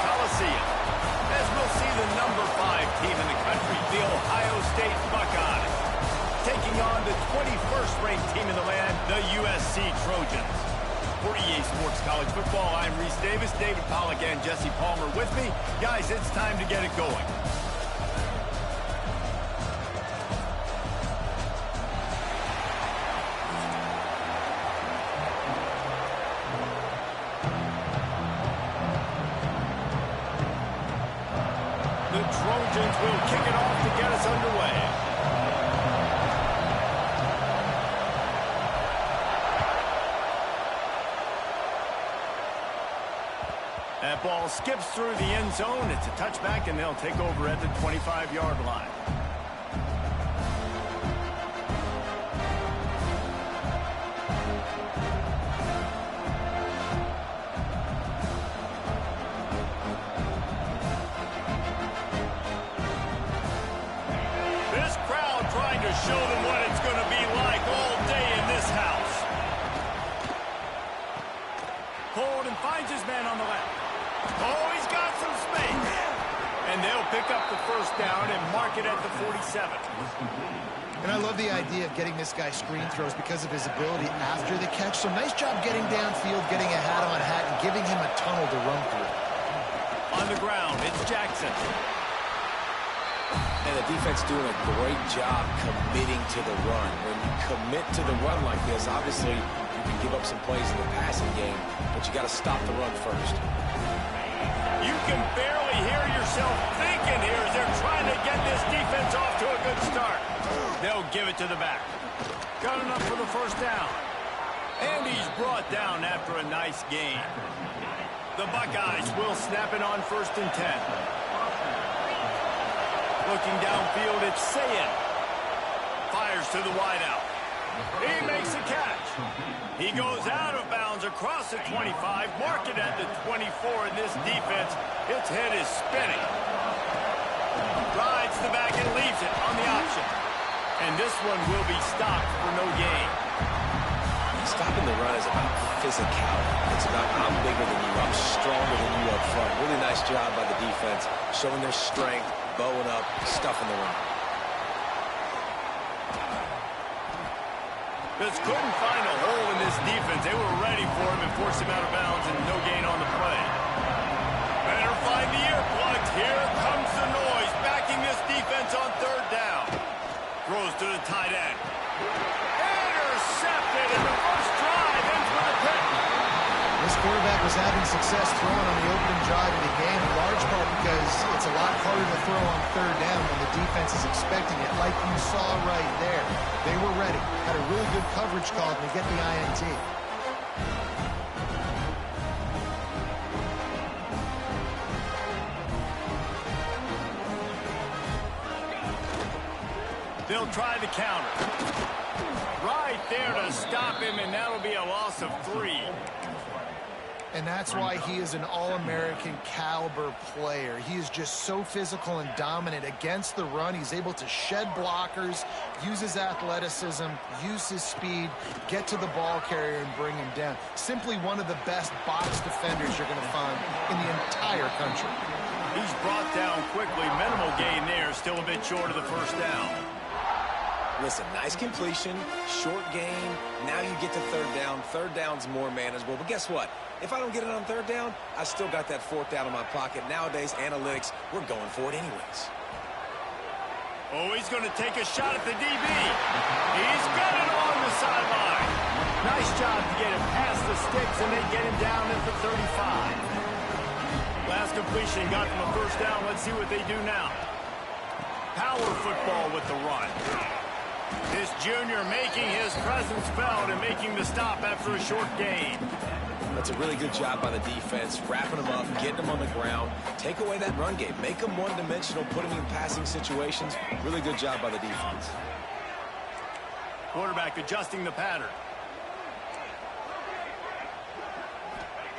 Coliseum, as we'll see the number 5 team in the country, the Ohio State Buckeyes, taking on the 21st ranked team in the land, the USC Trojans. For EA Sports College Football, I'm Reese Davis, David Pollack, and Jesse Palmer with me. Guys, it's time to get it going. The Trojans will kick it off to get us underway. That ball skips through the end zone. It's a touchback, and they'll take over at the 25-yard line. This crowd trying to show them what it's going to be like all day in this house. Hold and finds his man on the left. Oh, he's got some space. And they'll pick up the first down and mark it at the 47. And I love the idea of getting this guy screen throws because of his ability after the catch. So nice job getting downfield, getting a hat-on-hat, and giving him a tunnel to run through. On the ground, it's Jackson. And the defense doing a great job committing to the run. When you commit to the run like this, obviously you can give up some plays in the passing game, but you got to stop the run first. You can barely hear yourself thinking here as they're trying to get this defense off to a good start. They'll give it to the back. Got enough for the first down. And he's brought down after a nice gain. The Buckeyes will snap it on 1st and 10. Looking downfield, it's Sayin. Fires to the wideout. He makes a catch. He goes out of bounds across the 25, mark it at the 24, and this defense, its head is spinning. Rides the back and leaves it on the option. And this one will be stopped for no gain. Stopping the run is about physicality. It's about I'm bigger than you, I'm stronger than you up front. Really nice job by the defense, showing their strength, bowing up, stuffing the run. Just couldn't find a hole in this defense. They were ready for him and forced him out of bounds, and no gain on the play. Better find the earplugs. Here comes the noise, backing this defense on 3rd down. Throws to the tight end. Intercepted, and the first drive ends with a pick. This quarterback was having success throwing on the opening drive of the game, in large part because it's a lot harder to throw on 3rd down when the defense is expecting it, like you saw right there. They were ready. Had a really good coverage call to get the INT. They'll try the counter. Right there to stop him, and that'll be a loss of 3. And that's why he is an all-American caliber player. He is just so physical and dominant against the run. He's able to shed blockers, use his athleticism, use his speed, get to the ball carrier and bring him down. Simply one of the best box defenders you're going to find in the entire country. He's brought down quickly. Minimal gain there. Still a bit short of the first down. Listen, nice completion, short gain. Now you get to 3rd down. 3rd down's more manageable. But guess what? If I don't get it on 3rd down, I still got that 4th down in my pocket. Nowadays, analytics, we're going for it anyways. Oh, he's going to take a shot at the DB. He's got it on the sideline. Nice job to get him past the sticks and then get him down at the 35. Last completion got them a first down. Let's see what they do now. Power football with the run. This junior making his presence felt and making the stop after a short gain. That's a really good job by the defense, wrapping them up, getting them on the ground. Take away that run game. Make them one-dimensional, put them in passing situations. Really good job by the defense. Quarterback adjusting the pattern.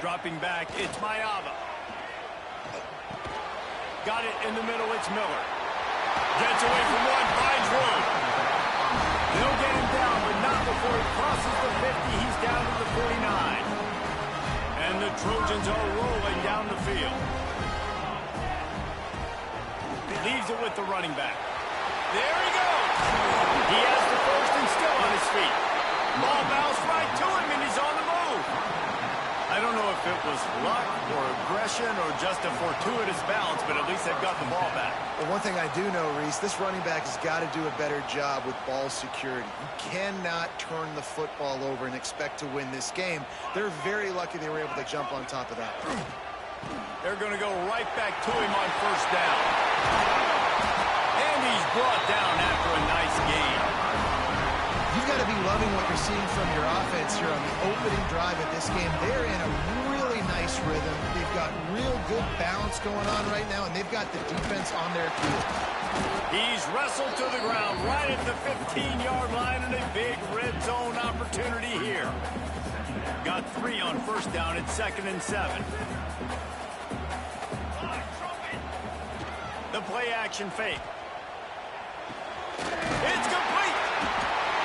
Dropping back, it's Mayava. Got it in the middle, it's Miller. Gets away from one, finds room. They'll get him down, but not before he crosses the 50. He's down to the 49. And the Trojans are rolling down the field. leaves it with the running back. There he goes. He has the first and still on his feet. Ball bounced right to him, and he's on the move. I don't know if it was luck or aggression or just a fortuitous bounce, but at least they've got the ball back. Well, one thing I do know, Reese, this running back has got to do a better job with ball security. You cannot turn the football over and expect to win this game. They're very lucky they were able to jump on top of that. They're going to go right back to him on first down. And he's brought down after a nice gain. You've got to be loving what you're seeing from your offense here on the opening drive of this game. They're in a really nice rhythm. They've got real good balance going on right now, and they've got the defense on their field. He's wrestled to the ground right at the 15-yard line, and a big red zone opportunity here. Got 3 on first down at 2nd and 7. The play action fake. It's complete.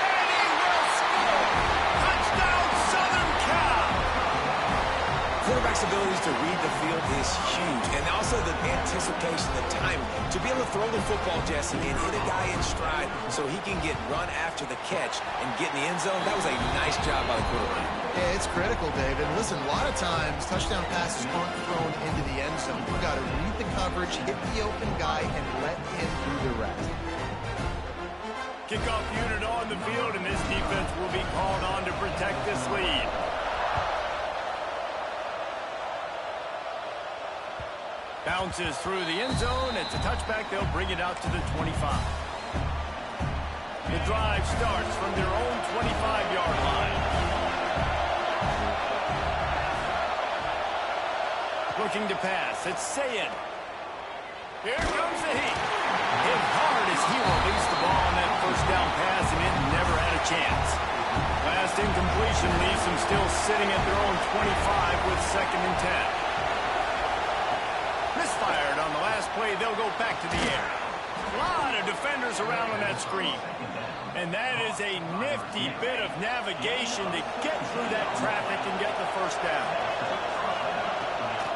And he will score. Touchdown, Southern Cal. Quarterback's abilities to read the field is huge. And also the anticipation, the time to be able to throw the football, Jesse, and hit a guy in stride so he can get run after the catch and get in the end zone. That was a nice job by the quarterback. Yeah, it's critical, David. Listen, a lot of times touchdown passes aren't thrown into the end zone. You've got to read the coverage, hit the open guy, and let him do the rest. Kickoff unit on the field, and this defense will be called on to protect this lead. Bounces through the end zone. It's a touchback. They'll bring it out to the 25. The drive starts from their own 25-yard line. Looking to pass. It's Sayin. Here comes the heat. Hit hard as he released the ball on that first down pass, and it never had a chance. Last incompletion leaves them still sitting at their own 25 with 2nd and 10. Misfired on the last play. They'll go back to the air. A lot of defenders around on that screen. And that is a nifty bit of navigation to get through that traffic and get the first down.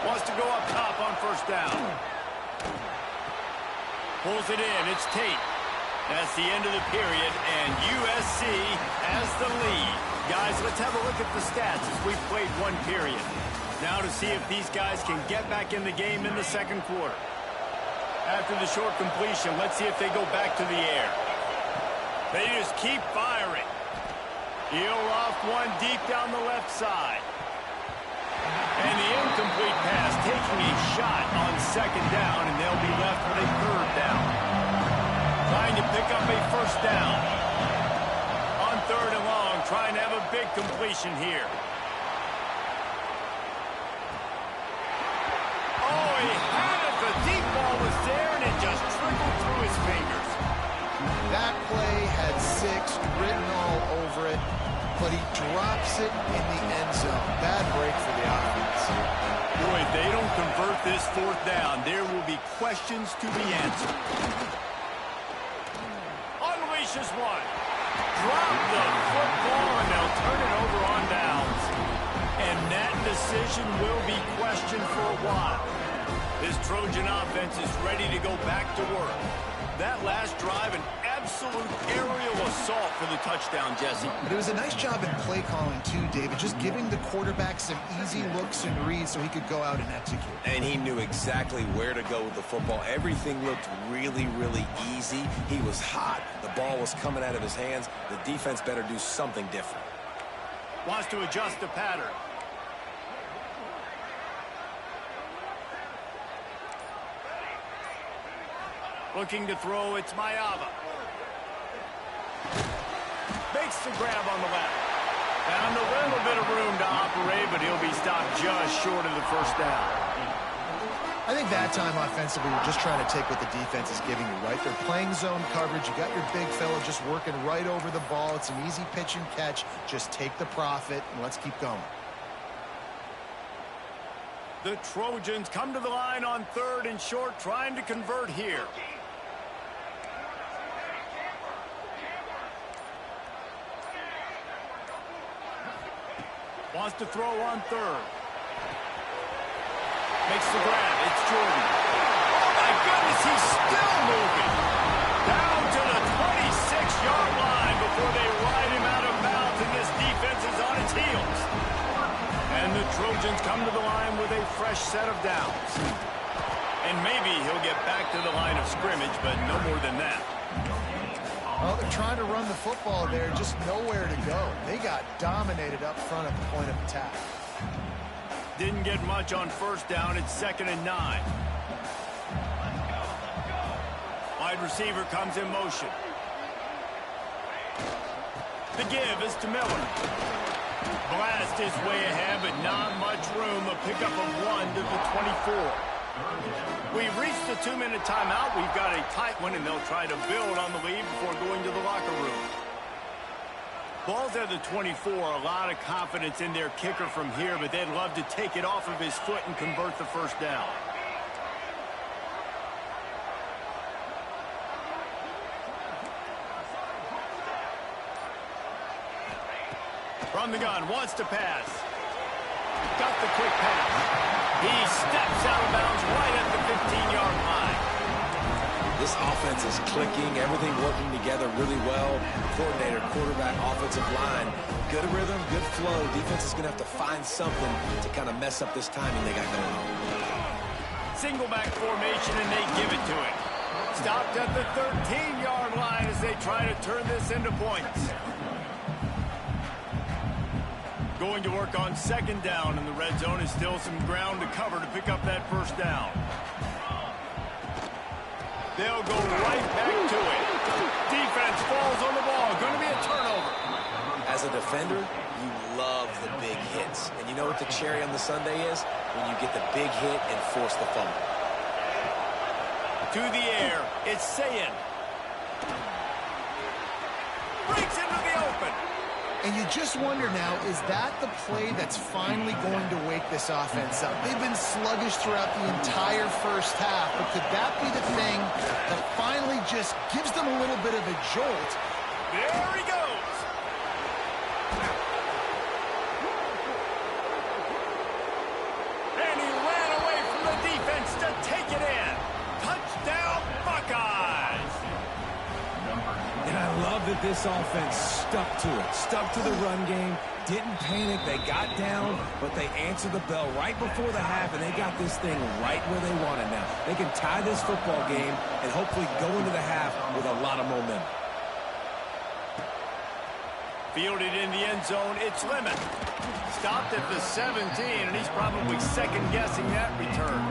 Wants to go up top on first down. Pulls it in. It's Tate. That's the end of the period, and USC has the lead. Guys, let's have a look at the stats as we've played one period. Now to see if these guys can get back in the game in the second quarter. After the short completion, let's see if they go back to the air. They just keep firing. He'll off one deep down the left side. And the incomplete pass taking a shot on second down, and they'll be left with a third down. Trying to pick up a first down. On third and long, trying to have a big completion here. Oh, he had it. The deep ball was there, and it just trickled through his fingers. That play had 6 written all over it, but he drops it in the end zone. Bad break for the offense. Boy, if they don't convert this fourth down, there will be questions to be answered. Unleashes one. Drop the football, and they'll turn it over on downs. And that decision will be questioned for a while. This Trojan offense is ready to go back to work. That last drive, an absolute aerial assault for the touchdown, Jesse. But it was a nice job in play calling, too, David, just giving the quarterback some easy looks and reads so he could go out and execute. And he knew exactly where to go with the football. Everything looked really, really easy. He was hot. The ball was coming out of his hands. The defense better do something different. Wants to adjust the pattern. Looking to throw, it's Mayava. Makes the grab on the left. Found a little bit of room to operate, but he'll be stopped just short of the first down. I think that time offensively, we're just trying to take what the defense is giving you, right? They're playing zone coverage. You got your big fella just working right over the ball. It's an easy pitch and catch. Just take the profit, and let's keep going. The Trojans come to the line on third and short, trying to convert here. Wants to throw on third. Makes the grab. It's Jordan. Oh, my goodness, he still the Trojans come to the line with a fresh set of downs. And maybe he'll get back to the line of scrimmage, but no more than that. Well, they're trying to run the football there, just nowhere to go. They got dominated up front at the point of attack. Didn't get much on first down. It's 2nd and 9. Wide receiver comes in motion. The give is to Miller. Blast his way ahead, but not much room. A pickup of 1 to the 24. We've reached the 2-minute timeout. We've got a tight one, and they'll try to build on the lead before going to the locker room. Ball's at the 24. A lot of confidence in their kicker from here, but they'd love to take it off of his foot and convert the first down. From the gun, wants to pass. Got the quick pass. He steps out of bounds right at the 15-yard line. This offense is clicking, everything working together really well. Coordinator, quarterback, offensive line. Good rhythm, good flow. Defense is going to have to find something to kind of mess up this timing they got going on. Single back formation, and they give it to him. Stopped at the 13-yard line as they try to turn this into points. Going to work on 2nd down, and the red zone is still some ground to cover to pick up that first down. They'll go right back to it. Defense falls on the ball. Going to be a turnover. As a defender, you love the big hits. And you know what the cherry on the sundae is? When you get the big hit and force the fumble. To the air, it's Sayin. Breaks into the open. And you just wonder now, is that the play that's finally going to wake this offense up? They've been sluggish throughout the entire first half, but could that be the thing that finally just gives them a little bit of a jolt? There he goes. And he ran away from the defense to take it in. Touchdown, Buckeyes. And I love that this offense stuck to it, stuck to the run game, didn't panic, they got down, but they answered the bell right before the half, and they got this thing right where they want it now. They can tie this football game and hopefully go into the half with a lot of momentum. Fielded in the end zone, it's Lemon. Stopped at the 17, and he's probably second-guessing that return.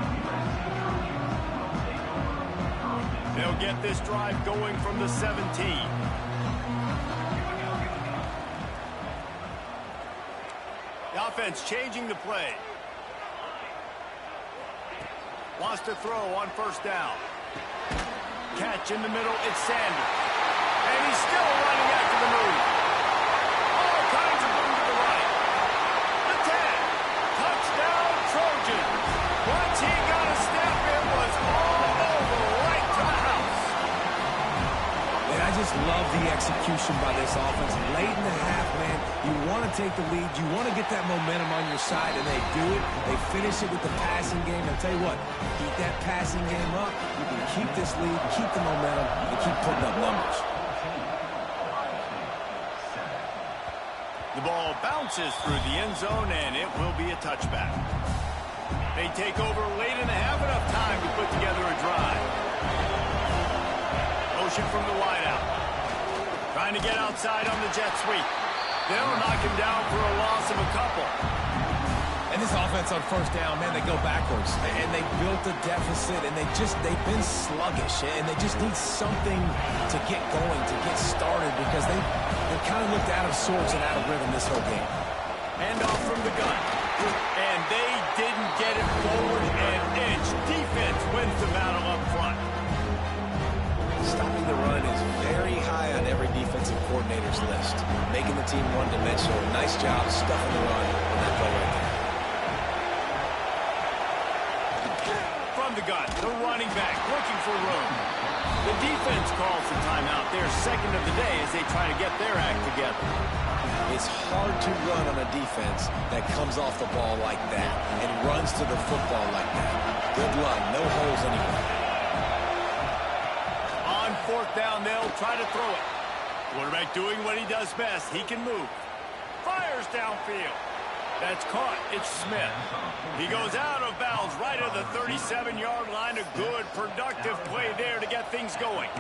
They'll get this drive going from the 17. The offense changing the play. Wants to throw on first down. Catch in the middle, it's Sanders. And he's still running after the move. All kinds of room to the right. The 10. Touchdown, Trojans. Once he got a step, it was all over, right to the house. And I just love the execution by this offense. Late in the half, man, you want to take the lead. You want to get that momentum on your side, and they do it. They finish it with the passing game. I'll tell you what, keep that passing game up. You can keep this lead, keep the momentum, and keep putting up numbers. The ball bounces through the end zone, and it will be a touchback. They take over late in the half, enough time to put together a drive. Motion from the wideout. Trying to get outside on the jet sweep. They'll knock him down for a loss of a couple. And this offense on first down, man, they go backwards. And they built a deficit, and they've been sluggish. And they just need something to get going, to get started, because they kind of looked out of sorts and out of rhythm this whole game. Hand off from the gun. And they didn't get it forward an inch. Defense wins the battle up front. Stopping the run is very high on every defensive coordinator's list. Making the team one-dimensional. Nice job stuffing the run on that play right there. From the gun, the running back looking for room. The defense calls the timeout. They're second of the day as they try to get their act together. It's hard to run on a defense that comes off the ball like that and runs to the football like that. Good luck. No holes anywhere. On fourth down, they'll try to throw it. Quarterback doing what he does best. He can move. Fires downfield. That's caught. It's Smith. He goes out of bounds right at the 37-yard line. A good, productive play there to get things going.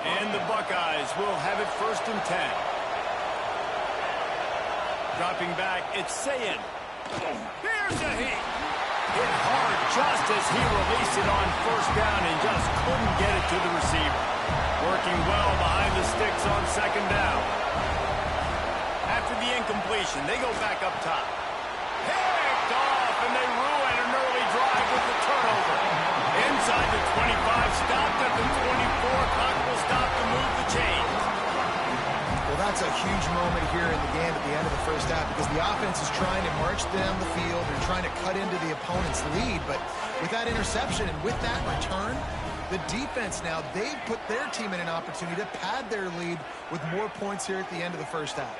And the Buckeyes will have it 1st and 10. Dropping back, it's Sayin. Here's a hit. Hit hard just as he released it on 1st down and just couldn't get it to the receiver. Working well behind the sticks on 2nd down. After the incompletion, they go back up top. Picked off, and they ruin an early drive with the turnover. Inside the 25, stopped at the 24. Clock will stop to move the chains. Well, that's a huge moment here in the game at the end of the 1st half because the offense is trying to march down the field and trying to cut into the opponent's lead. But with that interception and with that return, the defense now, they've put their team in an opportunity to pad their lead with more points here at the end of the 1st half.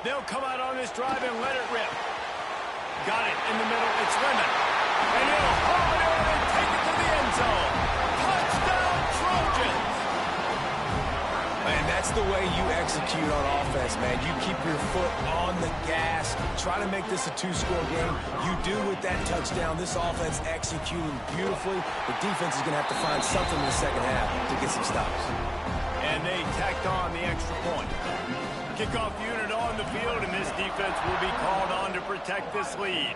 They'll come out on this drive and let it rip. Got it in the middle. It's Lemon. And he'll haul it in and take it to the end zone. Touchdown, Trojans! Man, that's the way you execute on offense, man. You keep your foot on the gas. Try to make this a 2-score game. You do with that touchdown. This offense executing beautifully. The defense is going to have to find something in the 2nd half to get some stops. And they tacked on the extra point. Kickoff unit on the field, and this defense will be called on to protect this lead.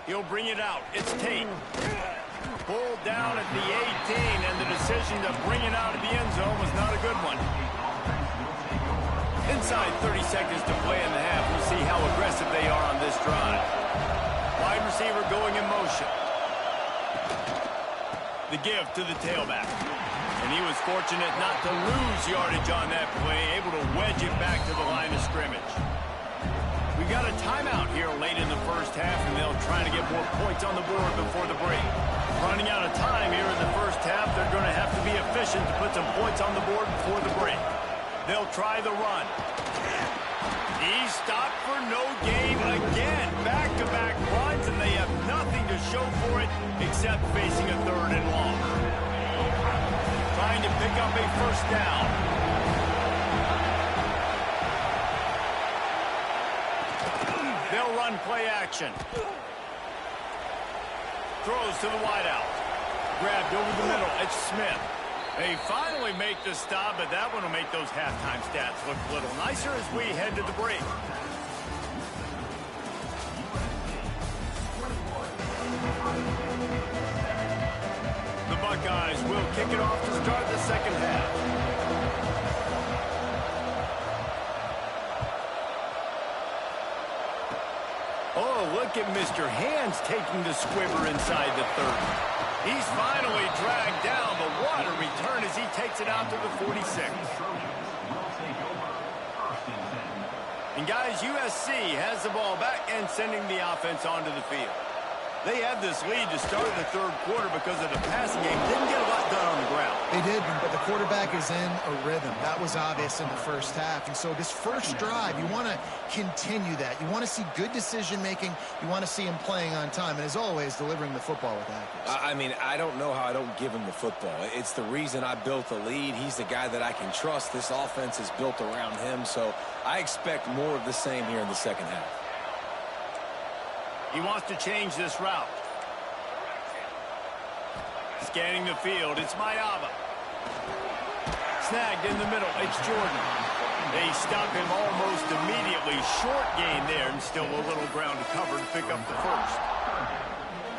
He'll bring it out. It's Tate. Pulled down at the 18, and the decision to bring it out of the end zone was not a good one. Inside 30 seconds to play in the half. We'll see how aggressive they are on this drive. Wide receiver going in motion. The give to the tailback. And he was fortunate not to lose yardage on that play, able to wedge it back to the line of scrimmage. We got a timeout here late in the 1st half, and they'll try to get more points on the board before the break. Running out of time here in the 1st half, they're going to have to be efficient to put some points on the board before the break. They'll try the run. He's stopped for no gain again. Back-to-back runs, and they have nothing to show for it except facing a 3rd and long. Trying to pick up a 1st down. They'll run play action. Throws to the wideout. Grabbed over the middle. It's Smith. They finally make the stop, but that one will make those halftime stats look a little nicer as we head to the break. The Buckeyes will kick it off to start the 2nd half. Oh, look at Mr. Hands taking the squibber inside the 30. He's finally dragged down the water return as he takes it out to the 46. And guys, USC has the ball back and sending the offense onto the field. They had this lead to start the 3rd quarter because of the passing game. Didn't get a lot done on the ground. They did, but the quarterback is in a rhythm. That was obvious in the 1st half. And so this 1st drive, you want to continue that. You want to see good decision-making. You want to see him playing on time. And as always, delivering the football with accuracy. I mean, I don't know how I don't give him the football. It's the reason I built the lead. He's the guy that I can trust. This offense is built around him. So I expect more of the same here in the 2nd half. He wants to change this route. Scanning the field, it's Mayava. Snagged in the middle, it's Jordan. They stop him almost immediately. Short gain there, and still a little ground to cover to pick up the 1st.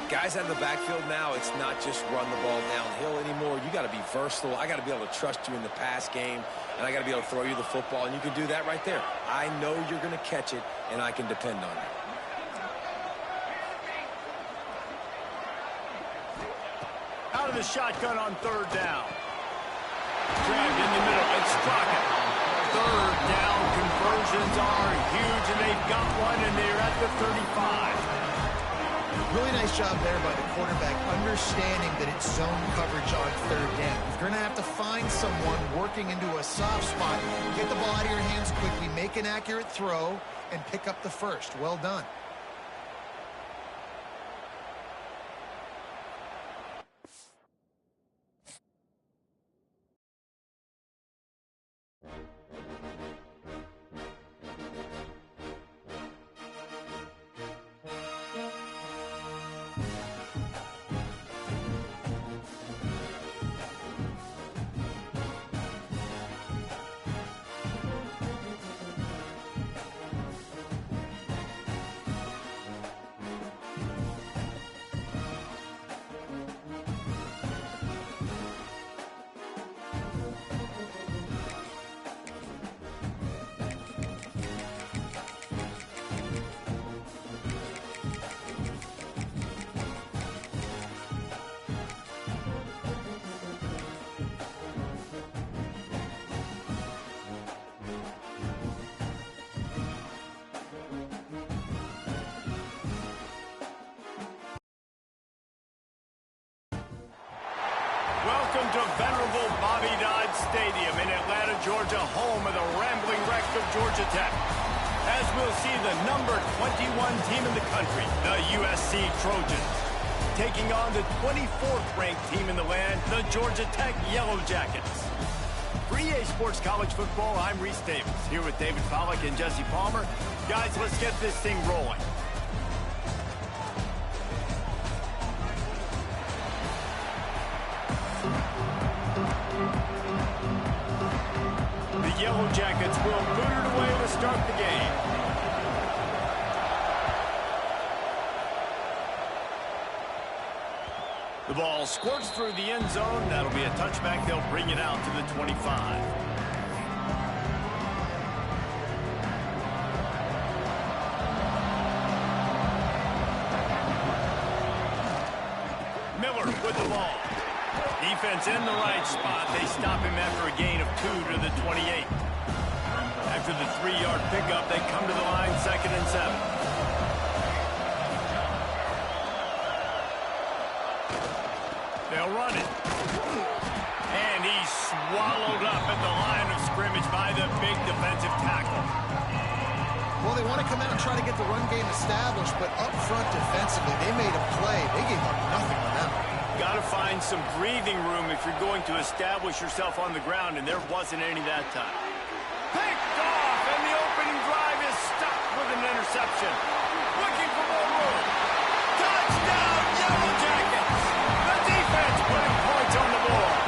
Guys out of the backfield now, it's not just run the ball downhill anymore. You got to be versatile. I got to be able to trust you in the pass game, and I got to be able to throw you the football, and you can do that right there. I know you're going to catch it, and I can depend on you. Out of the shotgun on 3rd down. Dragged in the middle. It's Crockett. 3rd down conversions are huge, and they've got one, and they're at the 35. Really nice job there by the quarterback, understanding that it's zone coverage on 3rd down. You're going to have to find someone working into a soft spot, get the ball out of your hands quickly, make an accurate throw, and pick up the 1st. Well done. venerable Bobby Dodd Stadium in Atlanta, Georgia, home of the rambling wreck of Georgia Tech. As we'll see the number 21 team in the country, the USC Trojans, taking on the 24th ranked team in the land, the Georgia Tech Yellow Jackets. For EA Sports College Football, I'm Reese Davis, here with David Pollack and Jesse Palmer. Guys, let's get this thing rolling. The Yellow Jackets will boot it away to start the game. The ball squirts through the end zone. That'll be a touchback. They'll bring it out to the 25. Miller with the ball. Defense in the right spot. They stop him after a gain of 2 to the 28. After the 3-yard pickup, they come to the line, 2nd and 7. They'll run it. And he's swallowed up at the line of scrimmage by the big defensive tackle. Well, they want to come out and try to get the run game established, but up front defensively, they made a play. They gave up nothing on that one. Got to find some breathing room if you're going to establish yourself on the ground, and there wasn't any that time. Picked off, and the opening drive is stopped with an interception. Looking for more room. Touchdown, Yellow Jackets! The defense putting points on the board.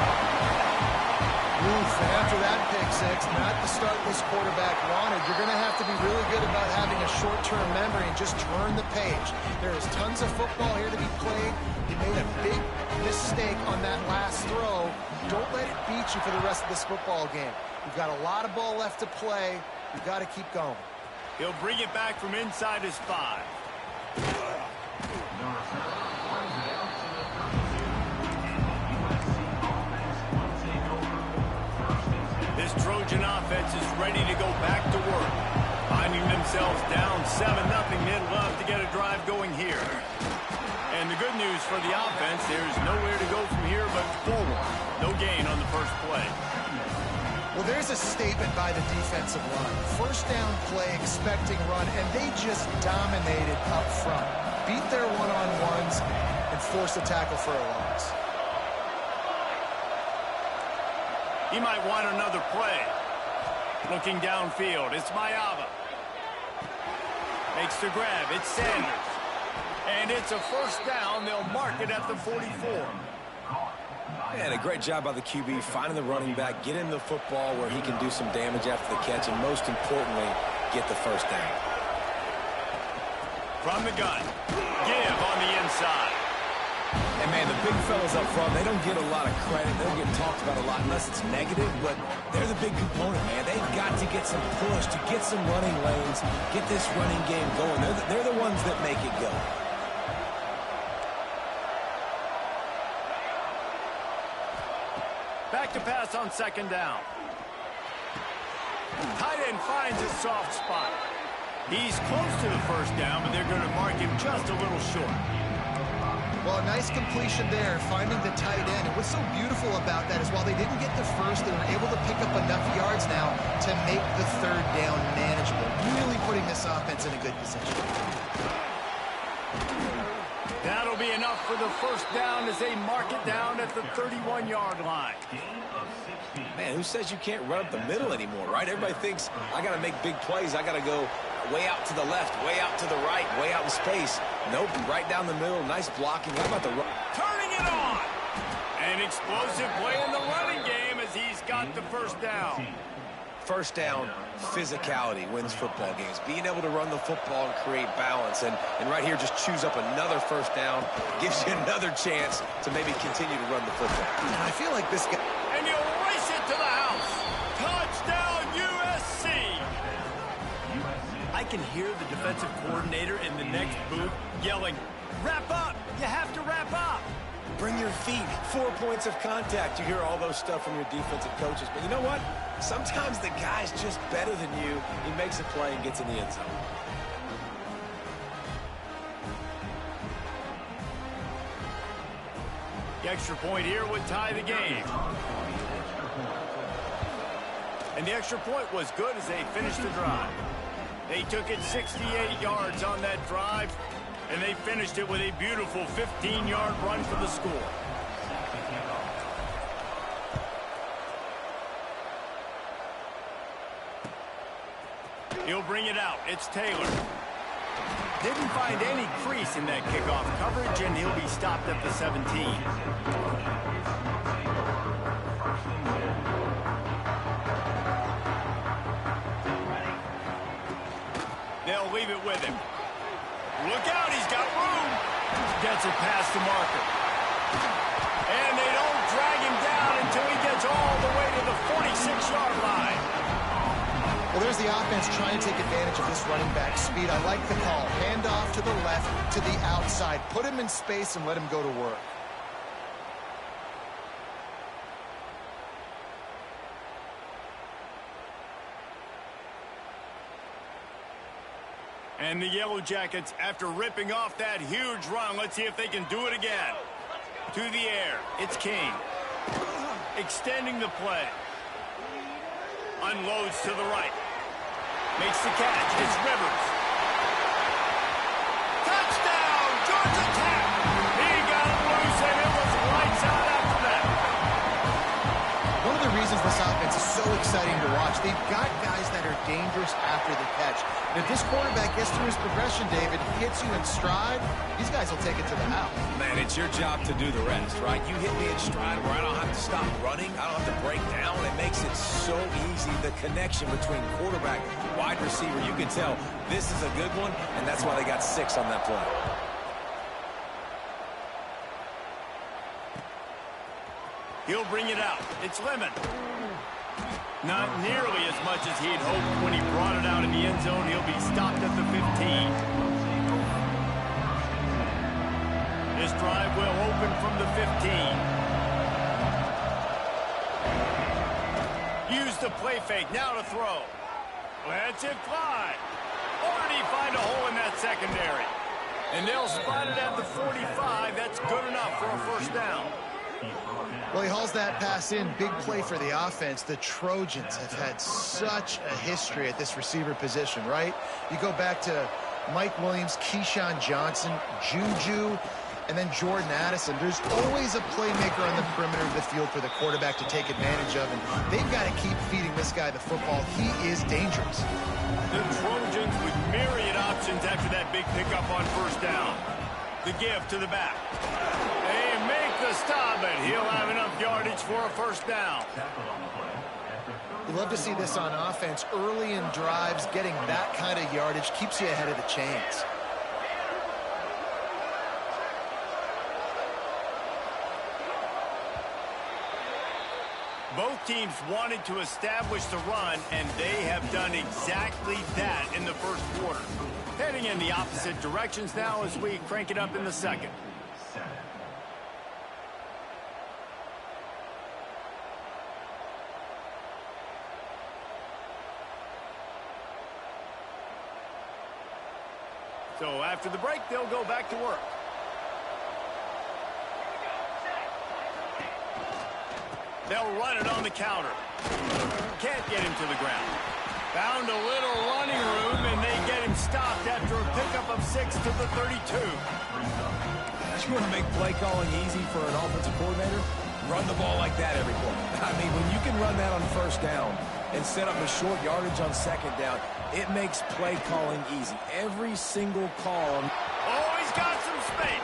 Oof, and after that pick six, not the start this quarterback wanted. You're going to have to be really good about having a short-term memory and just turn the page. There is tons of football here to be played. You made a big mistake on that last throw. Don't let it beat you for the rest of this football game. You've got a lot of ball left to play. You've got to keep going. He'll bring it back from inside his 5. This Trojan offense is ready to go back to work. Finding themselves down 7-0, they'd love to get a drive going here. And the good news for the offense, there's nowhere to go from here but forward. No gain on the first play. Well, there's a statement by the defensive line. First down play, expecting run, and they just dominated up front. Beat their one-on-ones and forced a tackle for a loss. He might want another play. Looking downfield, it's Mayava. Makes the grab, it's Sanders. And it's a first down. They'll mark it at the 44. And a great job by the QB finding the running back, getting the football where he can do some damage after the catch, and most importantly, get the first down. From the gun, give on the inside. And, man, the big fellas up front, they don't get a lot of credit. They don't get talked about a lot unless it's negative, but they're the big component, man. They've got to get some push, to get some running lanes, get this running game going. They're the ones that make it go. Back to pass on 2nd down. Tight end finds a soft spot. He's close to the first down, but they're going to mark him just a little short. Well, a nice completion there, finding the tight end. And what's so beautiful about that is while they didn't get the first, they were able to pick up enough yards now to make the 3rd down manageable. Really putting this offense in a good position. That'll be enough for the first down as they mark it down at the 31-yard line. Man, who says you can't run up the middle anymore, right? Everybody thinks, I got to make big plays. I got to go way out to the left, way out to the right, way out in space. Nope, right down the middle. Nice blocking. How about the run? Turning it on. An explosive play in the running game as he's got the first down. First down, physicality wins football games. Being able to run the football and create balance. And right here, just choose up another first down. Gives you another chance to maybe continue to run the football. And I feel like this guy... And he'll race it to the house. Touchdown, USC. I can hear the defensive coordinator in the next booth yelling, wrap up. You have to wrap up. Bring your feet. 4 points of contact. You hear all those stuff from your defensive coaches. But you know what? Sometimes the guy's just better than you. He makes a play and gets in the end zone. The extra point here would tie the game. And the extra point was good as they finished the drive. They took it 68 yards on that drive, and they finished it with a beautiful 15-yard run for the score. He'll bring it out. It's Taylor. Didn't find any crease in that kickoff coverage, and he'll be stopped at the 17. They'll leave it with him. Look out, he's got room. Gets it past the marker. And they don't drag him down until he gets all the way to the 46-yard line. Well, there's the offense trying to take advantage of this running back speed. I like the call. Hand off to the left, to the outside. Put him in space and let him go to work. And the Yellow Jackets, after ripping off that huge run, let's see if they can do it again. To the air, it's King. Extending the play. Unloads to the right. Makes the catch. It's Rivers. Touchdown, Georgia Tech. He got it loose, and it was lights out after that. One of the reasons this offense is so exciting to watch, they've got guys that are dangerous after the catch. And if this quarterback gets through his progression, David, hits you in stride, these guys will take it to the house. Man, it's your job to do the rest, right? You hit me in stride where I don't have to stop running. I don't have to break down. It makes it so easy. The connection between quarterback and wide receiver, you can tell this is a good one, and that's why they got 6 on that play. He'll bring it out. It's Lemon. Not nearly as much as he'd hoped when he brought it out in the end zone. He'll be stopped at the 15. This drive will open from the 15. Use the play fake. Now to throw. Lets it fly. Or did he find a hole in that secondary? And they'll spot it at the 45. That's good enough for a first down. Well, he hauls that pass in. Big play for the offense. The Trojans have had such a history at this receiver position, right? You go back to Mike Williams, Keyshawn Johnson, Juju, and then Jordan Addison. There's always a playmaker on the perimeter of the field for the quarterback to take advantage of, and they've got to keep feeding this guy the football. He is dangerous. The Trojans with myriad options after that big pickup on first down. The give to the back. They make the stop, and he'll have enough yardage for a first down. You love to see this on offense. Early in drives, getting that kind of yardage keeps you ahead of the chains. Both teams wanted to establish the run, and they have done exactly that in the first quarter. Heading in the opposite directions now as we crank it up in the second. So after the break, they'll go back to work. They'll run it on the counter. Can't get him to the ground. Found a little running room, and they get him stopped after a pickup of 6 to the 32. You want to make play calling easy for an offensive coordinator? Run the ball like that every play. I mean, when you can run that on first down and set up a short yardage on second down, it makes play calling easy. Every single call. Oh, he's got some space.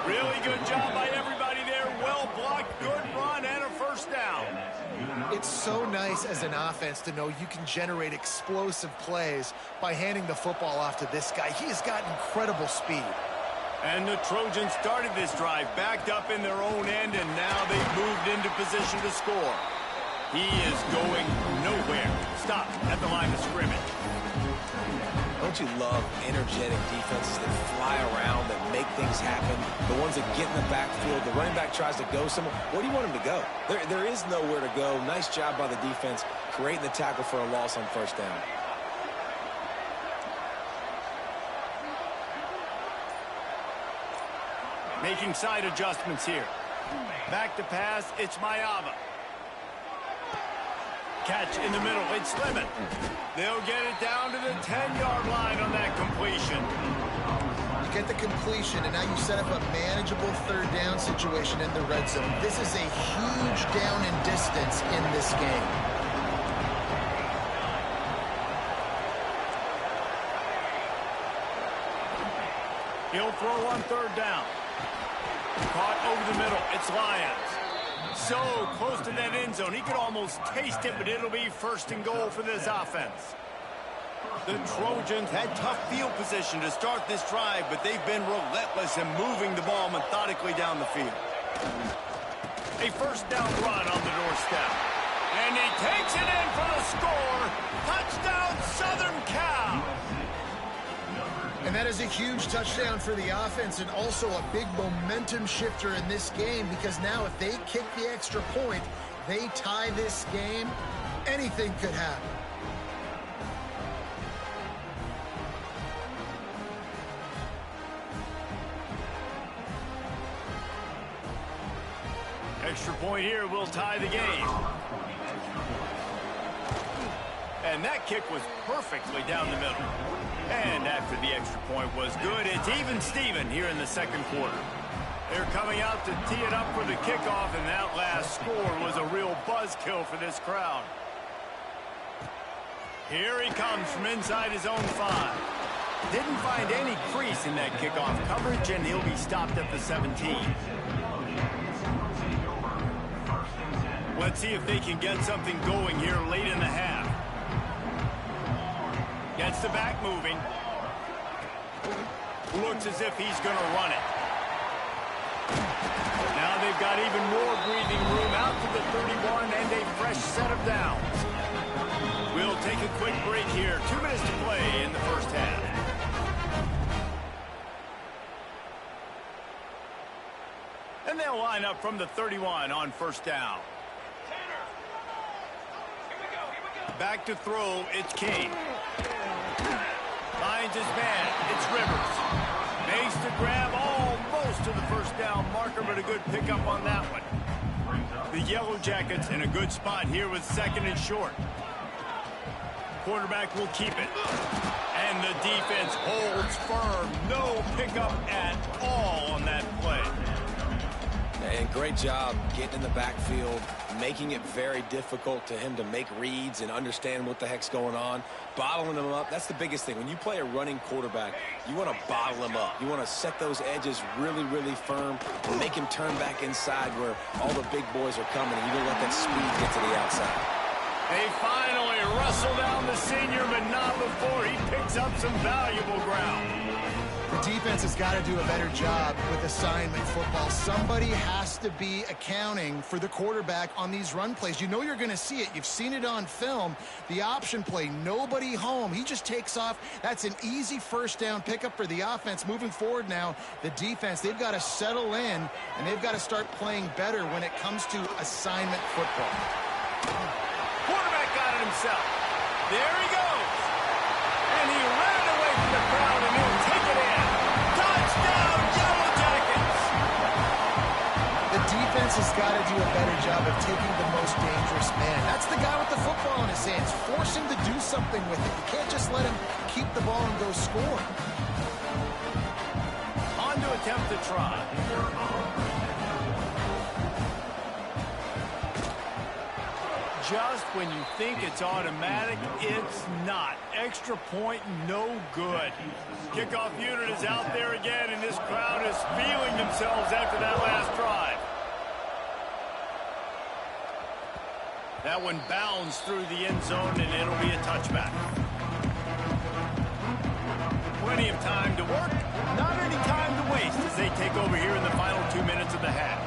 Really good job by everybody there. Well blocked, good run, and a first down. It's so nice as an offense to know you can generate explosive plays by handing the football off to this guy. He has got incredible speed. And the Trojans started this drive backed up in their own end, and now they've moved into position to score. He is going nowhere. Stop at the line of scrimmage. Don't you love energetic defenses that fly around, that make things happen? The ones that get in the backfield, the running back tries to go somewhere. Where do you want him to go? There is nowhere to go. Nice job by the defense, creating the tackle for a loss on first down. Making side adjustments here. Back to pass, it's Ncaa26. Catch in the middle, it's Lemon. They'll get it down to the 10-yard line on that completion. You get the completion, and now you set up a manageable third down situation in the red zone. This is a huge down in distance in this game. He'll throw on third down. Caught over the middle, it's Lions. So close to that end zone, he could almost taste it, but it'll be first and goal for this offense. The Trojans had tough field position to start this drive, but they've been relentless in moving the ball methodically down the field. A first down run on the doorstep. And he takes it in for the score. Touchdown, Southern Cal. And that is a huge touchdown for the offense and also a big momentum shifter in this game, because now if they kick the extra point, they tie this game, anything could happen. Extra point here will tie the game. And that kick was perfectly down the middle. And after the extra point was good, it's even Steven here in the second quarter. They're coming out to tee it up for the kickoff, and that last score was a real buzzkill for this crowd. Here he comes from inside his own 5. Didn't find any crease in that kickoff coverage, and he'll be stopped at the 17. Let's see if they can get something going here late in the half. Gets the back moving. Looks as if he's going to run it. Now they've got even more breathing room out to the 31 and a fresh set of downs. We'll take a quick break here. 2 minutes to play in the first half. And they'll line up from the 31 on first down. Back to throw, it's King. Finds his man, it's Rivers. Makes the grab almost to the first down marker, but a good pickup on that one. The Yellow Jackets in a good spot here with second and short. Quarterback will keep it. And the defense holds firm. No pickup at all on that play. And great job getting in the backfield, making it very difficult to him to make reads and understand what the heck's going on. Bottling him up, that's the biggest thing. When you play a running quarterback, you want to bottle him up. You want to set those edges really, really firm and make him turn back inside where all the big boys are coming. And you don't let that speed get to the outside. They finally wrestle down the senior, but not before he picks up some valuable ground. The defense has got to do a better job with assignment football. Somebody has to be accounting for the quarterback on these run plays. You know you're going to see it. You've seen it on film. The option play, nobody home. He just takes off. That's an easy first down pickup for the offense. Moving forward now, the defense, they've got to settle in, and they've got to start playing better when it comes to assignment football. Quarterback got it himself. There he goes. And he ran away from the crowd, and he'll take it in. Touchdown, Yellow Jackets! The defense has got to do a better job of taking the most dangerous man. That's the guy with the football in his hands. Force him to do something with it. You can't just let him keep the ball and go score. On to attempt to try. Just when you think it's automatic, it's not. Extra point, no good. Kickoff unit is out there again, and this crowd is feeling themselves after that last drive. That one bounds through the end zone, and it'll be a touchback. Plenty of time to work, not any time to waste as they take over here in the final 2 minutes of the half.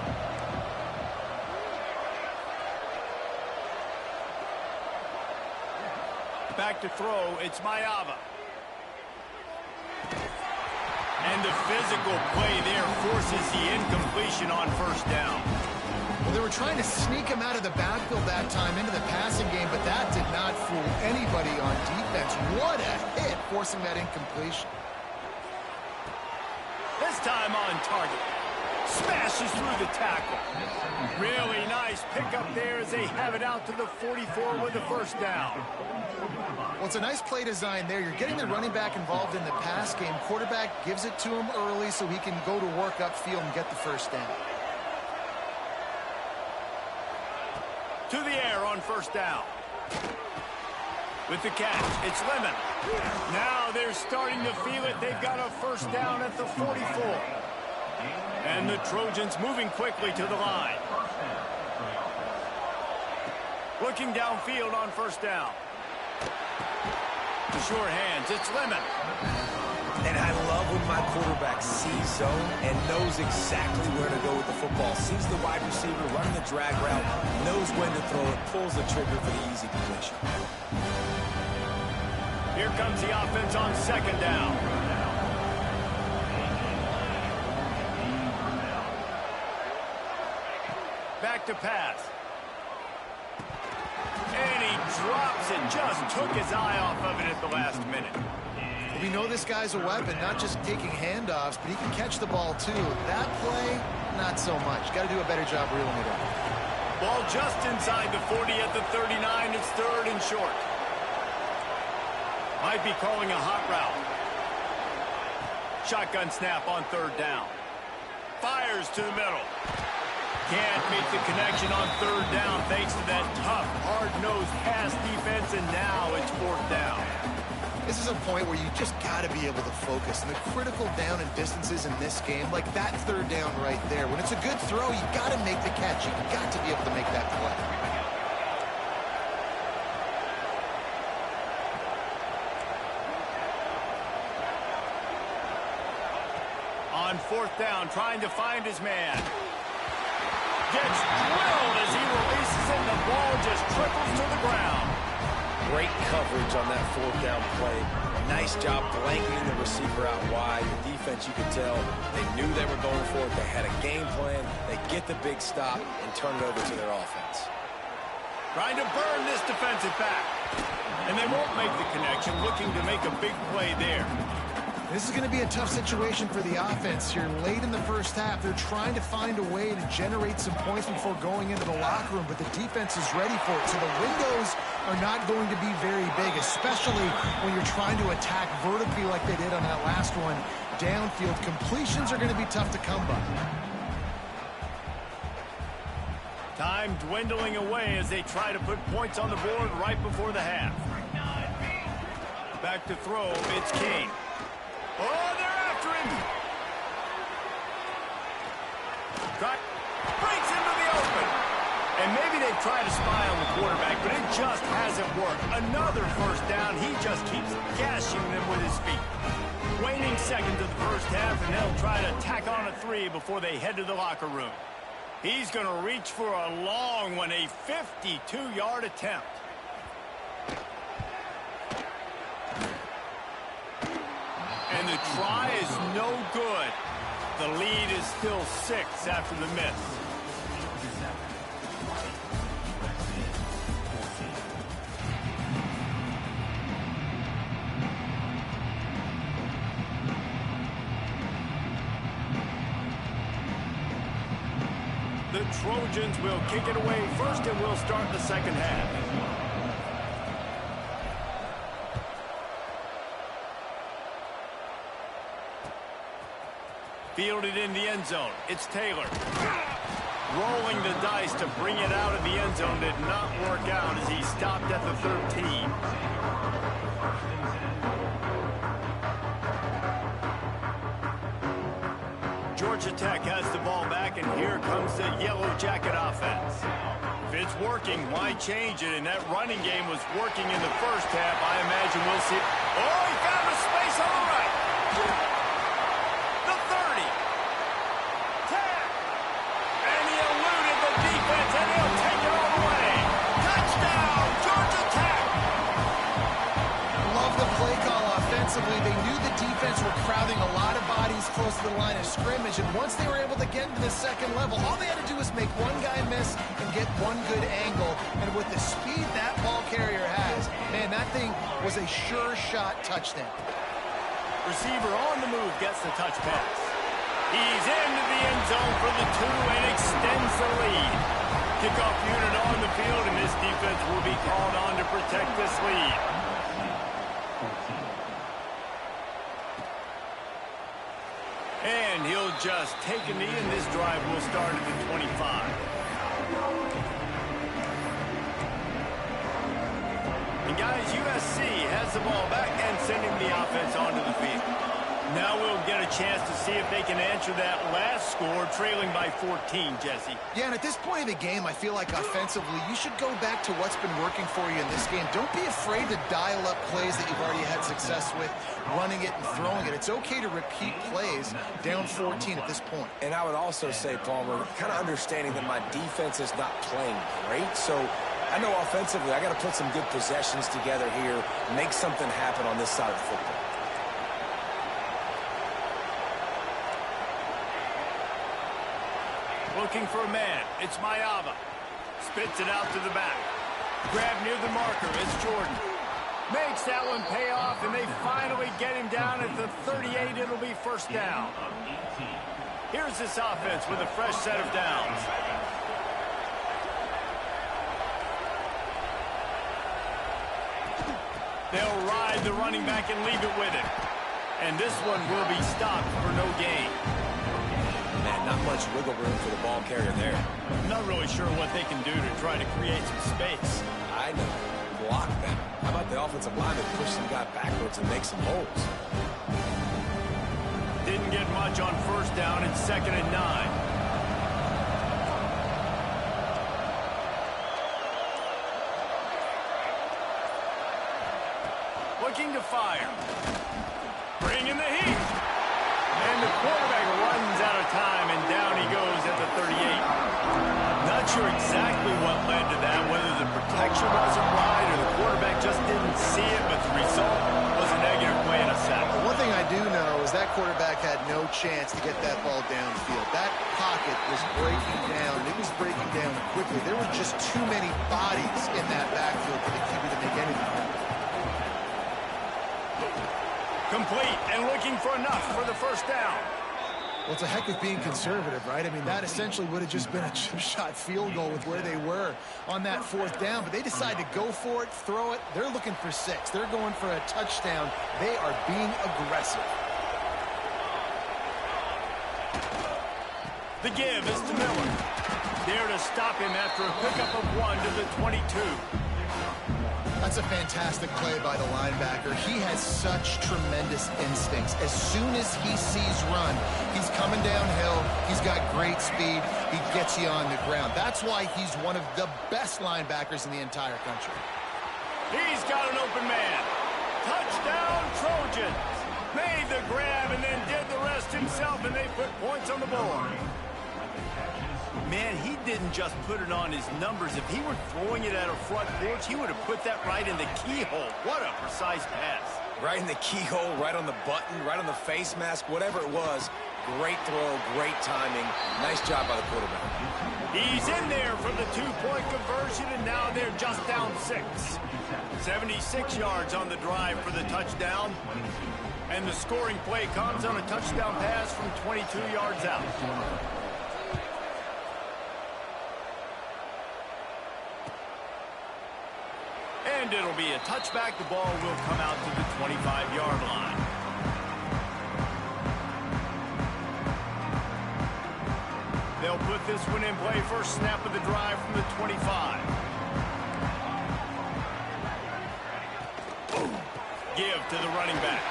Back to throw, it's Ncaa26. And the physical play there forces the incompletion on first down. Well, they were trying to sneak him out of the backfield that time into the passing game, but that did not fool anybody on defense. What a hit, forcing that incompletion. This time on target. Smashes through the tackle. Really nice pickup there as they have it out to the 44 with the first down. Well, it's a nice play design there. You're getting the running back involved in the pass game. Quarterback gives it to him early so he can go to work upfield and get the first down. To the air on first down. With the catch, it's Lemon. Now they're starting to feel it. They've got a first down at the 44. And the Trojans moving quickly to the line. Looking downfield on first down. The short hands, it's Lemon. And I love when my quarterback sees zone and knows exactly where to go with the football. Sees the wide receiver running the drag route, knows when to throw it, pulls the trigger for the easy completion. Here comes the offense on second down. Back to pass. And he drops it. Just took his eye off of it at the last minute. We know this guy's a weapon, not just taking handoffs, but he can catch the ball too. That play, not so much. Got to do a better job reeling it in. Ball just inside the 40 at the 39. It's third and short. Might be calling a hot route. Shotgun snap on third down. Fires to the middle. Can't make the connection on third down thanks to that tough, hard-nosed pass defense, and now it's fourth down. This is a point where you just got to be able to focus. And the critical down and distances in this game, like that third down right there, when it's a good throw, you got to make the catch. You got to be able to make that play. On fourth down, trying to find his man. Gets drilled as he releases it, and the ball just trickles to the ground. Great coverage on that fourth down play. Nice job blanketing the receiver out wide. The defense, you could tell, they knew they were going for it. They had a game plan. They get the big stop and turn it over to their offense. Trying to burn this defensive back. And they won't make the connection, looking to make a big play there. This is going to be a tough situation for the offense here. Late in the first half, they're trying to find a way to generate some points before going into the locker room, but the defense is ready for it. So the windows are not going to be very big, especially when you're trying to attack vertically like they did on that last one. Downfield completions are going to be tough to come by. Time dwindling away as they try to put points on the board right before the half. Back to throw, it's King. Oh, they're after him. Breaks into the open. And maybe they've tried to spy on the quarterback, but it just hasn't worked. Another first down. He just keeps gashing them with his feet. Waning seconds of the first half, and they'll try to tack on a 3 before they head to the locker room. He's going to reach for a long one, a 52-yard attempt. And the try is no good. The lead is still 6 after the miss. The Trojans will kick it away first, and we'll start the second half. Fielded in the end zone. It's Taylor. Rolling the dice to bring it out of the end zone did not work out as he stopped at the 13. Georgia Tech has the ball back, and here comes the Yellow Jacket offense. If it's working, why change it? And that running game was working in the first half. I imagine we'll see. Oh, he found a space on the right. The 30. 10. And he eluded the defense, and he'll take it all the way. Touchdown, Georgia Tech. Love the play call offensively. They knew the defense were crowding a lot of bodies close to the line of scrimmage, and once they were able to get into the second level, all they had to do was make one guy miss and get one good angle. And with the speed that ball carrier has, man, that thing was a sure shot touchdown. Receiver on the move gets the touch pass. He's into the end zone for the 2 and extends the lead. Kickoff unit on the field, and this defense will be called on to protect this lead. And he'll just take a knee, and this drive will start at the 25. And guys, USC has the ball back and sending the offense onto the field. Now we'll get a chance to see if they can answer that last score, trailing by 14, Jesse. Yeah, and at this point of the game, I feel like offensively, you should go back to what's been working for you in this game. Don't be afraid to dial up plays that you've already had success with, running it and throwing it. It's okay to repeat plays down 14 at this point. And I would also say, Palmer, kind of understanding that my defense is not playing great, so I know offensively I got to put some good possessions together here, make something happen on this side of the football. Looking for a man. It's Mayava. Spits it out to the back. Grab near the marker. It's Jordan. Makes that one pay off, and they finally get him down at the 38. It'll be first down. Here's this offense with a fresh set of downs. They'll ride the running back and leave it with him. And this one will be stopped for no gain. Man, not much wiggle room for the ball carrier there. I'm not really sure what they can do to try to create some space. I know. Block them. How about the offensive lineman push some guy backwards and make some holes? Didn't get much on first down. It's 2nd and 9. Looking to fire. Bringing the heat. And the quarterback runs out of time, and down he goes at the 38. Not sure exactly what led to that, whether the protection wasn't right or the quarterback just didn't see it, but the result was a negative play and a sack. One thing I do know is that quarterback had no chance to get that ball downfield. That pocket was breaking down. It was breaking down quickly. There were just too many bodies in that backfield for the QB to make anything happen. Complete and looking for enough for the first down. Well, it's a heck of being conservative, right? I mean, that essentially would have just been a chip-shot field goal with where they were on that 4th down, but they decide to go for it, throw it. They're looking for 6. They're going for a touchdown. They are being aggressive. The give is to Miller. There to stop him after a pickup of 1 to the 22. That's a fantastic play by the linebacker. He has such tremendous instincts. As soon as he sees run, he's coming downhill. He's got great speed. He gets you on the ground. That's why he's one of the best linebackers in the entire country. He's got an open man. Touchdown, Trojans. Made the grab and then did the rest himself, and they put points on the board. Man, he didn't just put it on his numbers. If he were throwing it at a front porch, he would have put that right in the keyhole. What a precise pass. Right in the keyhole, right on the button, right on the face mask, whatever it was. Great throw, great timing. Nice job by the quarterback. He's in there for the 2-point conversion, and now they're just down 6. 76 yards on the drive for the touchdown. And the scoring play comes on a touchdown pass from 22 yards out. And it'll be a touchback. The ball will come out to the 25-yard line. They'll put this one in play. First snap of the drive from the 25. Give to the running back.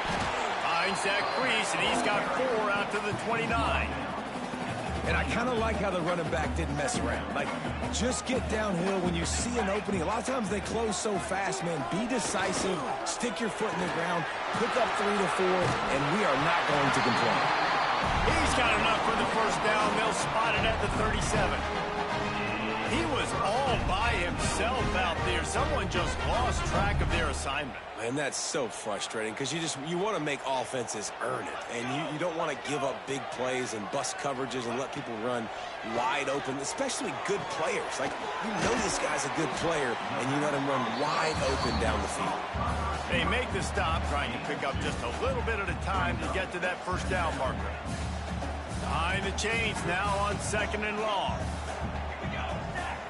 Finds that crease, and he's got 4 out to the 29. And I kind of like how the running back didn't mess around. Like, just get downhill when you see an opening. A lot of times they close so fast, man. Be decisive, stick your foot in the ground, pick up 3 to 4, and we are not going to complain. He's got enough for the first down. They'll spot it at the 37. He was all by himself out there. Someone just lost track of their assignment. Man, that's so frustrating because you want to make offenses earn it. And you don't want to give up big plays and bust coverages and let people run wide open, especially good players. Like, you know this guy's a good player, and you let him run wide open down the field. They make the stop, trying to pick up just a little bit at a time to get to that first down marker. Behind the chains now on 2nd and long.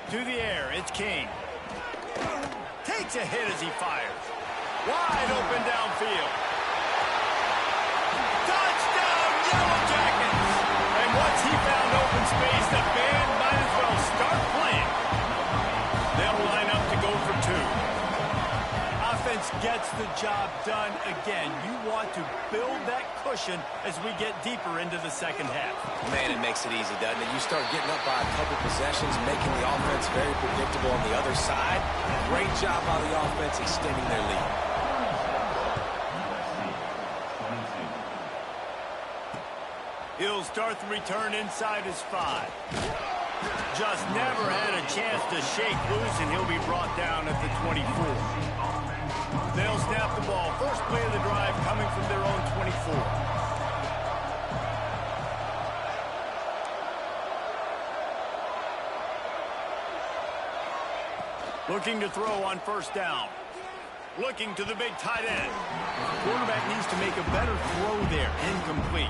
To the air, it's King. Takes a hit as he fires. Wide open downfield. Touchdown, Yellow Jackets! And once he found open space, the band might as well start playing. They'll line up to go for 2. Offense gets the job done again. You want to build that cushion as we get deeper into the second half. Man, it makes it easy, doesn't it? You start getting up by a couple possessions, making the offense very predictable on the other side. Great job by the offense extending their lead. He'll start the return inside his 5. Just never had a chance to shake loose, and he'll be brought down at the 24. They'll snap the ball. First play of the drive coming from their own 24. Looking to throw on 1st down. Looking to the big tight end. Quarterback needs to make a better throw there. Incomplete.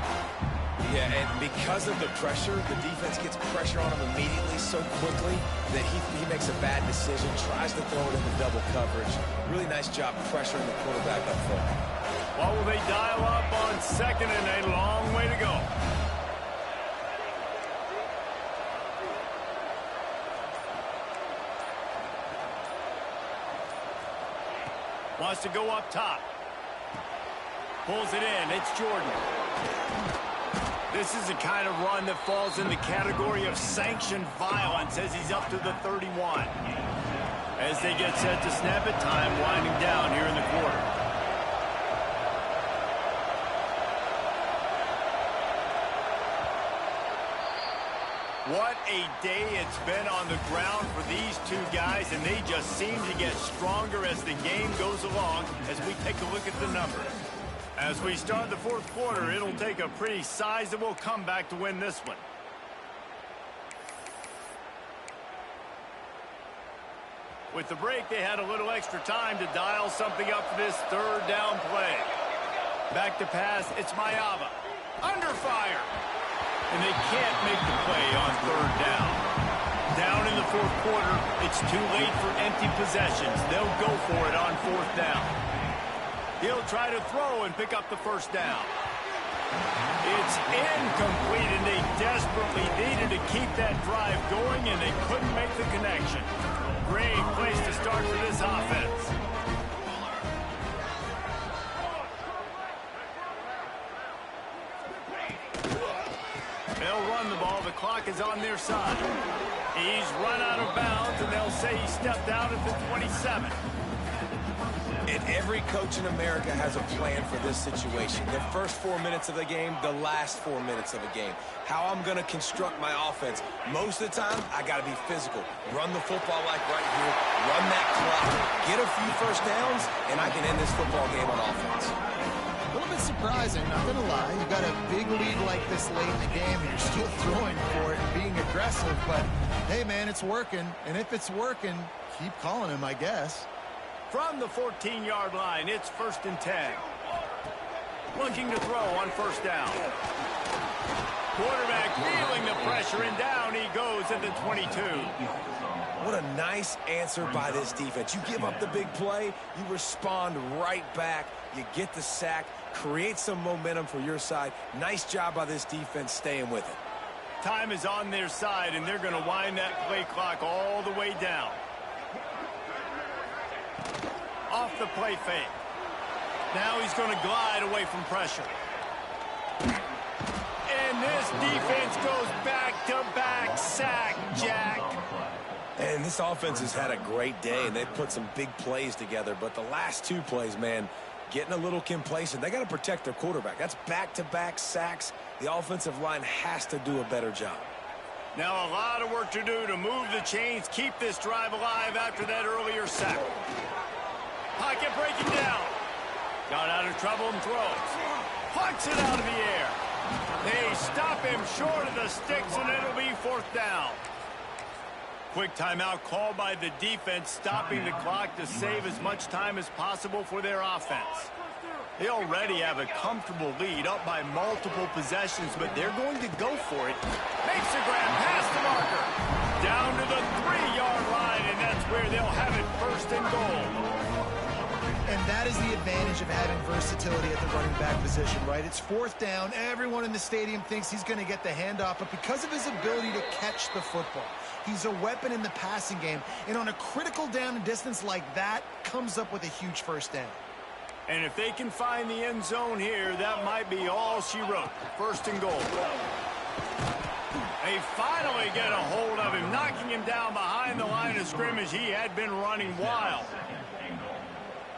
Yeah, and because of the pressure, the defense gets pressure on him immediately so quickly that he makes a bad decision, tries to throw it into double coverage. Really nice job pressuring the quarterback up front. What will they dial up on 2nd and a long way to go? Wants to go up top. Pulls it in. It's Jordan. This is the kind of run that falls in the category of sanctioned violence as he's up to the 31. As they get set to snap it, time winding down here in the quarter. What a day it's been on the ground for these two guys, and they just seem to get stronger as the game goes along as we take a look at the numbers. As we start the 4th quarter, it'll take a pretty sizable comeback to win this one. With the break, they had a little extra time to dial something up for this 3rd down play. Back to pass, it's Mayava. Under fire. And they can't make the play on 3rd down. Down in the 4th quarter, it's too late for empty possessions. They'll go for it on 4th down. He'll try to throw and pick up the 1st down. It's incomplete, and they desperately needed to keep that drive going, and they couldn't make the connection. Great place to start for this offense. They'll run the ball. The clock is on their side. He's run out of bounds, and they'll say he stepped out at the 27. And every coach in America has a plan for this situation. The first 4 minutes of the game, the last 4 minutes of the game. How I'm going to construct my offense. Most of the time, I got to be physical. Run the football like right here. Run that clock. Get a few 1st downs, and I can end this football game on offense. A little bit surprising, not going to lie. You got a big lead like this late in the game, and you're still throwing for it and being aggressive. But, hey, man, it's working. And if it's working, keep calling him, I guess. From the 14-yard line, it's 1st and 10. Looking to throw on 1st down. Quarterback feeling the pressure, and down he goes at the 22. What a nice answer by this defense. You give up the big play, you respond right back, you get the sack, create some momentum for your side. Nice job by this defense staying with it. Time is on their side, and they're going to wind that play clock all the way down. Off the play fake. Now he's going to glide away from pressure. And this defense goes back-to-back sack, Jack. And this offense has had a great day, and they've put some big plays together. But the last 2 plays, man, getting a little complacent. They got to protect their quarterback. That's back-to-back sacks. The offensive line has to do a better job. Now a lot of work to do to move the chains, keep this drive alive after that earlier sack. Pocket breaking down. Got out of trouble and throws. Plucks it out of the air. They stop him short of the sticks, and it'll be 4th down. Quick timeout called by the defense, stopping the clock to save as much time as possible for their offense. They already have a comfortable lead, up by multiple possessions, but they're going to go for it. Makes a grab past the marker. Down to the 3-yard line, and that's where they'll have it first and goal. And that is the advantage of having versatility at the running back position, right? It's 4th down. Everyone in the stadium thinks he's going to get the handoff, but because of his ability to catch the football, he's a weapon in the passing game. And on a critical down and distance like that, comes up with a huge first down. And if they can find the end zone here, that might be all she wrote. First and goal. They finally get a hold of him, knocking him down behind the line of scrimmage. He had been running wild.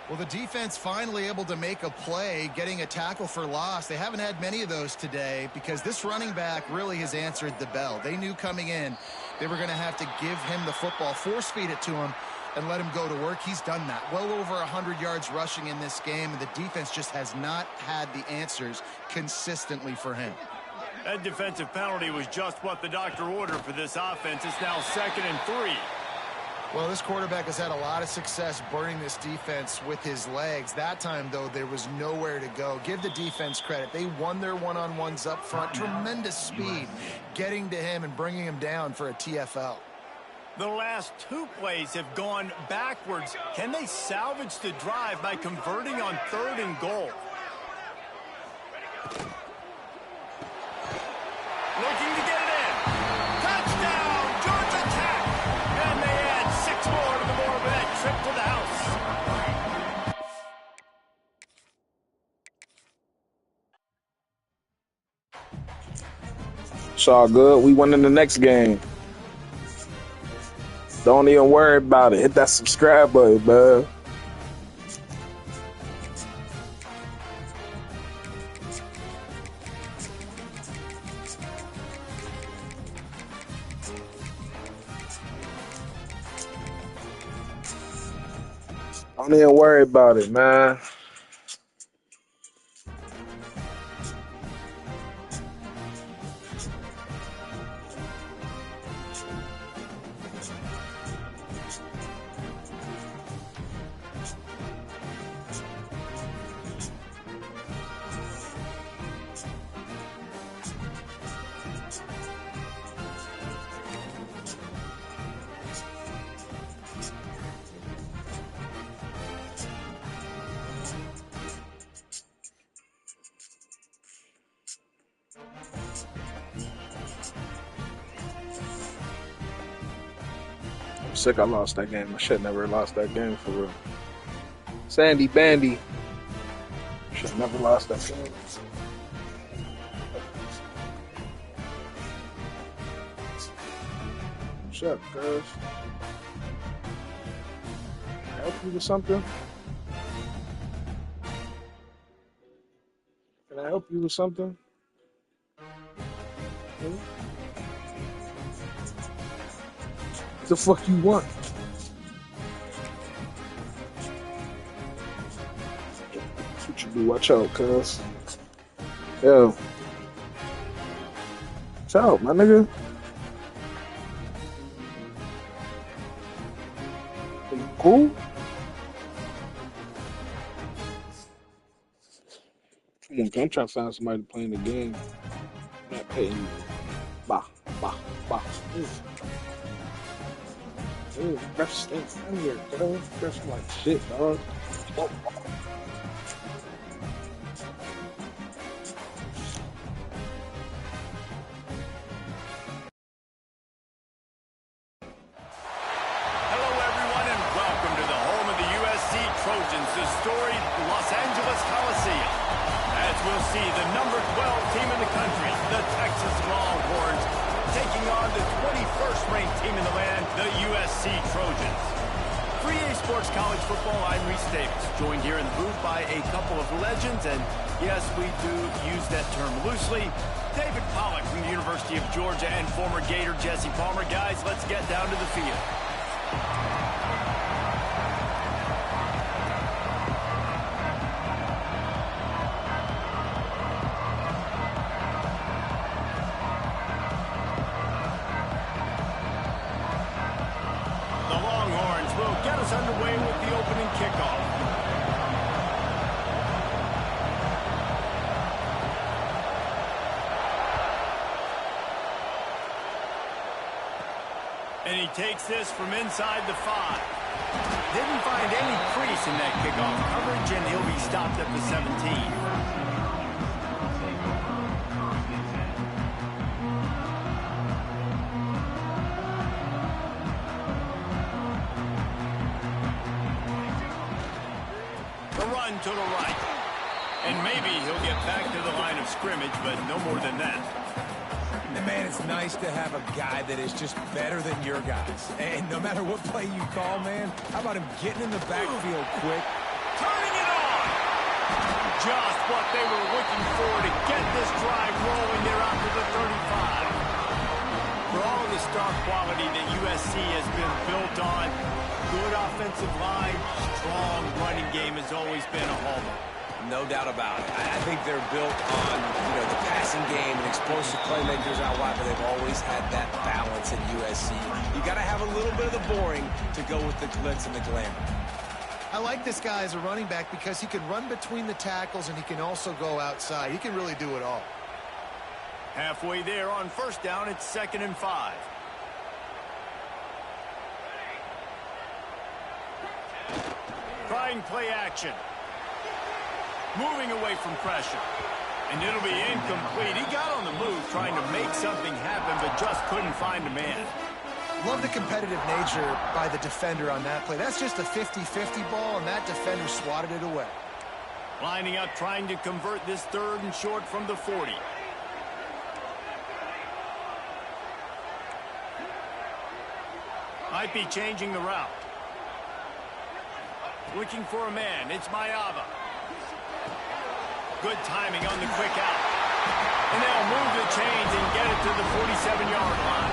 Well, the defense finally able to make a play, getting a tackle for loss. They haven't had many of those today because this running back really has answered the bell. They knew coming in they were going to have to give him the football, force feed it to him, and let him go to work. He's done that. Well over 100 yards rushing in this game, and the defense just has not had the answers consistently for him. That defensive penalty was just what the doctor ordered for this offense. It's now 2nd and 3. Well, this quarterback has had a lot of success burning this defense with his legs. That time, though, there was nowhere to go. Give the defense credit. They won their one-on-ones up front. Tremendous speed getting to him and bringing him down for a TFL. The last 2 plays have gone backwards. Can they salvage the drive by converting on 3rd and goal? Looking to get it in. Touchdown, Georgia Tech. And they add 6 more to the board with that trip to the house. It's all good. We won in the next game. Don't even worry about it. Hit that subscribe button, man. Don't even worry about it, man. I'm sick I lost that game. I should never lost that game for real. Sandy Bandy. Should never lost that game. What's up, girls? Can I help you with something? Can I help you with something? Hmm? What the fuck you want? That's what you do. Watch out, cuz. Yo. Watch out, my nigga. You cool? Come on, I'm trying to find somebody playing the game. I'm not paying you. Bah, bah, bah. Dude, refs stink out here, bro. Refs like shit, dog. Oh. Hello, everyone, and welcome to the home of the USC Trojans, the storied Los Angeles Coliseum. As we'll see, the number 12 team in the country, the Texas Longhorns, taking on the 21st ranked team in the land, the USC Trojans. For EA Sports College Football, I'm Reese Davis, joined here in the booth by a couple of legends, and yes, we do use that term loosely. David Pollack from the University of Georgia and former Gator Jesse Palmer. Guys, let's get down to the field. Underway with the opening kickoff. And he takes this from inside the 5. Didn't find any crease in that kickoff coverage, and he'll be stopped at the 17. The run to the right. And maybe he'll get back to the line of scrimmage, but no more than that. And man, it's nice to have a guy that is just better than your guys. And no matter what play you call, man, how about him getting in the backfield quick? Turning it on! Just what they were looking for to get this drive rolling. They're out to the 35. For all of the star quality that USC has been built on, good offensive line, strong running game has always been a hallmark. No doubt about it. I think they're built on, the passing game and explosive playmakers out wide, but they've always had that balance at USC. You got to have a little bit of the boring to go with the glitz and the glamour. I like this guy as a running back because he can run between the tackles and he can also go outside. He can really do it all. Halfway there on first down, it's 2nd and 5. Trying play action. Moving away from pressure. And it'll be incomplete. He got on the move trying to make something happen, but just couldn't find a man. Love the competitive nature by the defender on that play. That's just a 50-50 ball, and that defender swatted it away. Lining up, trying to convert this 3rd and short from the 40. Might be changing the route. Looking for a man. It's Mayava. Good timing on the quick out. And they'll move the chains and get it to the 47-yard line.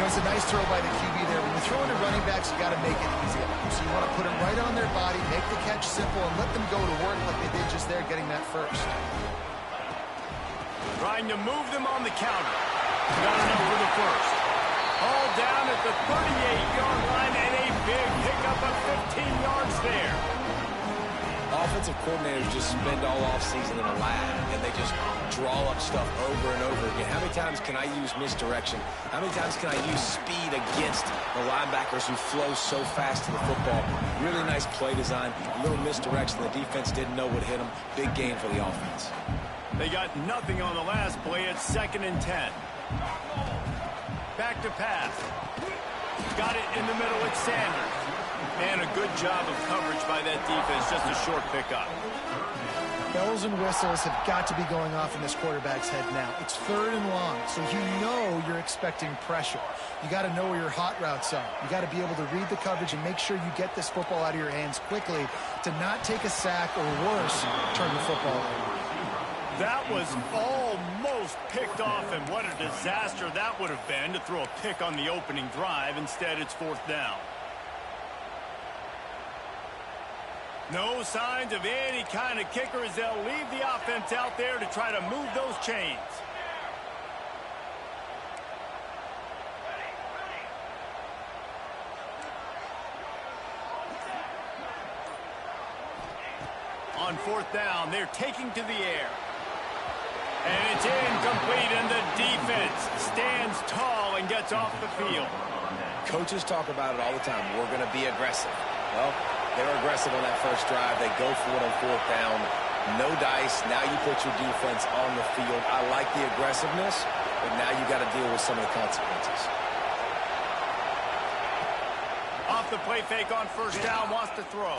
It's a nice throw by the QB there. When you throw into running backs, you got to make it easy. So you want to put them right on their body, make the catch simple, and let them go to work like they did just there, getting that first. Trying to move them on the counter. Got enough for the first. All down at the 38-yard line, and a big pickup of 15 yards there. Offensive coordinators just spend all offseason in a lab, and they just draw up stuff over and over again. How many times can I use misdirection? How many times can I use speed against the linebackers who flow so fast to the football? Really nice play design, a little misdirection. The defense didn't know what hit them. Big gain for the offense. They got nothing on the last play. It's 2nd and 10. Back to pass. Got it in the middle. It's Sanders. And a good job of coverage by that defense. Just a short pickup. Bells and whistles have got to be going off in this quarterback's head now. It's 3rd and long, so you know you're expecting pressure. You got to know where your hot routes are. You got to be able to read the coverage and make sure you get this football out of your hands quickly to not take a sack or worse, turn the football over. That was almost picked off, and what a disaster that would have been to throw a pick on the opening drive. Instead, it's 4th down. No signs of any kind of kicker as they'll leave the offense out there to try to move those chains. On 4th down, they're taking to the air. And it's incomplete, and the defense stands tall and gets off the field. Coaches talk about it all the time. We're going to be aggressive. Well, they were aggressive on that first drive. They go for it on 4th down. No dice. Now you put your defense on the field. I like the aggressiveness, but now you got to deal with some of the consequences. Off the play fake on 1st down, wants to throw.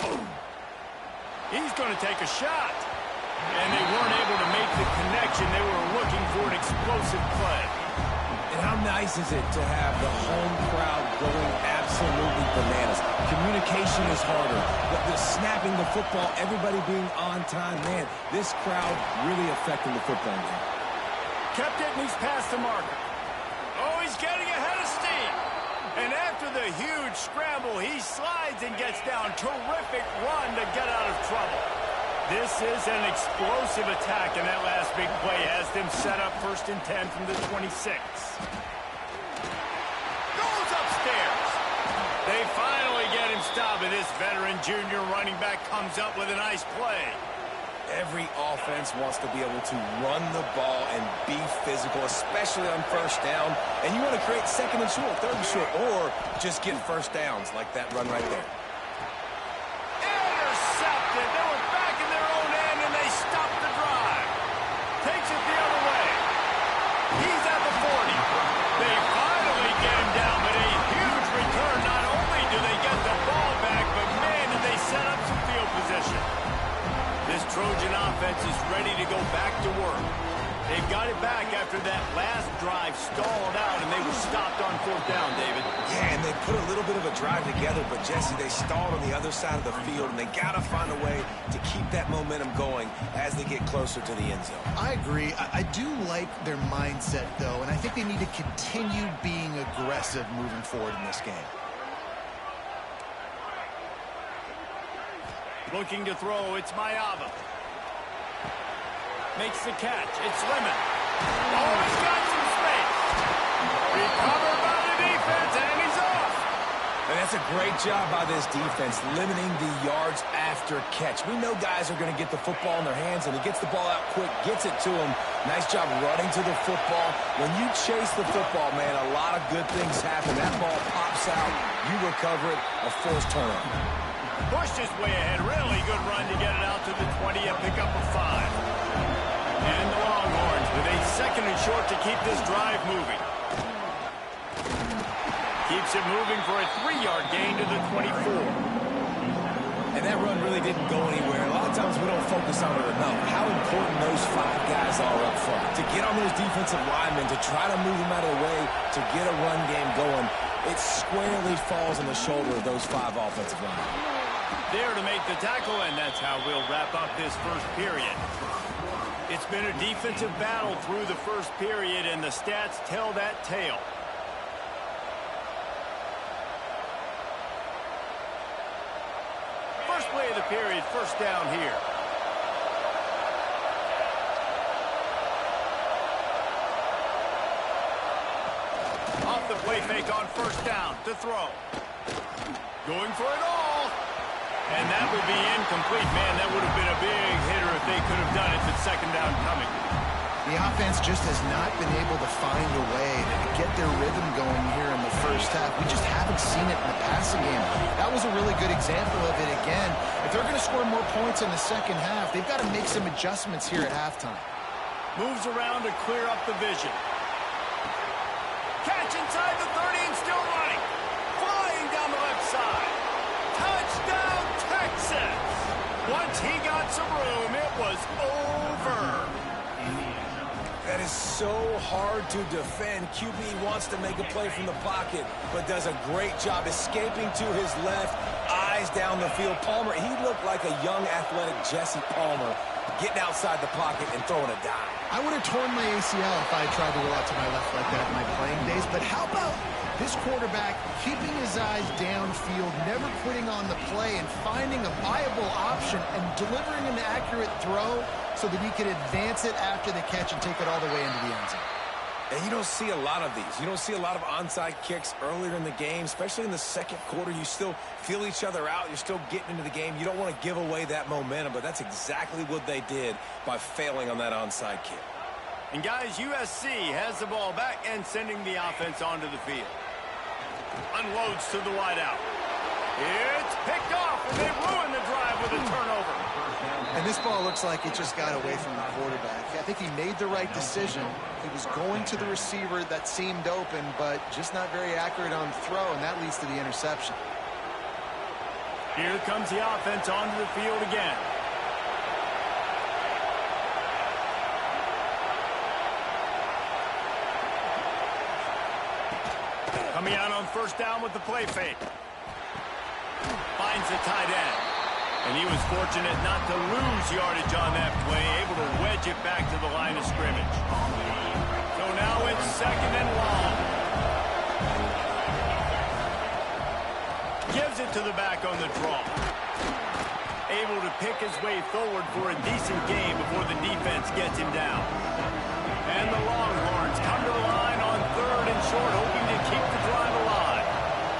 He's going to take a shot. And they weren't able to make the connection. They were looking for an explosive play. And how nice is it to have the home crowd going absolutely bananas? Communication is harder. The snapping the football, everybody being on time. Man, this crowd really affecting the football game. Kept it, and he's past the marker. Oh, he's getting ahead of steam. And after the huge scramble, he slides and gets down. Terrific run to get out of trouble. This is an explosive attack, and that last big play has them set up 1st and 10 from the 26. Goes upstairs. They finally get him stopped, and this veteran junior running back comes up with a nice play. Every offense wants to be able to run the ball and be physical, especially on first down. And you want to create second and short, third and short, or just get first downs like that run right there. Intercepted. They were back in their own end, and they stopped the drive. Takes it the other way. He's at the 40. They finally get him down, but a huge return. Not only do they get the ball back, but, man, did they set up some field position. This Trojan offense is ready to go back to work. They've got it back after that last drive stalled out, and they were stopped on fourth down, David. Yeah, and they put a little bit of a drive together, but, Jesse, they stalled on the other side of the field, and they got to find a way to keep that momentum going as they get closer to the end zone. I agree. I do like their mindset, though, and I think they need to continue being aggressive moving forward in this game. Looking to throw, it's Mayava. Makes the catch. It's Lemon. Oh, he's got some space. Recovered by the defense, and he's off. And that's a great job by this defense, limiting the yards after catch. We know guys are going to get the football in their hands, and he gets the ball out quick, gets it to him. Nice job running to the football. When you chase the football, man, a lot of good things happen. That ball pops out, you recover it, a forced turnover. Pushed his way ahead. Really good run to get it out to the 20 and pick up a 5. And the Longhorns with a second and short to keep this drive moving. Keeps it moving for a 3-yard gain to the 24. And that run really didn't go anywhere. A lot of times we don't focus on it enough. How important those 5 guys are up front. To get on those defensive linemen, to try to move them out of the way, to get a run game going, it squarely falls on the shoulder of those 5 offensive linemen. There to make the tackle, and that's how we'll wrap up this first period. It's been a defensive battle through the first period, and the stats tell that tale. First play of the period, first down here. Off the play fake on first down to throw. Going for it all. And that would be incomplete. Man, that would have been a big hitter if they could have done it with second down coming. The offense just has not been able to find a way to get their rhythm going here in the first half. We just haven't seen it in the passing game. That was a really good example of it again. If they're going to score more points in the second half, they've got to make some adjustments here at halftime. Moves around to clear up the vision. Catch inside the 30 and still running. Flying down the left side. Touchdown, Texas! Once he got some room, it was over. That is so hard to defend. QB wants to make a play from the pocket, but does a great job escaping to his left, eyes down the field. Palmer, he looked like a young, athletic Jesse Palmer, getting outside the pocket and throwing a dime. I would have torn my ACL if I had tried to roll out to my left like that in my playing days, but how about this quarterback keeping his eyes downfield, never quitting on the play, and finding a viable option and delivering an accurate throw so that he could advance it after the catch and take it all the way into the end zone. And you don't see a lot of these. You don't see a lot of onside kicks earlier in the game, especially in the second quarter. You still feel each other out. You're still getting into the game. You don't want to give away that momentum, but that's exactly what they did by failing on that onside kick. And, guys, USC has the ball back and sending the offense onto the field. Unloads to the wideout. It's picked off, and they ruin the drive with a turnover. And this ball looks like it just got away from the quarterback. I think he made the right decision. He was going to the receiver that seemed open, but just not very accurate on the throw, and that leads to the interception. Here comes the offense onto the field again. Coming out on first down with the play fake. Finds the tight end. And he was fortunate not to lose yardage on that play, able to wedge it back to the line of scrimmage. So now it's second and long. Gives it to the back on the draw. Able to pick his way forward for a decent game before the defense gets him down. And the Longhorns come to the line on third and short, hoping to keep the drive alive.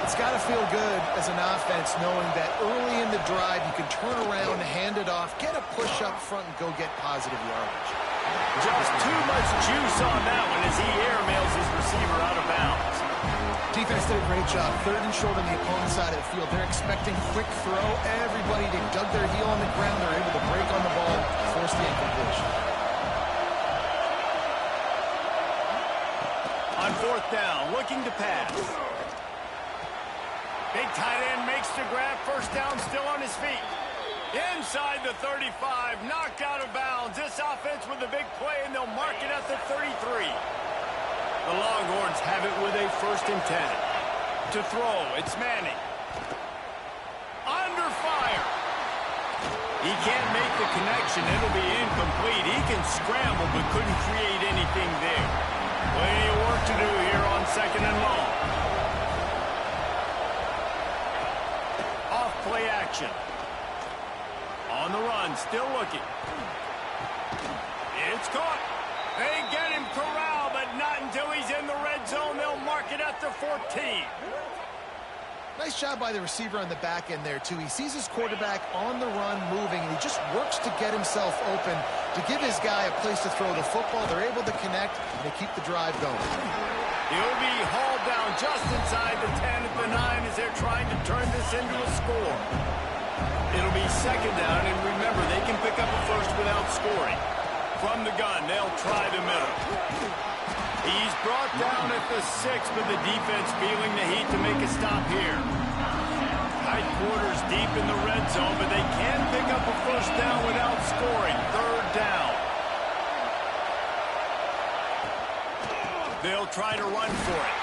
It's got to feel good as an offense knowing that early in the drive you can turn around, hand it off, get a push up front, and go get positive yardage. Just too much juice on that one as he airmails his receiver out of bounds. Defense did a great job. 3rd and short on the opponent's side of the field. They're expecting quick throw. Everybody dug their heel on the ground. They're able to break on the ball, force the incompletion. On 4th down, looking to pass. Big tight end makes the grab. 1st down, still on his feet. Inside the 35, knocked out of bounds. This offense with a big play, and they'll mark it at the 33. The Longhorns have it with a 1st and 10. To throw, it's Manning. Under fire. He can't make the connection. It'll be incomplete. He can scramble, but couldn't create anything there. Plenty of work to do here on 2nd and long. Off play action. On the run, still looking. It's caught. They get him corralled, but not until he's in the red zone. They'll mark it at the 14. Nice job by the receiver on the back end there, too. He sees his quarterback on the run moving, and he just works to get himself open to give his guy a place to throw the football. They're able to connect, and they keep the drive going. He'll be hauled down just inside the 10 at the 9 as they're trying to turn this into a score. It'll be 2nd down, and remember, they can pick up a 1st without scoring. From the gun, they'll try the middle. He's brought down at the 6, but the defense feeling the heat to make a stop here. Tight quarters deep in the red zone, but they can pick up a 1st down without scoring. 3rd down. They'll try to run for it.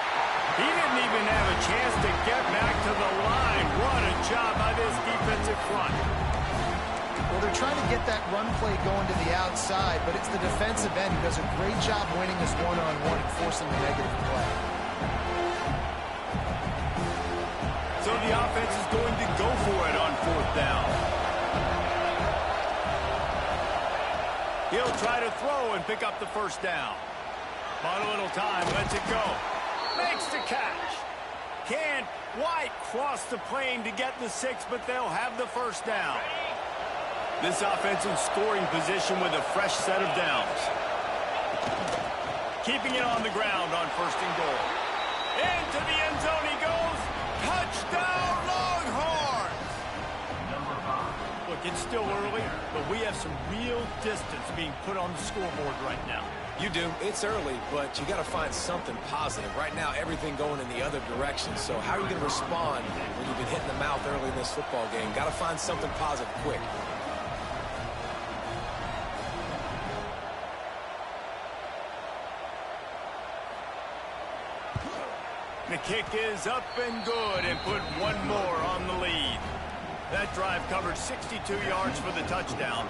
He didn't even have a chance to get back to the line. What a job by this defensive front. Well, they're trying to get that run play going to the outside, but it's the defensive end who does a great job winning this one-on-one and forcing the negative play. So the offense is going to go for it on 4th down. He'll try to throw and pick up the 1st down. Bought a little time, lets it go. Makes the catch. Can't quite cross the plane to get the 6, but they'll have the 1st down. This offense in scoring position with a fresh set of downs. Keeping it on the ground on 1st and goal. Into the end zone he goes. Touchdown, Longhorns! Look, it's still early, but we have some real distance being put on the scoreboard right now. You do. It's early, but you got to find something positive. Right now, everything going in the other direction. So how are you going to respond when you've been hit in the mouth early in this football game? Got to find something positive quick. The kick is up and good and put one more on the lead. That drive covered 62 yards for the touchdown.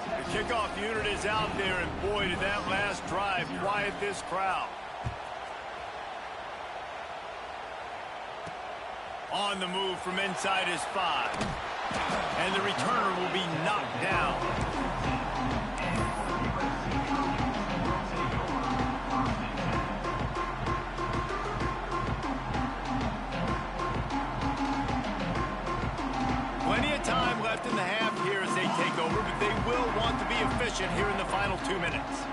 The kickoff unit is out there, and boy, did that last drive quiet this crowd. On the move from inside his 5. And the returner will be knocked down. Plenty of time left in the half here as they take over, but they will want to be efficient here in the final 2 minutes.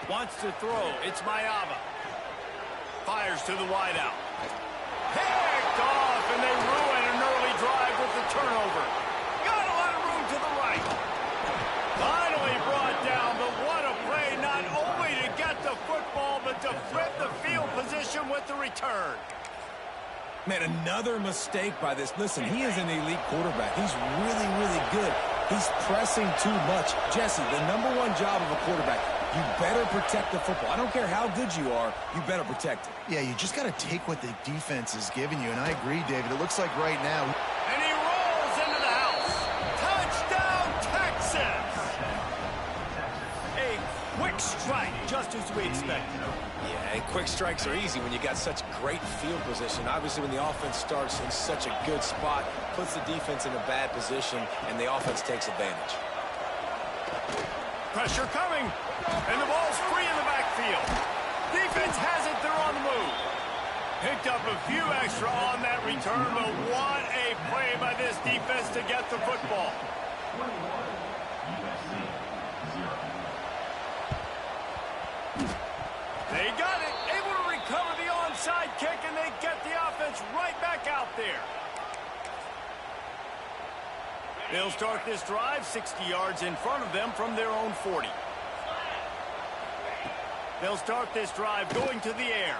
Wants to throw. It's Mayava. Fires to the wideout. Picked off, and they ruin an early drive with the turnover. Got a lot of room to the right. Finally brought down, but what a play, not only to get the football, but to flip the field position with the return. Man, another mistake by this. Listen, he is an elite quarterback. He's really, really good. He's pressing too much. Jesse, the #1 job of a quarterback, you better protect the football. I don't care how good you are, you better protect it. Yeah, you just got to take what the defense is giving you, and I agree, David. It looks like right now. And he rolls into the house. Touchdown, Texas! A quick strike, just as we expected. Yeah, and quick strikes are easy when you got such great field position. Obviously, when the offense starts in such a good spot, puts the defense in a bad position, and the offense takes advantage. Pressure coming, and the ball's free in the backfield. field. Defense has it. They're on the move. Picked up a few extra on that return, but what a play by this defense to get the football. They got it. Able to recover the onside kick, and they get the offense right back out there. They'll start this drive 60 yards in front of them from their own 40. They'll start this drive going to the air.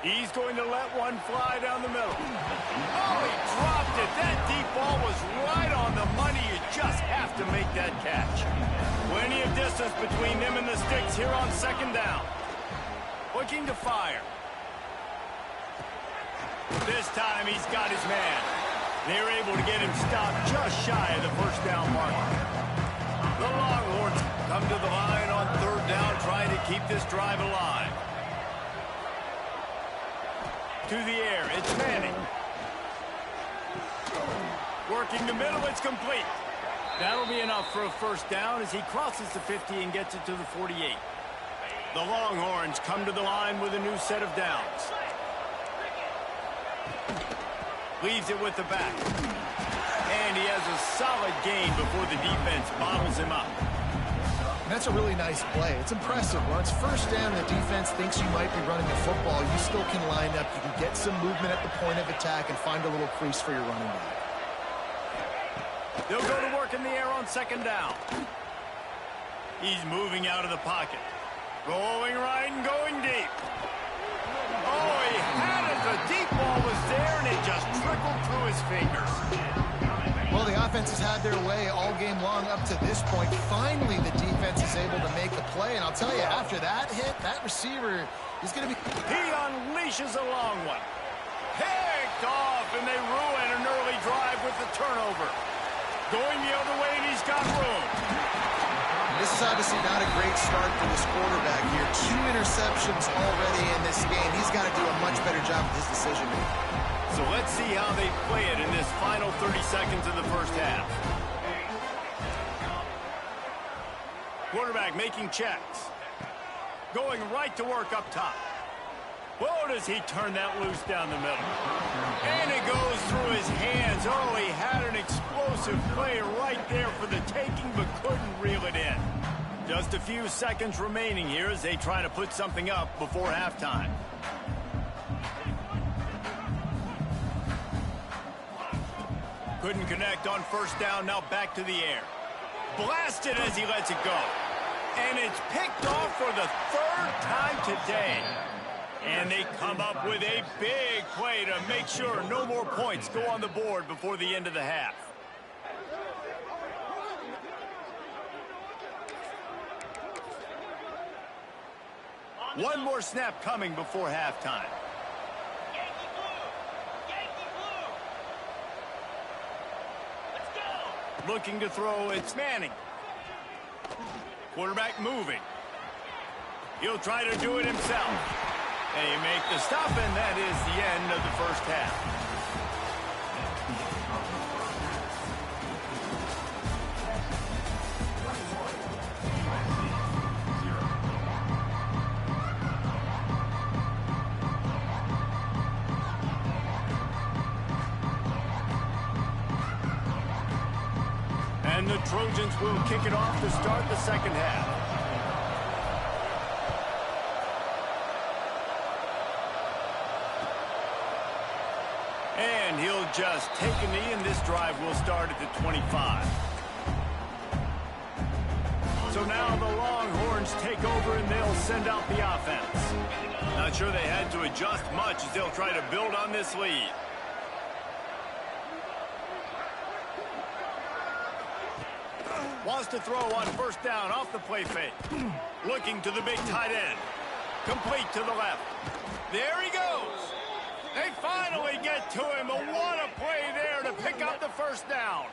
He's going to let one fly down the middle. Oh, he dropped it. That deep ball was right on the money. You just have to make that catch. Plenty of distance between them and the sticks here on second down. Looking to fire. This time he's got his man. They're able to get him stopped just shy of the first down marker. The Longhorns come to the line on third down, trying to keep this drive alive. To the air, it's Manning. Working the middle, it's complete. That'll be enough for a first down as he crosses the 50 and gets it to the 48. The Longhorns come to the line with a new set of downs. Leaves it with the back. And he has a solid gain before the defense bottles him up. And that's a really nice play. It's impressive. When it's first down and the defense thinks you might be running the football, you still can line up. You can get some movement at the point of attack and find a little crease for your running back. They'll go to work in the air on second down. He's moving out of the pocket. Rolling right and going deep. Oh, he had it. The deep ball was there, and it just trickled through his fingers. Well, the offense has had their way all game long up to this point. Finally, the defense is able to make a play, and I'll tell you, after that hit, that receiver is going to be... He unleashes a long one. Picked off, and they ruin an early drive with the turnover. Going the other way, and he's got room. This is obviously not a great start for this quarterback here. 2 interceptions already in this game. He's got to do a much better job with his decision-making. So let's see how they play it in this final 30 seconds of the first half. Quarterback making checks. Going right to work up top. Whoa, does he turn that loose down the middle. And it goes through his hands. Oh, he had an explosive play right there for the taking, but couldn't reel it in. Just a few seconds remaining here as they try to put something up before halftime. Couldn't connect on first down, now back to the air. Blasted as he lets it go. And it's picked off for the 3rd time today. And they come up with a big play to make sure no more points go on the board before the end of the half. One more snap coming before halftime. Looking to throw, it's Manning. Quarterback moving. He'll try to do it himself. They make the stop, and that is the end of the first half. And the Trojans will kick it off to start the second half. And he'll just take a knee, and this drive will start at the 25. So now the Longhorns take over, and they'll send out the offense. Not sure they had to adjust much as they'll try to build on this lead. Wants to throw on first down off the play fake. Looking to the big tight end. Complete to the left. There he goes. They finally get to him. But what a play there to pick up the first down.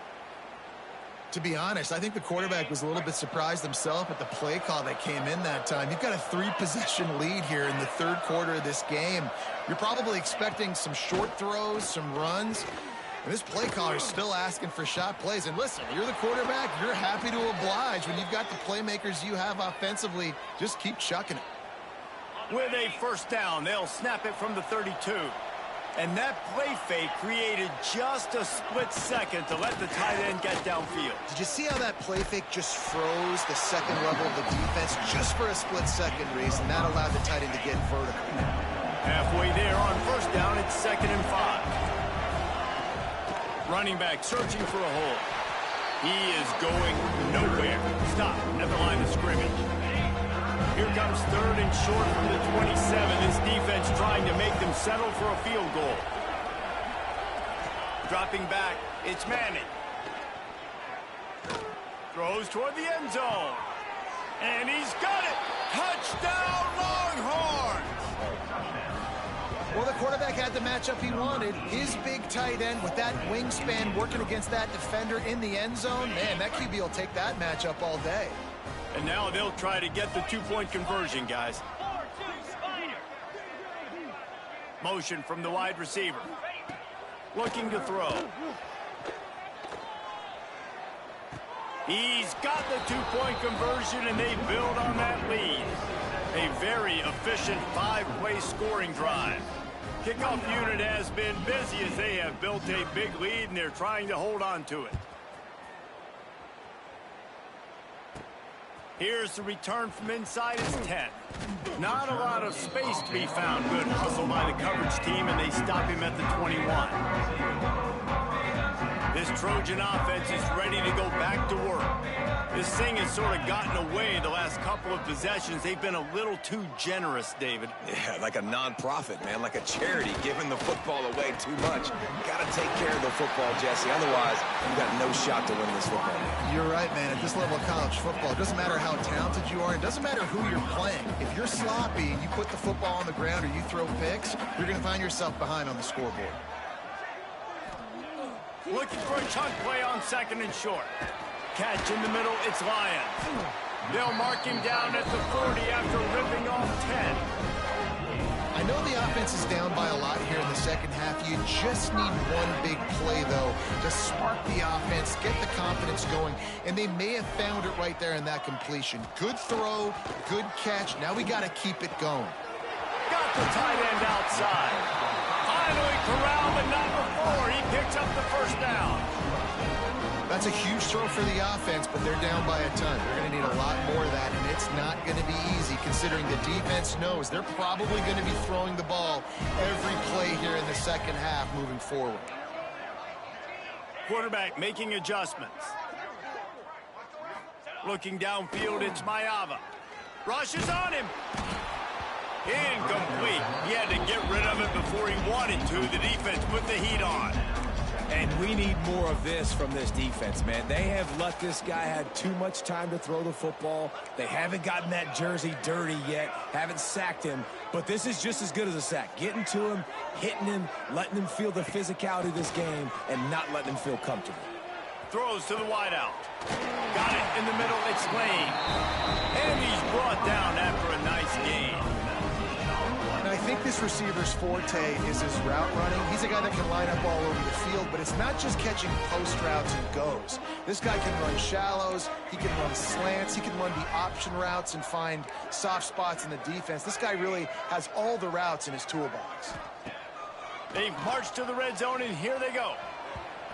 To be honest, I think the quarterback was a little bit surprised himself at the play call that came in that time. You've got a 3-possession lead here in the 3rd quarter of this game. You're probably expecting some short throws, some runs. And this play caller is still asking for shot plays. And listen, you're the quarterback. You're happy to oblige. When you've got the playmakers you have offensively, just keep chucking it. With a first down, they'll snap it from the 32. And that play fake created just a split second to let the tight end get downfield. Did you see how that play fake just froze the second level of the defense just for a split second, Reese, and that allowed the tight end to get vertical? Halfway there on first down, it's 2nd and 5. Running back searching for a hole. He is going nowhere. Stop at the line of scrimmage. Here comes 3rd and short from the 27. This defense trying to make them settle for a field goal. Dropping back, it's Manning. Throws toward the end zone. And he's got it. Touchdown, Longhorns! Well, the quarterback had the matchup he wanted. His big tight end with that wingspan working against that defender in the end zone. Man, that QB will take that matchup all day. And now they'll try to get the two-point conversion, guys. Motion from the wide receiver. Looking to throw. He's got the two-point conversion, and they build on that lead. A very efficient 5-play scoring drive. Kickoff unit has been busy as they have built a big lead, and they're trying to hold on to it. Here's the return from inside his 10. Not a lot of space to be found. Good hustle by the coverage team, and they stop him at the 21. This Trojan offense is ready to go back to work. This thing has sort of gotten away the last couple of possessions. They've been a little too generous, David. Yeah, like a non-profit, man, like a charity, giving the football away too much. Got to take care of the football, Jesse. Otherwise, you've got no shot to win this football game. You're right, man. At this level of college football, it doesn't matter how talented you are. It doesn't matter who you're playing. If you're sloppy and you put the football on the ground or you throw picks, you're going to find yourself behind on the scoreboard. Looking for a chunk play on 2nd and short. Catch in the middle, it's Lions. They'll mark him down at the 40 after ripping off 10. I know the offense is down by a lot here in the second half. You just need one big play, though, to spark the offense, get the confidence going, and they may have found it right there in that completion. Good throw, good catch. Now we got to keep it going. Got the tight end outside. Finally corralled, but not before. He picks up the first down. That's a huge throw for the offense, but they're down by a ton. They're going to need a lot more of that, and it's not going to be easy considering the defense knows they're probably going to be throwing the ball every play here in the second half moving forward. Quarterback making adjustments. Looking downfield, it's Mayava. Rushes on him. Incomplete. He had to get rid of it before he wanted to. The defense put the heat on. And we need more of this from this defense, man. They have let this guy have too much time to throw the football. They haven't gotten that jersey dirty yet, haven't sacked him. But this is just as good as a sack. Getting to him, hitting him, letting him feel the physicality of this game, and not letting him feel comfortable. Throws to the wideout. Got it in the middle, it's Lane. And he's brought down after a nice gain. And I think this receiver's forte is his route running. He's a guy that can line up all over the field, but it's not just catching post routes and goes. This guy can run shallows, he can run slants, he can run the option routes and find soft spots in the defense. This guy really has all the routes in his toolbox. They've marched to the red zone, and here they go.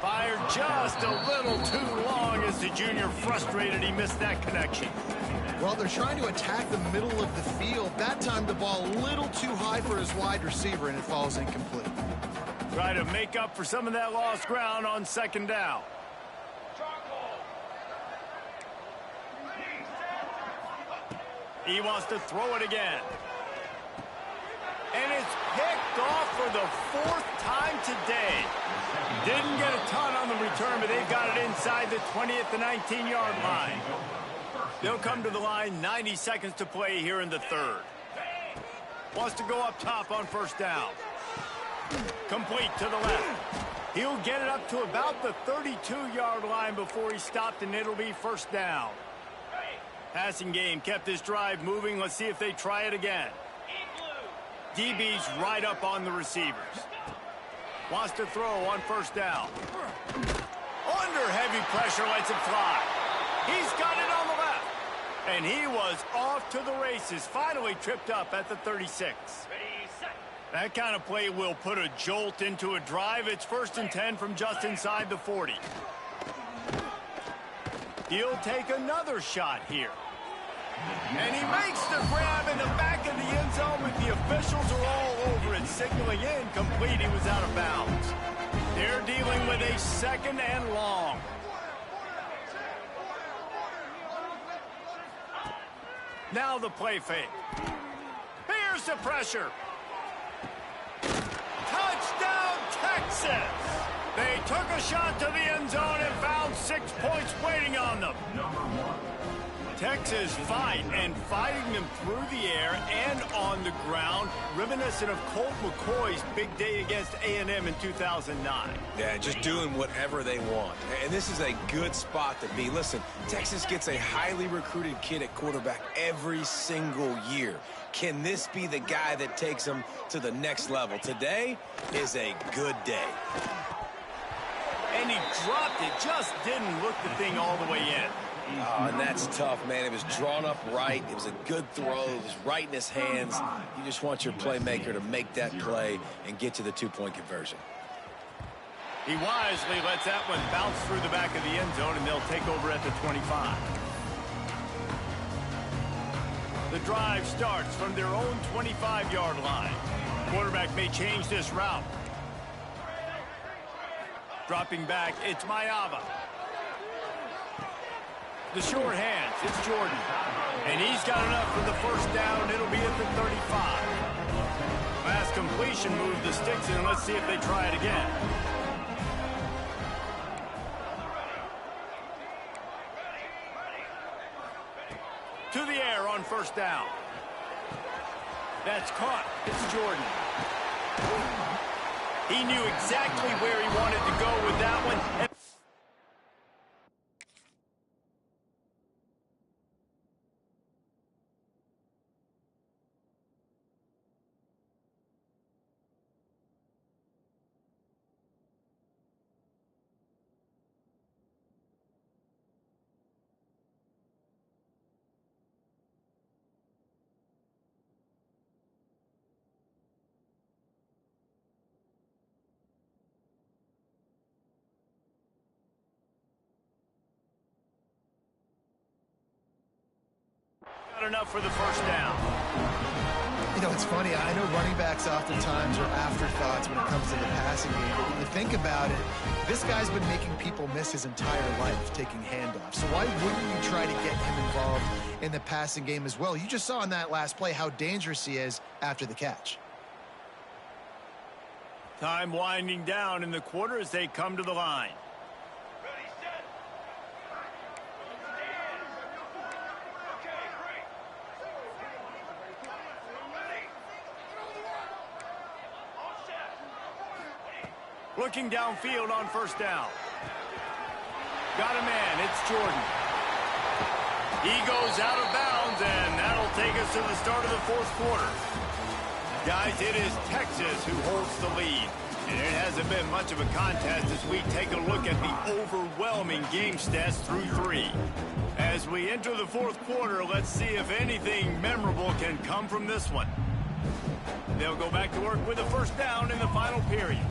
Fired just a little too long as the junior frustrated he missed that connection. Well, they're trying to attack the middle of the field. That time the ball a little too high for his wide receiver, and it falls incomplete. Try to make up for some of that lost ground on 2nd down. He wants to throw it again. And it's picked off for the 4th time today. Didn't get a ton on the return, but they've got it inside the 20 at the 19-yard line. They'll come to the line, 90 seconds to play here in the 3rd. Wants to go up top on 1st down. Complete to the left. He'll get it up to about the 32-yard line before he stopped, and it'll be 1st down. Passing game kept this drive moving. Let's see if they try it again. DB's right up on the receivers. Wants to throw on first down. Under heavy pressure, lets it fly. He's got it on the left. And he was off to the races, finally tripped up at the 36. That kind of play will put a jolt into a drive. It's 1st and 10 from just inside the 40. He'll take another shot here. And he makes the grab in the back of the end zone, but the officials are all over it, signaling incomplete. He was out of bounds. They're dealing with a 2nd and long. Now the play fake. Here's the pressure. Touchdown, Texas! They took a shot to the end zone and found 6 points waiting on them. Texas fighting them through the air and on the ground, reminiscent of Colt McCoy's big day against A&M in 2009. Yeah, just doing whatever they want. And this is a good spot to be. Listen, Texas gets a highly recruited kid at quarterback every single year. Can this be the guy that takes them to the next level? Today is a good day. And he dropped it, just didn't look the thing all the way in. Oh, and that's tough, man. It was drawn up right. It was a good throw. It was right in his hands. You just want your playmaker to make that play and get to the 2-point conversion. He wisely lets that one bounce through the back of the end zone, and they'll take over at the 25. The drive starts from their own 25-yard line. Quarterback may change this route. Dropping back, it's Mayava. The short hands, it's Jordan. And he's got enough for the first down. It'll be at the 35. Last completion moved the sticks in. Let's see if they try it again. To the air on first down. That's caught. It's Jordan. He knew exactly where he wanted to go with that one. Enough for the first down. You know, it's funny. I know running backs oftentimes are afterthoughts when it comes to the passing game. But when you think about it, this guy's been making people miss his entire life taking handoffs. So why wouldn't you try to get him involved in the passing game as well? You just saw in that last play how dangerous he is after the catch. Time winding down in the quarter as they come to the line. Looking downfield on first down. Got a man. It's Jordan. He goes out of bounds, and that'll take us to the start of the 4th quarter. Guys, it is Texas who holds the lead. And it hasn't been much of a contest as we take a look at the overwhelming game stats through 3. As we enter the 4th quarter, let's see if anything memorable can come from this one. They'll go back to work with a first down in the final period.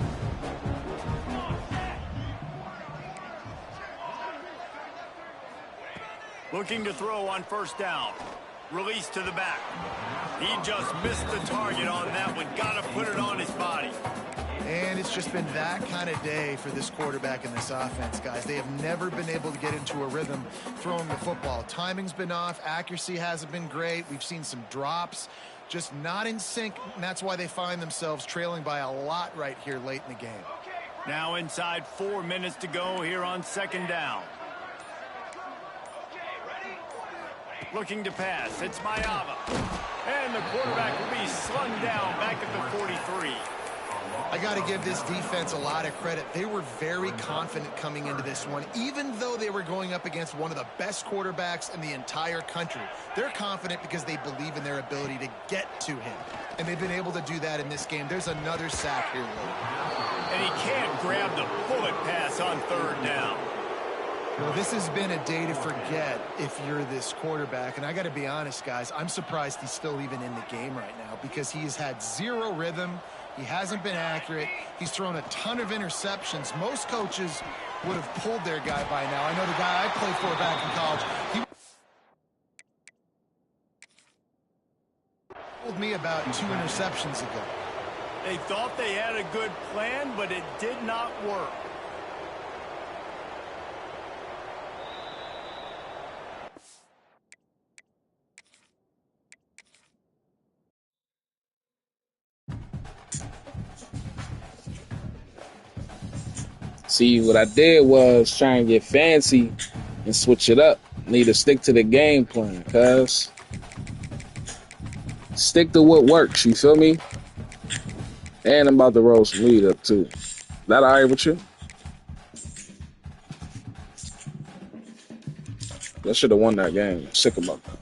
Looking to throw on first down. Release to the back. He just missed the target on that one. Got to put it on his body. And it's just been that kind of day for this quarterback and this offense, guys. They have never been able to get into a rhythm throwing the football. Timing's been off. Accuracy hasn't been great. We've seen some drops. Just not in sync, and that's why they find themselves trailing by a lot right here late in the game. Now inside 4 minutes to go here on second down. Looking to pass. It's Mayava. And the quarterback will be slung down back at the 43. I got to give this defense a lot of credit. They were very confident coming into this one, even though they were going up against one of the best quarterbacks in the entire country. They're confident because they believe in their ability to get to him. And they've been able to do that in this game. There's another sack here later. And he can't grab the bullet pass on third down. Well, this has been a day to forget if you're this quarterback. And I got to be honest, guys, I'm surprised he's still even in the game right now because he has had zero rhythm. He hasn't been accurate. He's thrown a ton of interceptions. Most coaches would have pulled their guy by now. I know the guy I played for back in college, he told me about 2 interceptions ago. They thought they had a good plan, but it did not work. See, what I did was try and get fancy and switch it up. Need to stick to the game plan, cuz. Stick to what works, you feel me? And I'm about to roll some weed up, too. That all right with you? I should have won that game. I'm sick about that.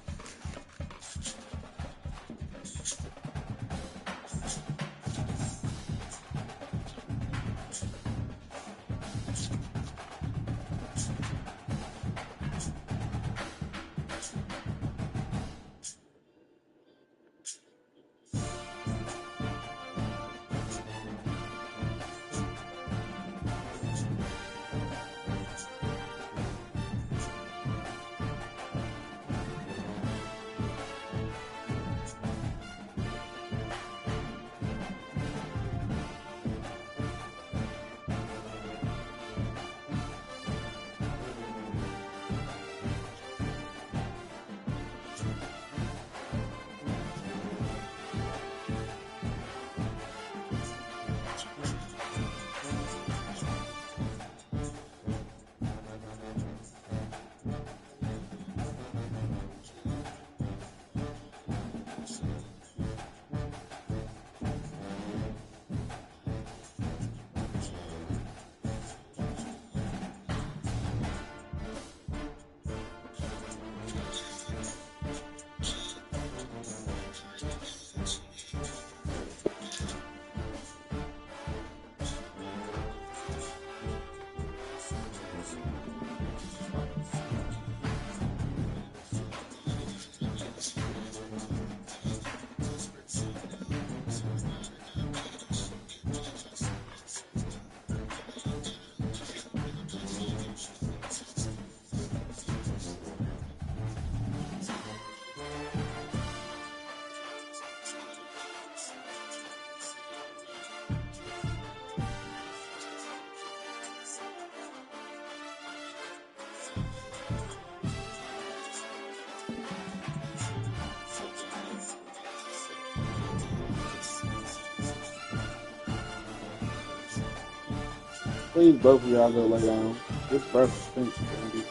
Please, both of y'all go lay down. This breath stinks, baby.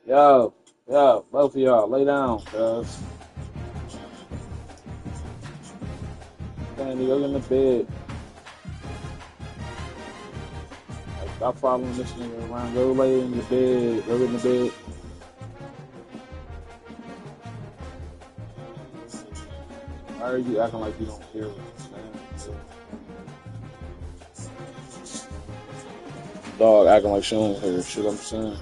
Yo, both of y'all lay down, cuz. Sandy, go in the bed. Stop following this nigga around. Go lay in your bed. Go in the bed. Why are you acting like you don't care what I'm saying? Dog acting like she don't hear shit I'm saying.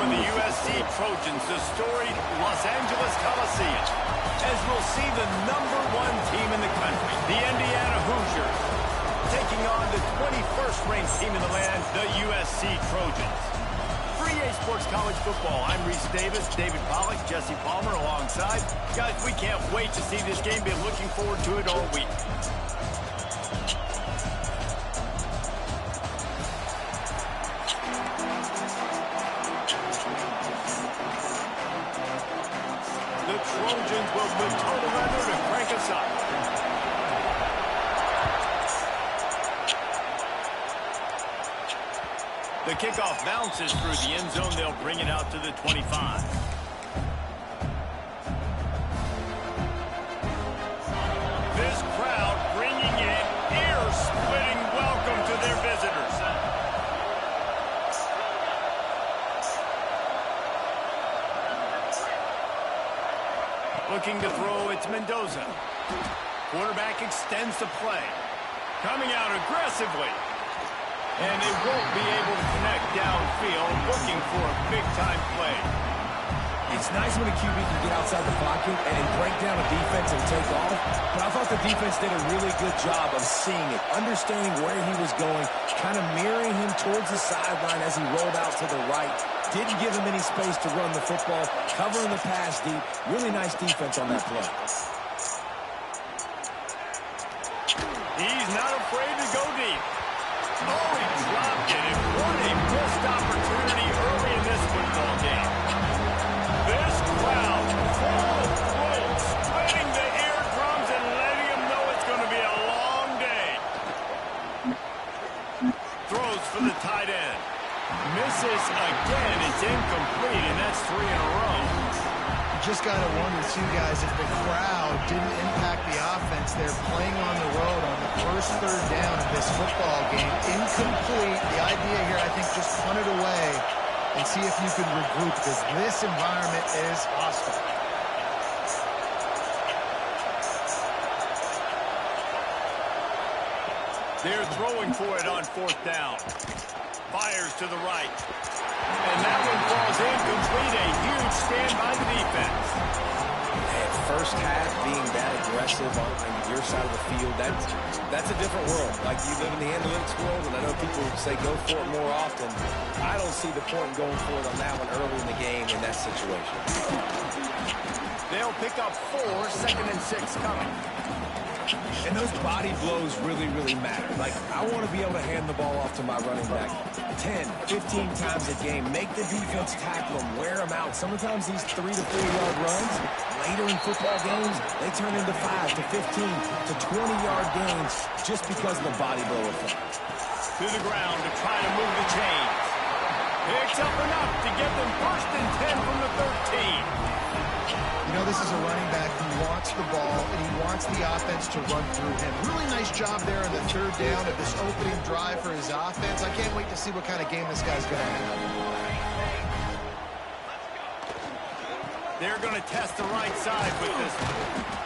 of the USC Trojans, the storied Los Angeles Coliseum, as we'll see the #1 team in the country, the Indiana Hoosiers, taking on the 21st ranked team in the land, the USC Trojans. For EA Sports College Football, I'm Reese Davis, David Pollack, Jesse Palmer alongside. Guys, we can't wait to see this game. Been looking forward to it all week. The Trojans will put total weather to crank us up. The kickoff bounces through the end zone. They'll bring it out to the 25. This crowd bringing in ear-splitting welcome to their visitors. Looking to throw, it's Mendoza. Quarterback extends the play. Coming out aggressively. And they won't be able to connect downfield, looking for a big-time play. It's nice when a QB can get outside the pocket and break down a defense and take off, but I thought the defense did a really good job of seeing it, understanding where he was going, kind of mirroring him towards the sideline as he rolled out to the right. Didn't give him any space to run the football, covering the pass deep. Really nice defense on that play. He's not afraid to go deep. Oh, he dropped it, and what a missed opportunity early in this football game. This crowd full of throat, splitting the eardrums and letting them know it's going to be a long day. Throws for the tight end. Misses again. It's incomplete, and that's 3 in a row. Just got to wonder, too, guys, if the crowd didn't impact the offense. They're playing on the road on the first third down of this football game. Incomplete. The idea here, I think, just punt it away and see if you can regroup, because this environment is hostile. They're throwing for it on 4th down. Fires to the right. And that one falls incomplete. A huge stand by the defense. And first half being that aggressive on your side of the field, that's a different world. Like, you live in the analytics world, and I know people say go for it more often. I don't see the point in going for it on that one early in the game in that situation. They'll pick up 4, 2nd and 6 coming. And those body blows really, really matter. Like, I want to be able to hand the ball off to my running back 10, 15 times a game. Make the defense tackle them, wear them out. Sometimes these 3 to 4 yard runs, later in football games, they turn into 5 to 15 to 20-yard gains just because of the body blow effect. To the ground to try to move the chains. Picks up enough to get them 1st and 10 from the 13. You know, this is a running back who wants the ball, and he wants the offense to run through him. Really nice job there on the 3rd down of this opening drive for his offense. I can't wait to see what kind of game this guy's going to have. They're going to test the right side with this one.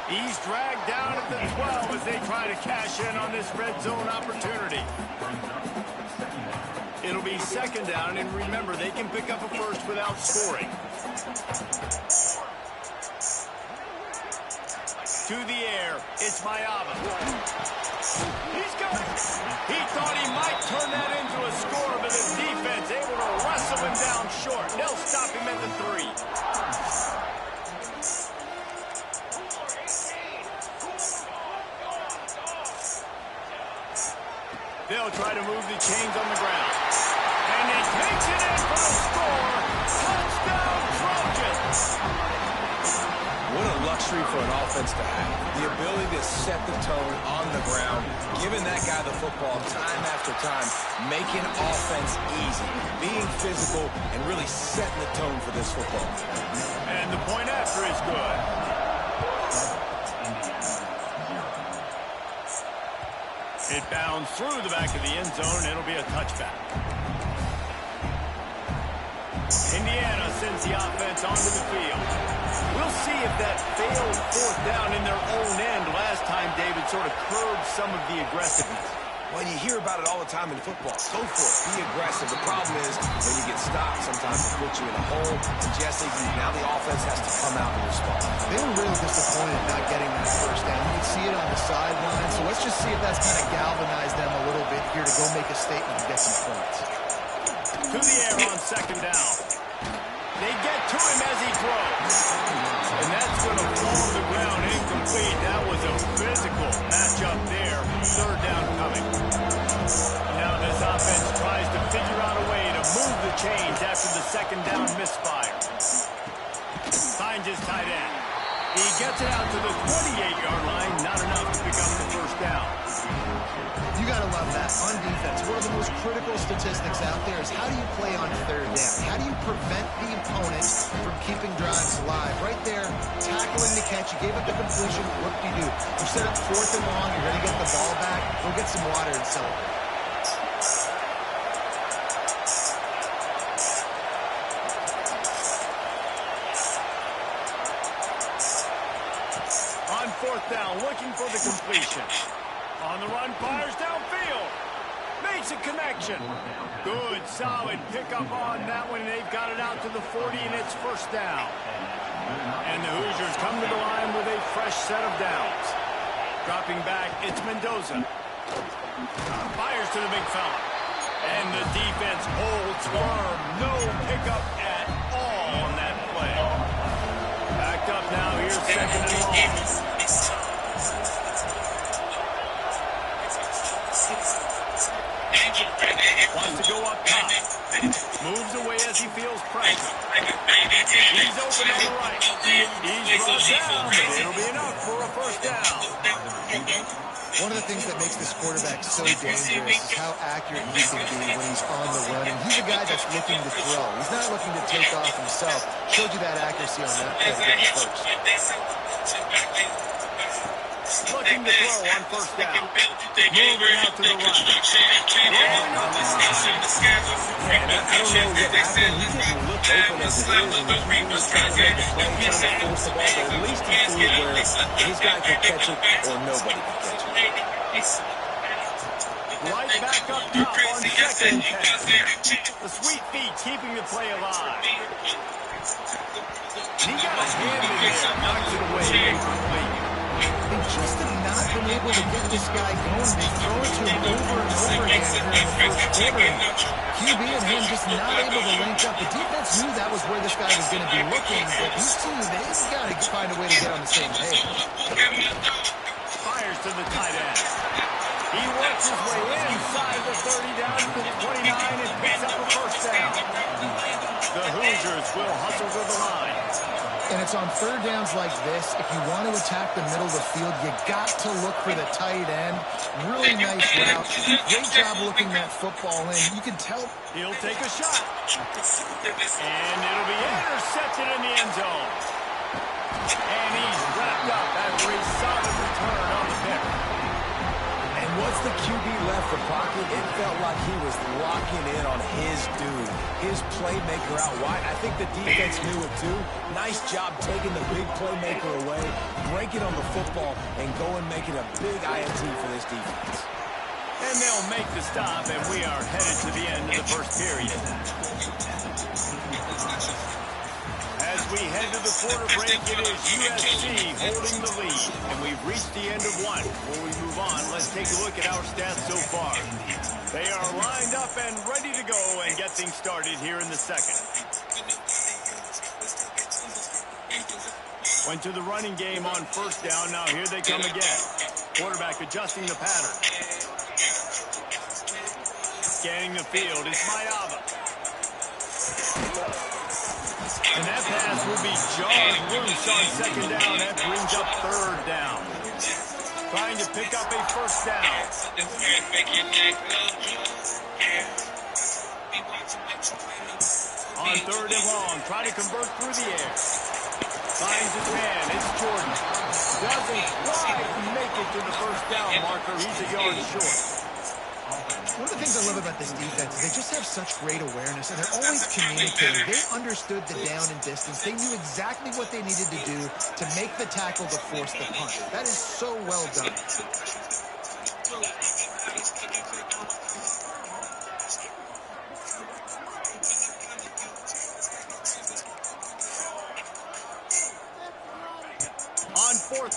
He's dragged down at the 12 as they try to cash in on this red zone opportunity. It'll be 2nd down, and remember, they can pick up a first without scoring. To the air, it's Mayava. He's got it. He thought he might turn that into a score, but his defense able to wrestle him down short. They'll stop him at the 3. They'll try to move the chains on the ground. And he takes it in for the score. Touchdown, Trojans! What a luxury for an offense to have. The ability to set the tone on the ground, giving that guy the football time after time, making offense easy, being physical, and really setting the tone for this football. And the point after is good. It bounds through the back of the end zone. It'll be a touchback. Indiana sends the offense onto the field. We'll see if that failed 4th down in their own end last time, David, sort of curbed some of the aggressiveness. Well, you hear about it all the time in football. Go for it. Be aggressive. The problem is when you get stopped, sometimes it puts you in a hole. And Jesse, now the offense has to come out and respond. They were really disappointed not getting that first down. You could see it on the sideline. So let's just see if that's kind of galvanized them a little bit here to go make a statement and get some points. To the air on second down. They get to him as he throws. And that's going to fall to the ground incomplete. That was a physical matchup there. Third down coming. Now this offense tries to figure out a way to move the chains after the second down misfire. Finds his tight end. He gets it out to the 28-yard line. Not enough to pick up the first down. You got to love that. On defense, one of the most critical statistics out there is how do you play on third down? How do you prevent the opponent from keeping drives alive? Right there, tackling the catch. You gave up the completion. What do? You set up fourth and long. You're going to get the ball back. Go get some water and celebrate. On fourth down, looking for the completion. On the run, fires downfield. Makes a connection. Good, solid pickup on that one, and they've got it out to the 40, and it's first down. And the Hoosiers come to the line with a fresh set of downs. Dropping back, it's Mendoza. Fires to the big fella. And the defense holds firm. No pickup at all on that play. Backed up now, here's second and long. Wants to go up top. Moves away as he feels pressure. He's open on the right. He's brought down. It'll be enough for a first down. One of the things that makes this quarterback so dangerous is how accurate he can be when he's on the run. And he's a guy that's looking to throw. He's not looking to take off himself. Showed you that accuracy on that play first. Looking to throw on first down. Moving out to the right. And I don't know what happened. He didn't look open as it is, and he was trying to make a play, trying to force the ball, but at least he threw it where his guy could catch it or nobody could catch it. Right back up top on second and 10. The sweet feet keeping the play alive. He got his hand in there, knocks it away incomplete. They just have not been able to get this guy going. They throw it to him over and over again here in the first quarter. QB and him just not able to link up. The defense knew that was where this guy was going to be looking, but these two, they've got to find a way to get on the same page. Fires to the tight end. He works his way inside the 30 down to the 29 and picks up a first down. The Hoosiers will hustle to the line. And it's on third downs like this. If you want to attack the middle of the field, you got to look for the tight end. Really nice route. Great job looking that football in. You can tell. He'll take a shot. And it'll be intercepted in the end zone. And he's wrapped up after a solid return on the pick. And once the QB left the pocket, it felt like he was locking in on his dude, his playmaker out wide. I think the defense knew it too. Nice job taking the big playmaker away, breaking on the football, and going making a big INT for this defense. And they'll make the stop, and we are headed to the end of the first period. As we head to the quarter break, it is USC holding the lead, and we've reached the end of one. Before we move on, let's take a look at our stats so far. They are lined up and ready to go and get things started here in the second. Went to the running game on first down. Now here they come again. Quarterback adjusting the pattern. Scanning the field is Mayava. And that pass will be jarred loose on second down. That brings up third down. Trying to pick up a first down. On third and long, trying to convert through the air. Finds his man, it's Jordan. Doesn't quite make it to the first down marker. He's a yard short. One of the things I love about this defense is they just have such great awareness, and they're always communicating. They understood the down and distance. They knew exactly what they needed to do to make the tackle to force the punt. That is so well done.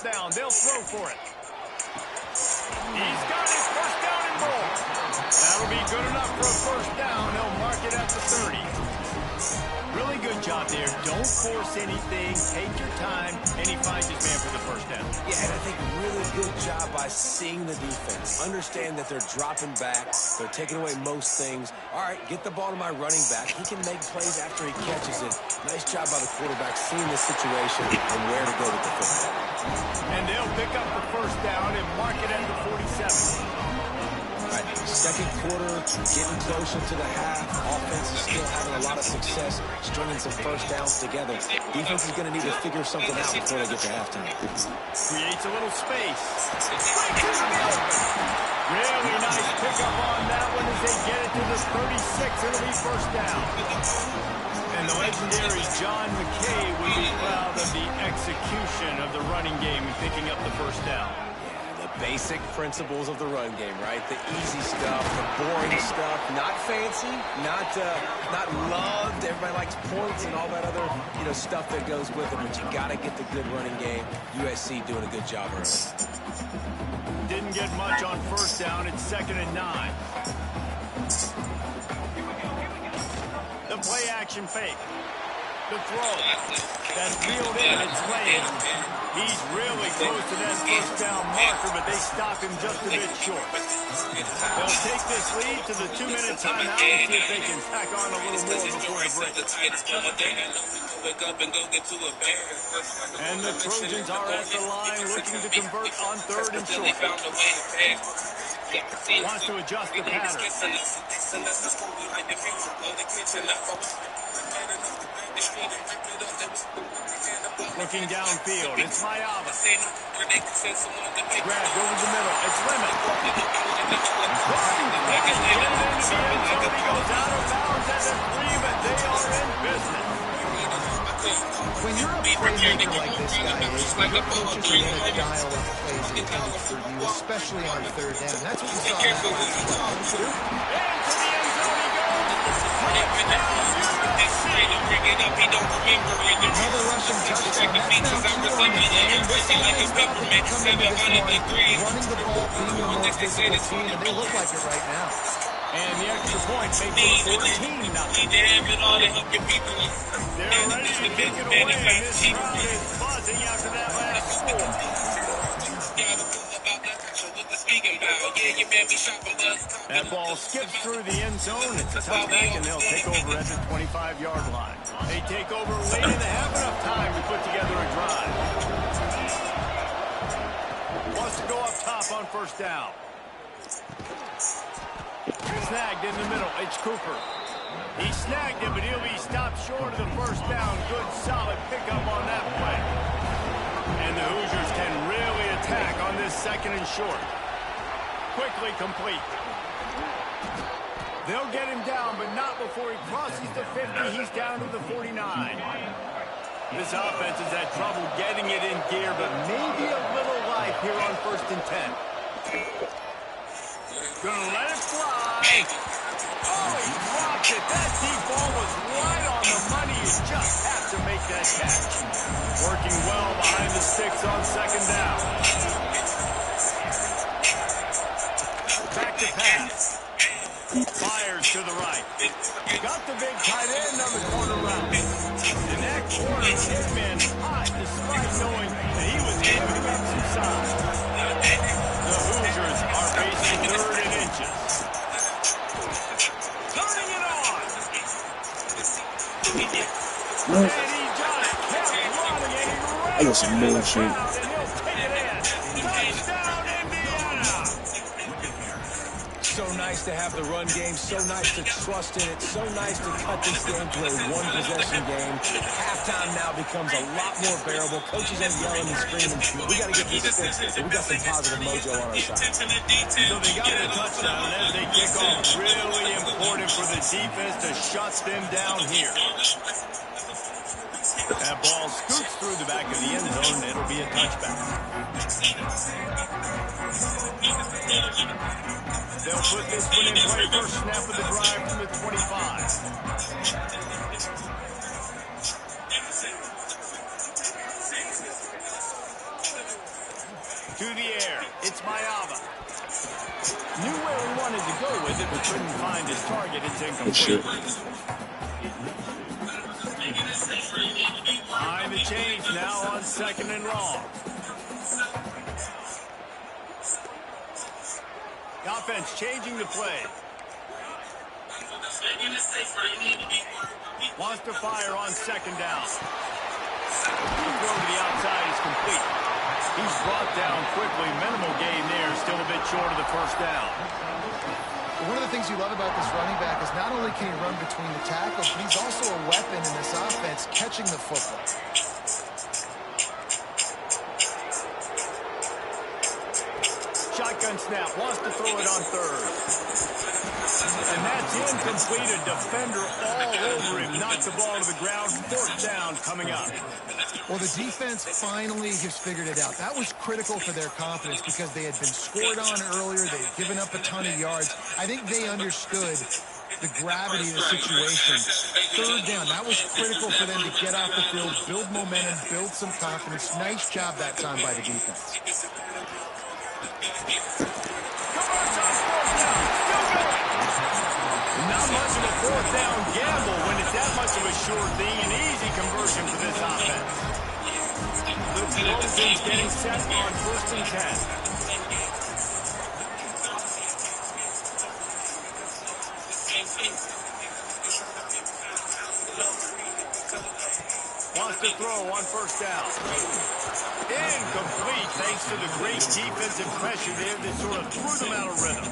fourth down. They'll throw for it. He's got his first down and more. That'll be good enough for a first down. He'll mark it at the 30. Really good job there. Don't force anything. Take your time, and he finds his man for the first down. Yeah, and I think really good job by seeing the defense. Understand that they're dropping back. They're taking away most things. All right, get the ball to my running back. He can make plays after he catches it. Nice job by the quarterback seeing the situation and where to go with the football. And they'll pick up the first down and mark it at the 47. Right, second quarter, getting closer to the half. Offense is still having a lot of success, stringing some first downs together. Defense is going to need to figure something out before they get to halftime. Creates a little space. Really nice pickup on that one as they get it to the 36. It'll be first down. And the legendary John McKay will be proud of the execution of the running game and picking up the first down. Basic principles of the run game, right? The easy stuff, the boring stuff, not fancy, not loved. Everybody likes points and all that other, stuff that goes with it. But you got to get the good running game. USC doing a good job early. Didn't get much on first down. It's 2nd and 9. The play action fake. The throw. That's reeled in. It's late. He's really close to that first down marker, but they stop him just a bit short. They'll take this lead to the 2-minute timeout and see if they can tack on a little more before the break. And the Trojans are at the line looking to convert on 3rd and short. Wants to adjust the pattern. Looking downfield, it's Mayava. Grabbed over the middle, it's Lemon. He goes out of bounds at the 3, but they are in business. When you're a playmaker like this guy is, your coaches are going to dial up plays intended for you, especially on 3rd down. That's what we saw last play. Into the end zone he goes. Another rushing touchdown. That's now 2 on the game. This offense thought they could come into this one running the ball, being a more physical team, and they look like it right now. And the extra point makes it 14-0. They're ready to kick it away, and this crowd is buzzing after that last score. That ball skips through the end zone. It's a touchback, and they'll take over at the 25-yard line. They take over late in the half, enough time to put together a drive. Wants to go up top on first down. Snagged in the middle. It's Cooper. He snagged it, but he'll be stopped short of the first down. Good, solid pickup on that play. And the Hoosiers can really attack on this 2nd and short. Quickly complete. They'll get him down, but not before he crosses the 50. He's down to the 49. This offense has had trouble getting it in gear, but maybe a little life here on 1st and 10. Gonna let it fly. Oh, he dropped it. That deep ball was right on the money. You just have to make that catch. Working well behind the sticks on 2nd down. Back to pass. Fires to the right. Got the big tight end on the corner route. And that corner came in hot despite knowing that he was giving up some size. The Hoosiers are facing 3rd and inches. Turning it on. And he just kept running and he ran. I got some bullshit. And he'll take it in. Touchdown, Indiana. So nice to have the run game, so nice to trust in it, so nice to cut this game to a one-possession game. Halftime now becomes a lot more bearable. Coaches ain't yelling and screaming. We got to get this fixed, but we got some positive mojo on our side. So they got the touchdown as they kick off. Really important for the defense to shut them down here. That ball scoots through the back of the end zone. It'll be a touchback. They'll put this one in play. First snap of the drive from the 25. but couldn't find his target. It's Good shit. incomplete. Behind the chains now on 2nd and long. The offense changing the play. Wants to fire on 2nd down. The throw to the outside is complete. He's brought down quickly. Minimal gain there. Still a bit short of the 1st down. One of the things you love about this running back is not only can he run between the tackles, but he's also a weapon in this offense, catching the football. Shotgun snap. Wants to throw it on 3rd. And that's incomplete. A defender all over him. Knocked the ball to the ground. 4th down coming up. Well, the defense finally has figured it out. That was critical for their confidence because they had been scored on earlier. They had given up a ton of yards. I think they understood the gravity of the situation. 3rd down, that was critical for them to get off the field, build momentum, build some confidence. Nice job that time by the defense. Not much of a 4th down gamble when it's that much of a sure thing. An easy conversion for this offense. The Trojans getting set on 1st and 10. Wants to throw on 1st down. Incomplete thanks to the great defensive pressure there that sort of threw them out of rhythm.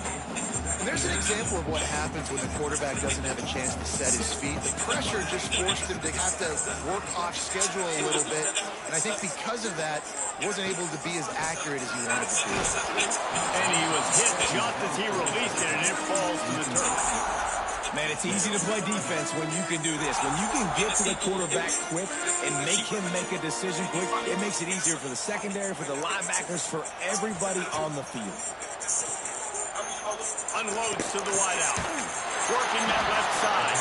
And there's an example of what happens when the quarterback doesn't have a chance to set his feet. The pressure just forced him to have to work off schedule a little bit. And I think because of that, wasn't able to be as accurate as he wanted to be. And he was hit just as he released it, and it falls to the turf. Man, it's easy to play defense when you can do this. When you can get to the quarterback quick and make him make a decision quick, it makes it easier for the secondary, for the linebackers, for everybody on the field. Unloads to the wideout. Working that left side.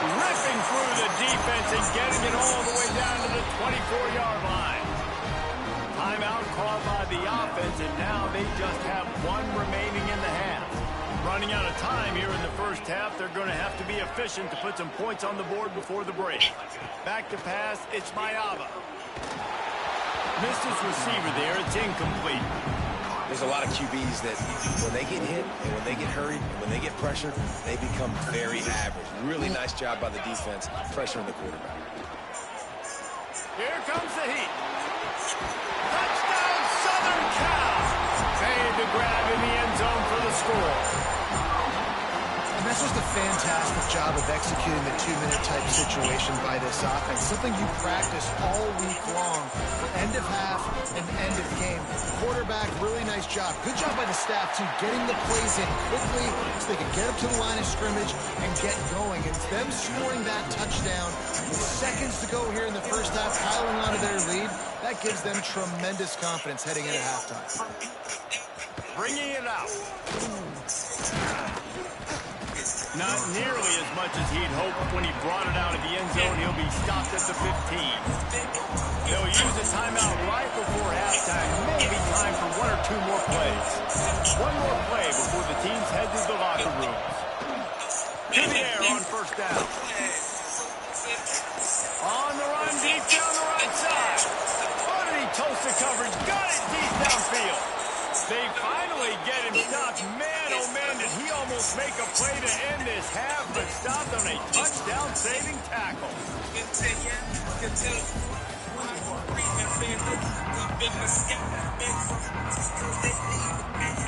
Ripping through the defense and getting it all the way down to the 24-yard line. Timeout called by the offense, and now they just have 1 remaining in the half. Running out of time here in the 1st half. They're going to have to be efficient to put some points on the board before the break. Back to pass. It's Mayava. Missed his receiver there. It's incomplete. There's a lot of QBs that when they get hit and when they get hurried and when they get pressured, they become very average. Really nice job by the defense pressuring the quarterback. Here comes the heat. Touchdown, Southern Cal. Made the grab in the end zone for the score. And that's just a fantastic job of executing the 2-minute type situation by this offense. Something you practice all week long for end of half and end of game. Quarterback, really nice job. Good job by the staff, too, getting the plays in quickly so they can get up to the line of scrimmage and get going. And it's them scoring that touchdown with seconds to go here in the 1st half, piling onto their lead. That gives them tremendous confidence heading into halftime. Bringing it out. Not nearly as much as he'd hoped when he brought it out of the end zone. He'll be stopped at the 15. They'll use a timeout right before halftime. Maybe time for 1 or 2 more plays. 1 more play before the teams head to the locker rooms. To the air on 1st down. On the run, deep down the right side. Underneath toast the coverage. Got it deep downfield. They finally get him stopped. Man, oh man, did he almost make a play to end this half, but stopped on a touchdown-saving tackle.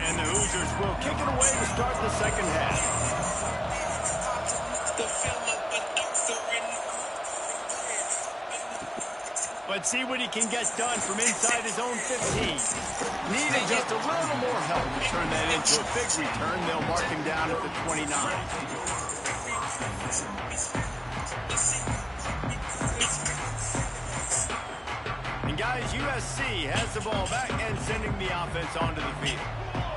And the Hoosiers will kick it away to start the 2nd half. Let's see what he can get done from inside his own 15. Needed just a little more help to turn that into a big return. They'll mark him down at the 29. And guys, USC has the ball back and sending the offense onto the field.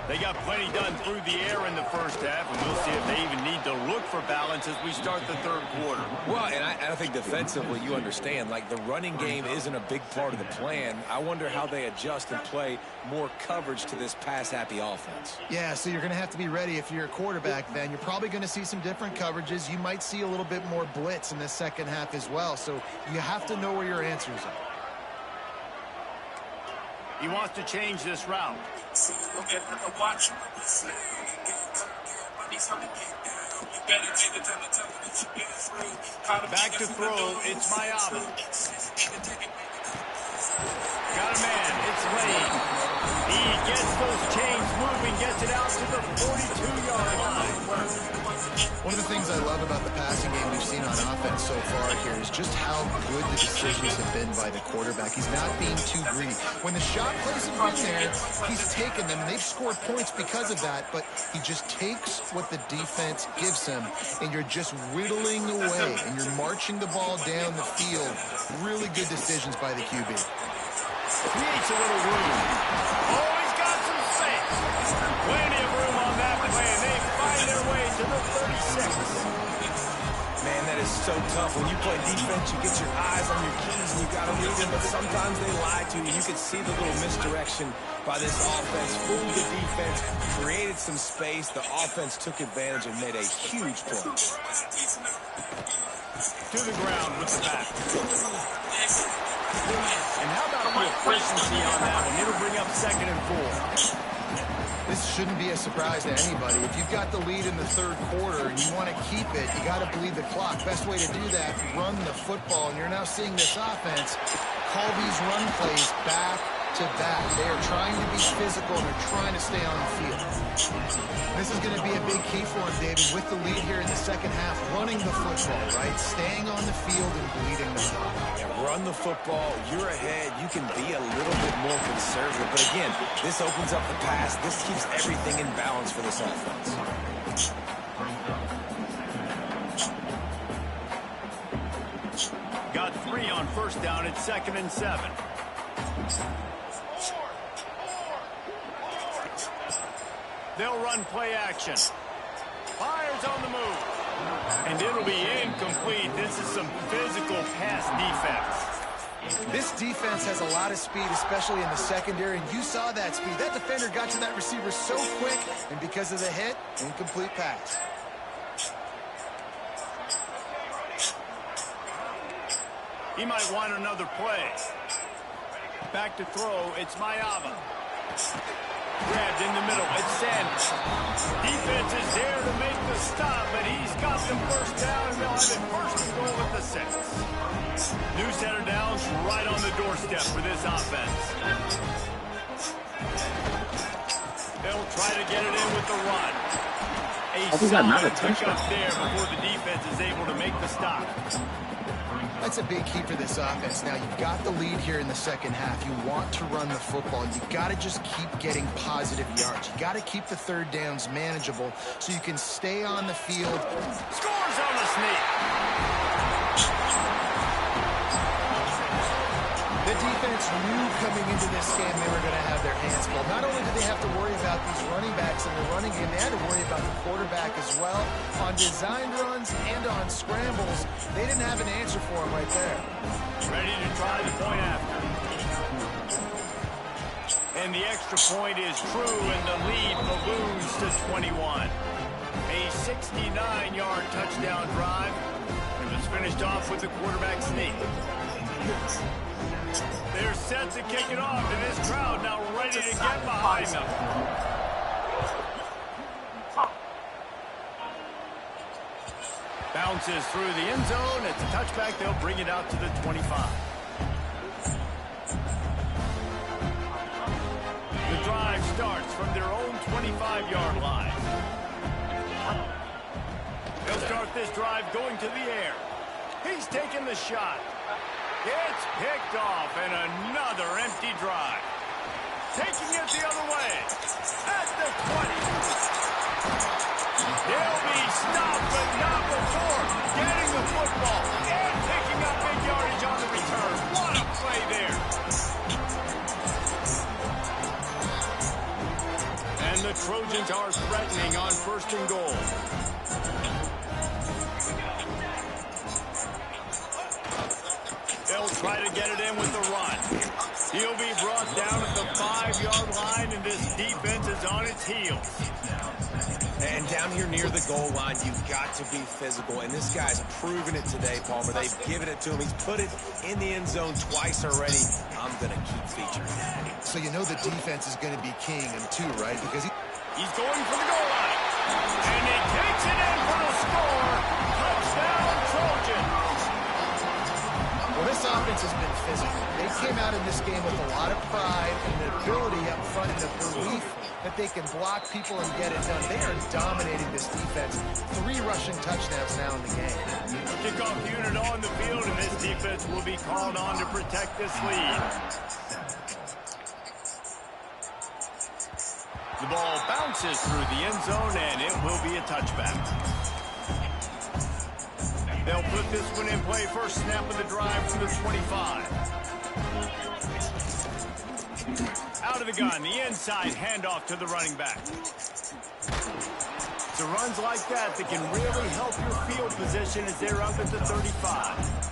They got plenty done through the air in the first half, and we'll see if they even need to look for balance as we start the third quarter. Well, and I think defensively, you understand, like the running game isn't a big part of the plan. I wonder how they adjust and play more coverage to this pass-happy offense. Yeah, so you're going to have to be ready if you're a quarterback then. You're probably going to see some different coverages. You might see a little bit more blitz in the second half as well, so you have to know where your answers are. He wants to change this route. Back to throw, it's Ncaa26. Got a man, it's Lane. He gets those chains moving, gets it out to the 42-yard line. One of the things I love about the passing game we've seen on offense so far here is just how good the decisions have been by the quarterback. He's not being too greedy. When the shot plays have been there, he's taken them. They've scored points because of that, but he just takes what the defense gives him, and you're just whittling away, and you're marching the ball down the field. Really good decisions by the QB. Creates a little room. Oh, he's got some space. Plenty of room on that play, and they find their way to the 36. Man, that is so tough. When you play defense, you get your eyes on your keys, and you got to read them, but sometimes they lie to you. You can see the little misdirection by this offense. Fooled the defense, created some space. The offense took advantage and made a huge play. To the ground with the back. And how about the efficiency on that one? It'll bring up 2nd and 4. This shouldn't be a surprise to anybody. If you've got the lead in the third quarter and you want to keep it, you got to bleed the clock. Best way to do that, run the football. And you're now seeing this offense call these run plays back to back. They are trying to be physical, and they're trying to stay on the field. This is going to be a big key for him, David, with the lead here in the second half, running the football, right? Staying on the field and bleeding the clock. Yeah, run the football. You're ahead. You can be a little bit more conservative. But again, this opens up the pass. This keeps everything in balance for this offense. Got 3 on first down. It's 2nd and 7. They'll run play action. Fires on the move. And it'll be incomplete. This is some physical pass defense. This defense has a lot of speed, especially in the secondary, and you saw that speed. That defender got to that receiver so quick, and because of the hit, incomplete pass. He might want another play. Back to throw, it's Ncaa26. Grabbed in the middle, it's Sanders. Defense is there to make the stop, but he's got the first down, and they'll have it 1st and goal at the 6. New center downs right on the doorstep for this offense. They'll try to get it in with the run. A solid pickup there before the defense is able to make the stop. That's a big key for this offense. Now, you've got the lead here in the second half. You want to run the football. You got to just keep getting positive yards. You got to keep the third downs manageable so you can stay on the field. Scores on the sneak. The defense knew coming into this game they were going to have their hands full. Not only did they have to worry about these running backs in the running game, they had to worry about the quarterback as well. On design runs and on scrambles, they didn't have an answer for him right there. Ready to try the point after. And the extra point is true, and the lead balloons to 21. A 69-yard touchdown drive. It was finished off with the quarterback sneak. They're set to kick it off, and this crowd now ready to get behind them. Bounces through the end zone. It's a touchback. They'll bring it out to the 25. The drive starts from their own 25-yard line. They'll start this drive going to the air. He's taking the shot. It's picked off, and another empty drive. Taking it the other way. At the 20. They'll be stopped, but not before getting the football and picking up big yardage on the return. What a play there. And the first and goal. They'll try to get it in with the run. He'll be brought down at the 5-yard line, and this defense is on its heels. And down here near the goal line, you've got to be physical. And this guy's proven it today, Palmer. They've given it to him. He's put it in the end zone twice already. I'm going to keep featuring that. So you know the defense is going to be keying him too, right? Because he's going for the goal line. And he takes it in for the score. Touchdown, Trojans. Well, this offense has been physical. They came out in this game with a lot of pride and the ability up front and the belief that they can block people and get it done. They are dominating this defense. 3 rushing touchdowns now in the game. Kickoff unit on the field, and this defense will be called on to protect this lead. The ball bounces through the end zone, and it will be a touchback. They'll put this one in play. First snap of the drive from the 25. Out of the gun, the inside handoff to the running back. So runs like that can really help your field position as they're up at the 35.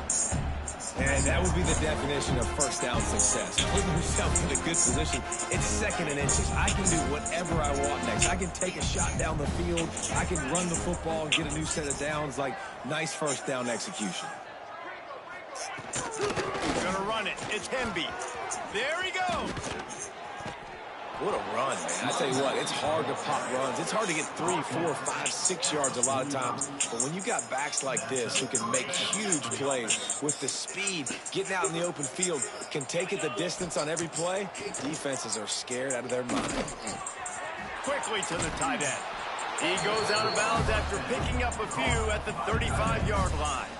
And that would be the definition of first down success. Putting yourself in a good position. It's 2nd and inches. I can do whatever I want next. I can take a shot down the field. I can run the football and get a new set of downs. Like, nice first down execution. He's going to run it. It's Hemby. There he goes. What a run, man. I tell you what, it's hard to pop runs. It's hard to get 3, 4, 5, 6 yards a lot of times. But when you got backs like this who can make huge plays with the speed, getting out in the open field, can take it the distance on every play, defenses are scared out of their mind. Quickly to the tight end. He goes out of bounds after picking up a few at the 35-yard line.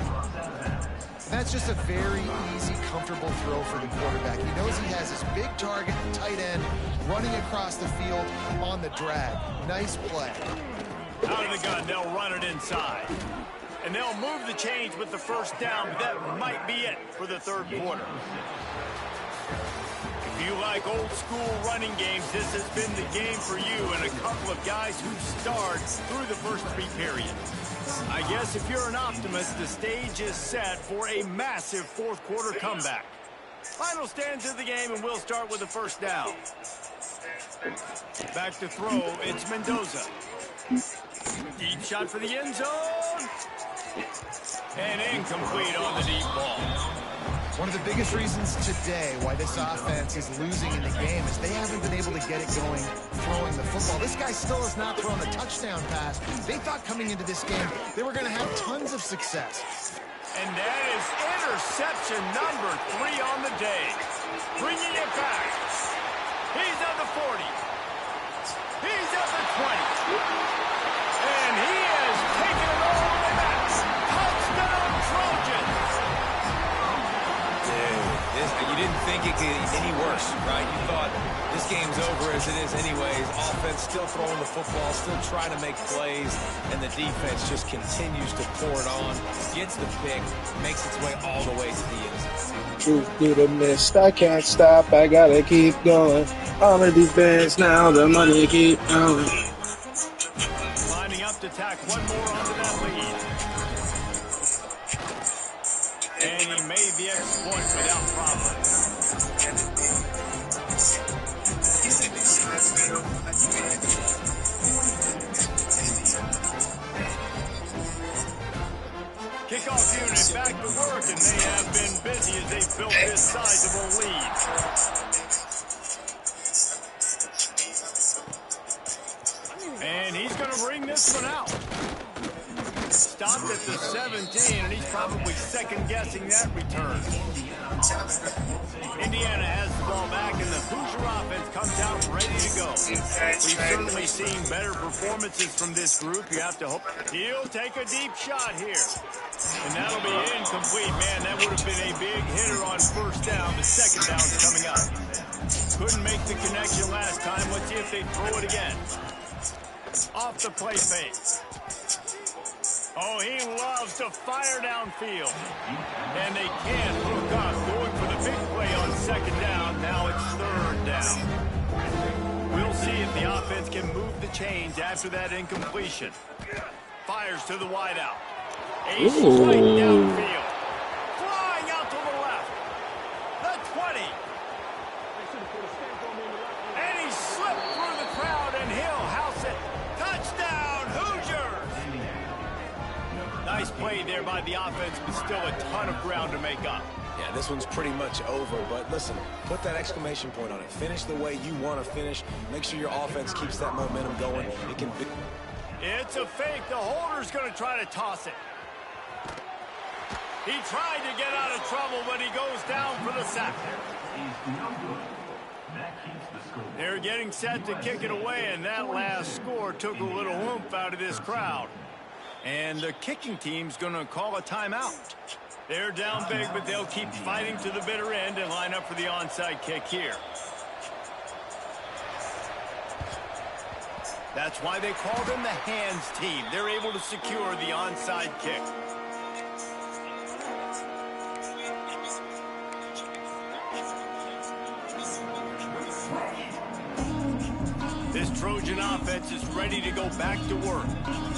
That's just a very easy, comfortable throw for the quarterback. He knows he has his big target, tight end, running across the field on the drag. Nice play. Out of the gun, they'll run it inside. And they'll move the chains with the first down, but that might be it for the third quarter. If you like old school running games, this has been the game for you and a couple of guys who starred through the first 3 periods. I guess if you're an optimist, the stage is set for a massive fourth quarter comeback. Final stanza of the game, and we'll start with the first down. Back to throw, it's Mendoza. Deep shot for the end zone. And incomplete on the deep ball. One of the biggest reasons today why this offense is losing in the game is they haven't been able to get it going throwing the football. This guy still has not thrown a touchdown pass. They thought coming into this game they were going to have tons of success. And that is interception number 3 on the day. Bringing it back. He's at the 40. He's at the 20. And he has taken it all the way back. Touchdown, Trojans. You didn't think it could get any worse, right? You thought this game's over as it is anyways. Offense still throwing the football, still trying to make plays, and the defense just continues to pour it on, gets the pick, makes its way all the way to the end zone. Truth to the mist, I can't stop, I gotta keep going. All the defense now, the money keep going. Lining up to tack one more onto that lead. And he made the exploit without problem. Kickoff unit back to work, and they have been busy as they've built this sizable lead. And he's going to bring this one out. Stopped at the 17, and he's probably second-guessing that return. Indiana has the ball back, and the Hoosier offense comes out ready to go. We've certainly seen better performances from this group. You have to hope he'll take a deep shot here. And that'll be incomplete. Man, that would have been a big hitter on first down. The second down's coming up. Couldn't make the connection last time. Let's see if they throw it again. Off the play fake. Oh, he loves to fire downfield. And they can't hook up. Going for the big play on second down. Now it's third down. Wilson see if the offense can move the chains after that incompletion. Fires to the wideout. A strike downfield. Flying out to the left. The 20. And he slipped through the crowd, and he'll house it. Touchdown, Hoosiers! Nice play there by the offense, but still a ton of ground to make up. Yeah, this one's pretty much over, but listen, put that exclamation point on it. Finish the way you want to finish. Make sure your offense keeps that momentum going. It can be... It's a fake. The holder's going to try to toss it. He tried to get out of trouble, but he goes down for the sack. They're getting set to kick it away, and that last score took a little oomph out of this crowd. And the kicking team's going to call a timeout. They're down big, but they'll keep fighting to the bitter end and line up for the onside kick here. That's why they call them the hands team. They're able to secure the onside kick. This Trojan offense is ready to go back to work.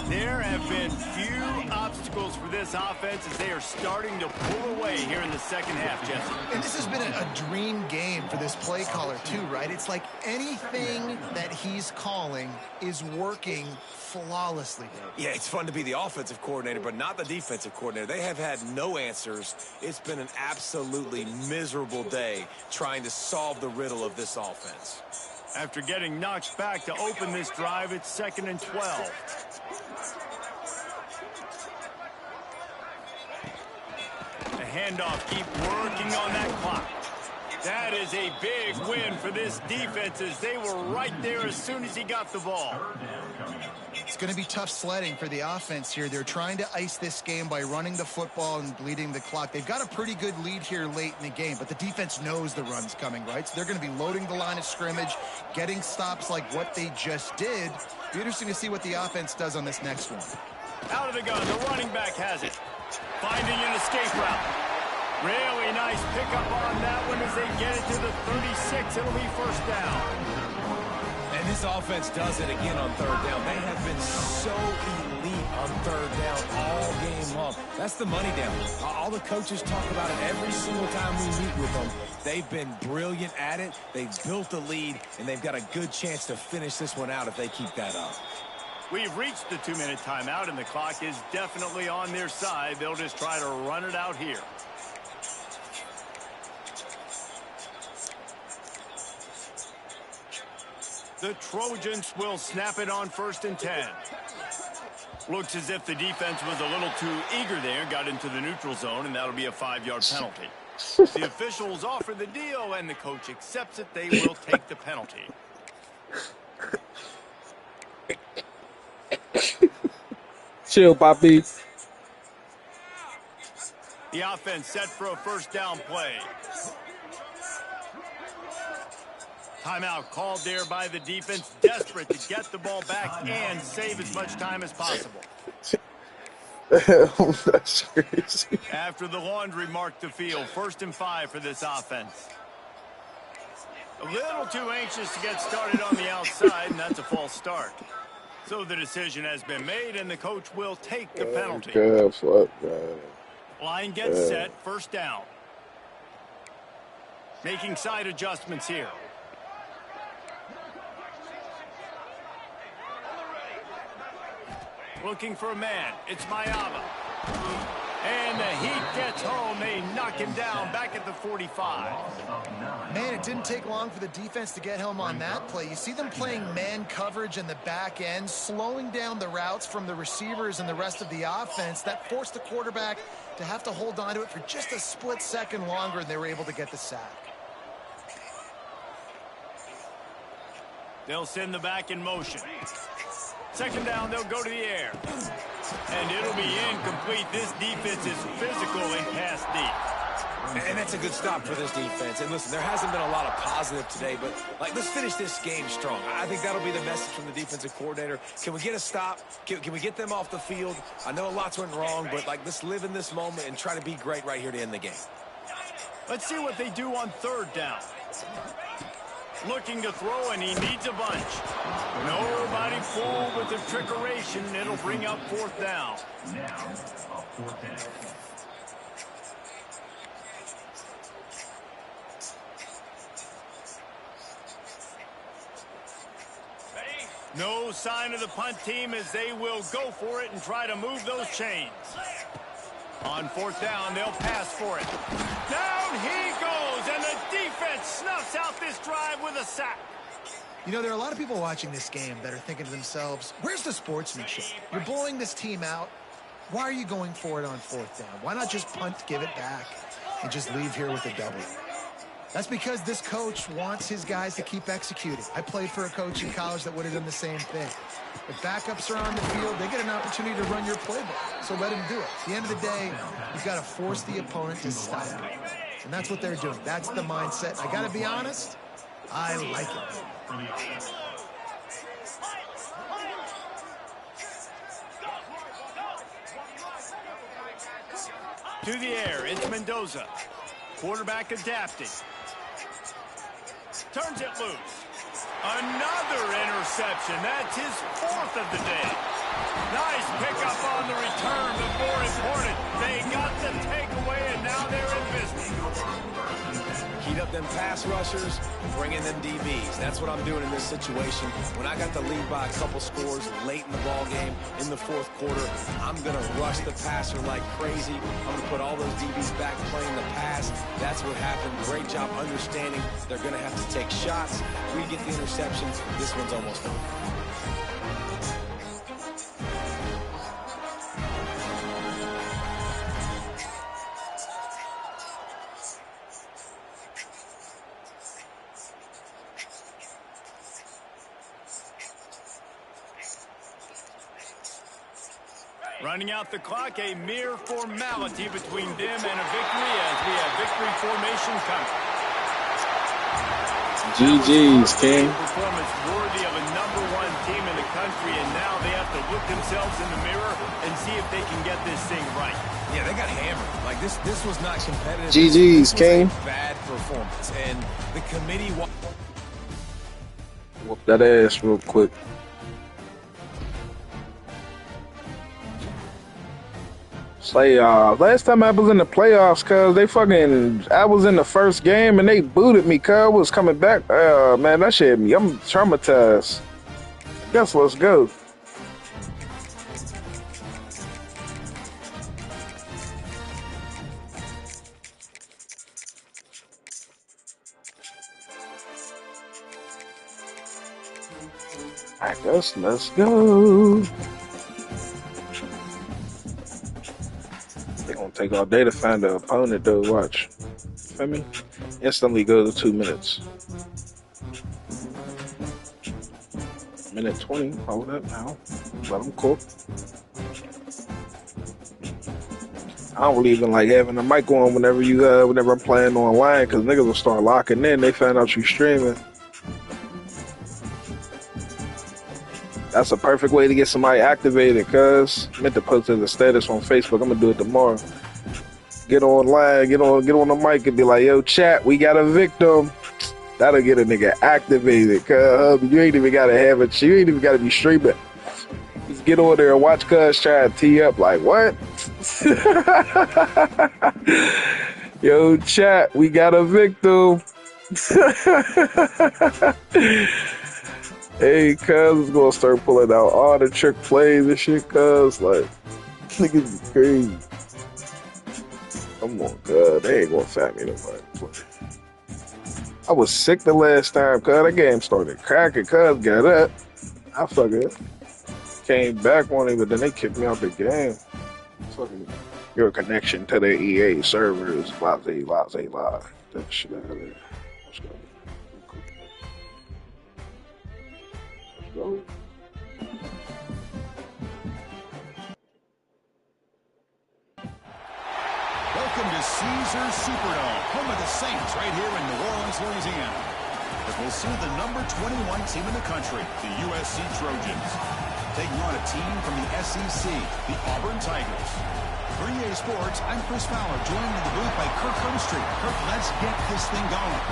There have been few obstacles for this offense as they are starting to pull away here in the second half, Jesse. And this has been a dream game for this play caller too, right? It's like anything that he's calling is working flawlessly. Yeah, it's fun to be the offensive coordinator, but not the defensive coordinator. They have had no answers. It's been an absolutely miserable day trying to solve the riddle of this offense. After getting knocked back to open this drive, it's 2nd and 12. The handoff, keep working on that clock. That is a big win for this defense as they were right there as soon as he got the ball. It's going to be tough sledding for the offense here. They're trying to ice this game by running the football and bleeding the clock. They've got a pretty good lead here late in the game, but the defense knows the run's coming, right? So they're going to be loading the line of scrimmage, getting stops like what they just did. Be interesting to see what the offense does on this next one. Out of the gun, the running back has it. Finding an escape route. Really nice pickup on that one as they get it to the 36. It'll be first down. And this offense does it again on third down. They have been so elite on third down all game long. That's the money down. All the coaches talk about it every single time we meet with them. They've been brilliant at it. They've built the lead, and they've got a good chance to finish this one out if they keep that up. We've reached the 2-minute timeout, and the clock is definitely on their side. They'll just try to run it out here. The Trojans will snap it on 1st and 10. Looks as if the defense was a little too eager there, got into the neutral zone, and that'll be a 5-yard penalty. The officials offer the deal, and the coach accepts it. They will take the penalty. Chill, Poppy. The offense set for a first down play. Timeout called there by the defense, desperate to get the ball back and save as much time as possible. That's crazy. After the laundry marked the field, 1st and 5 for this offense. A little too anxious to get started on the outside, and that's a false start. So the decision has been made, and the coach will take the penalty. Line gets set, first down. Making side adjustments here. Looking for a man. It's Mayava. And the Heat gets home. They knock him down back at the 45. Man, it didn't take long for the defense to get home on that play. You see them playing man coverage in the back end, slowing down the routes from the receivers and the rest of the offense. That forced the quarterback to have to hold on to it for just a split second longer, and they were able to get the sack. They'll send the back in motion. 2nd down, they'll go to the air. And it'll be incomplete. This defense is physical and pass deep. And that's a good stop for this defense. And listen, there hasn't been a lot of positive today, but let's finish this game strong. I think that'll be the message from the defensive coordinator. Can we get a stop? Can we get them off the field? I know a lot's went wrong, but let's live in this moment and try to be great right here to end the game. Let's see what they do on 3rd down. Looking to throw, and he needs a bunch. Nobody fooled with the trickeration. It'll bring up 4th down. No sign of the punt team as they will go for it and try to move those chains. On 4th down, they'll pass for it. Down he goes, and the defense snuffs out this drive with a sack. You know, there are a lot of people watching this game that are thinking to themselves, where's the sportsmanship? You're blowing this team out. Why are you going for it on 4th down? Why not just punt, give it back, and just leave here with a W? That's because this coach wants his guys to keep executing. I played for a coach in college that would have done the same thing. If backups are on the field, they get an opportunity to run your playbook, so let him do it. At the end of the day, you've got to force the opponent to stop. And that's what they're doing. That's the mindset. I got to be honest, I like it. To the air, it's Mendoza. Quarterback adapting. Turns it loose. Another interception. That's his 4th of the day. Nice pickup on the return, but more important, they got the takeaway, and now they're in business. Heat up them pass rushers, bring in them DBs. That's what I'm doing in this situation. When I got the lead by a couple scores late in the ball game, in the 4th quarter, I'm going to rush the passer like crazy. I'm going to put all those DBs back playing the pass. That's what happened. Great job understanding they're going to have to take shots. We get the interceptions. This one's almost done. Running out the clock, a mere formality between them and a victory as we have victory formation coming. GG's, King. Performance worthy of a #1 team in the country, and now they have to look themselves in the mirror and see if they can get this thing right. Yeah, they got hammered. Like, this was not competitive. GG's, King. Bad performance. And the committee... Whoop that ass real quick. Say, last time I was in the playoffs, cuz I was in the first game and they booted me, cuz was coming back. Man, that shit, I'm traumatized. Guess let's go. I guess let's go. They're gonna take all day to find the opponent though, watch. Feel me? Instantly go to 2 minutes. Minute 20, hold up now. Let them cook. I don't really even like having the mic on whenever I'm playing online, because niggas will start locking in. They find out you streaming. That's a perfect way to get somebody activated, cuz. I meant to post it as a status on Facebook. I'm gonna do it tomorrow. Get online, get on the mic and be like, yo, chat, we got a victim. That'll get a nigga activated, cuz. You ain't even gotta have it. You ain't even gotta be streaming. Just get on there and watch cuz try to tee up like, what? Yo, chat, we got a victim. Hey, cuz is gonna start pulling out all the trick plays and shit, cuz. Like, niggas be crazy. Come on, cuz. They ain't gonna fat me no more. I was sick the last time, cuz. That game started cracking, cuz. Got up. I fucking came back on it, but then they kicked me out the game. Fucking your connection to the EA servers, blah. That shit out of there. Let's go. Welcome to Caesars Superdome, home of the Saints, right here in New Orleans, Louisiana. As we'll see the number 21 team in the country, the USC Trojans, taking on a team from the SEC, the Auburn Tigers. For EA Sports, I'm Chris Fowler, joined in the booth by Kirk Herbstreit. Kirk, let's get this thing going.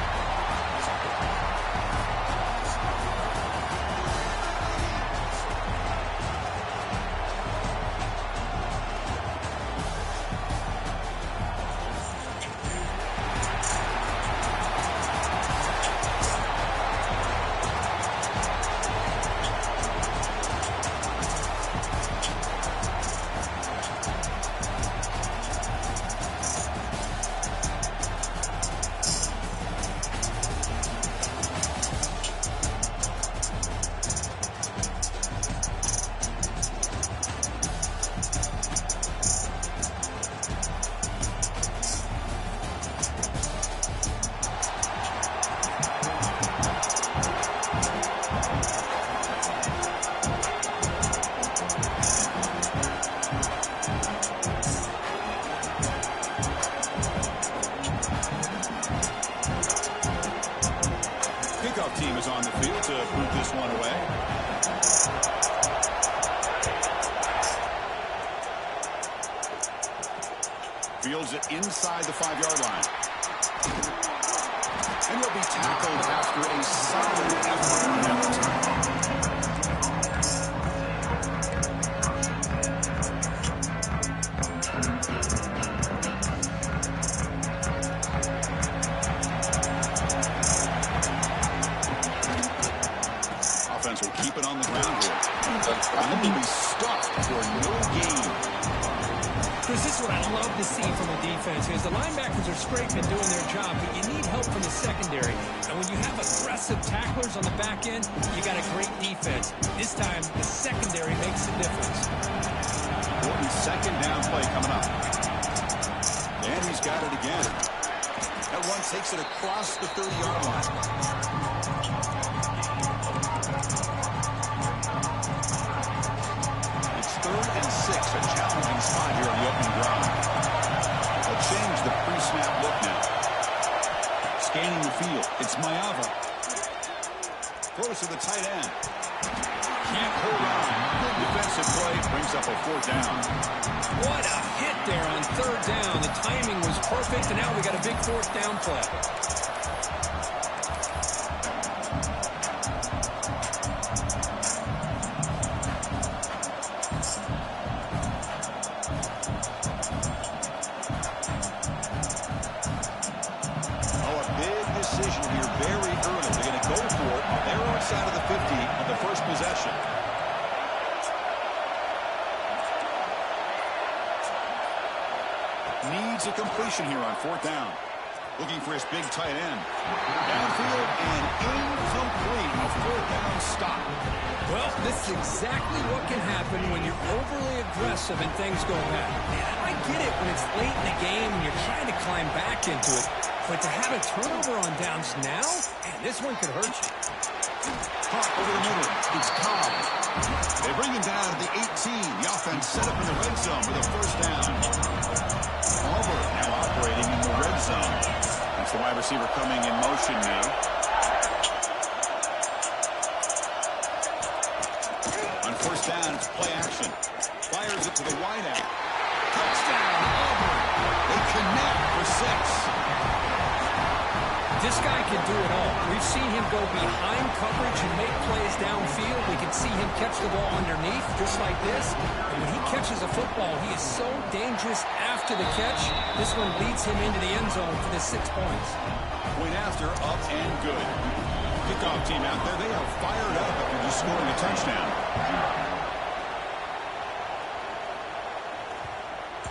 is on the field to boot this one away. Fields it inside the 5-yard line. And he'll be tackled after a solid effort on that return. Offense will keep it on the ground here. And he'll be stuffed for no gain. Chris, this is what I love to see from a defense is the linebackers are scraping and doing their job, but you need help from the secondary. And when you have aggressive tacklers on the back end, you got a great defense. This time, the secondary makes the difference. Important second down play coming up. And he's got it again. That one takes it across the 30-yard line. It's 3rd and 6, a challenging spot here on the opening drive. They'll change the pre-snap look now. Scanning the field, it's Mayava. Throws to the tight end. Can't hold on. Good defensive play, brings up a 4th down. What a hit there on 3rd down. The timing was perfect, and now we got a big 4th down play. Out of the 50 on the first possession. Needs a completion here on 4th down. Looking for his big tight end. Downfield and incomplete. A 4th down stop. Well, this is exactly what can happen when you're overly aggressive and things go bad. I get it when it's late in the game and you're trying to climb back into it. But to have a turnover on downs now, man, this one could hurt you. Hawk over the middle. It's Cobb. They bring him down to the 18. The offense set up in the red zone with a 1st down. Auburn now operating in the red zone. That's the wide receiver coming in motion now. On 1st down, it's play action. Fires it to the wideout. Touchdown, Auburn. They connect for 6. This guy can do it all. We've seen him go behind coverage and make plays downfield. We can see him catch the ball underneath, just like this. And when he catches a football, he is so dangerous after the catch. This one leads him into the end zone for the 6 points. Point after, up and good. Kickoff team out there, they are fired up after just scoring a touchdown.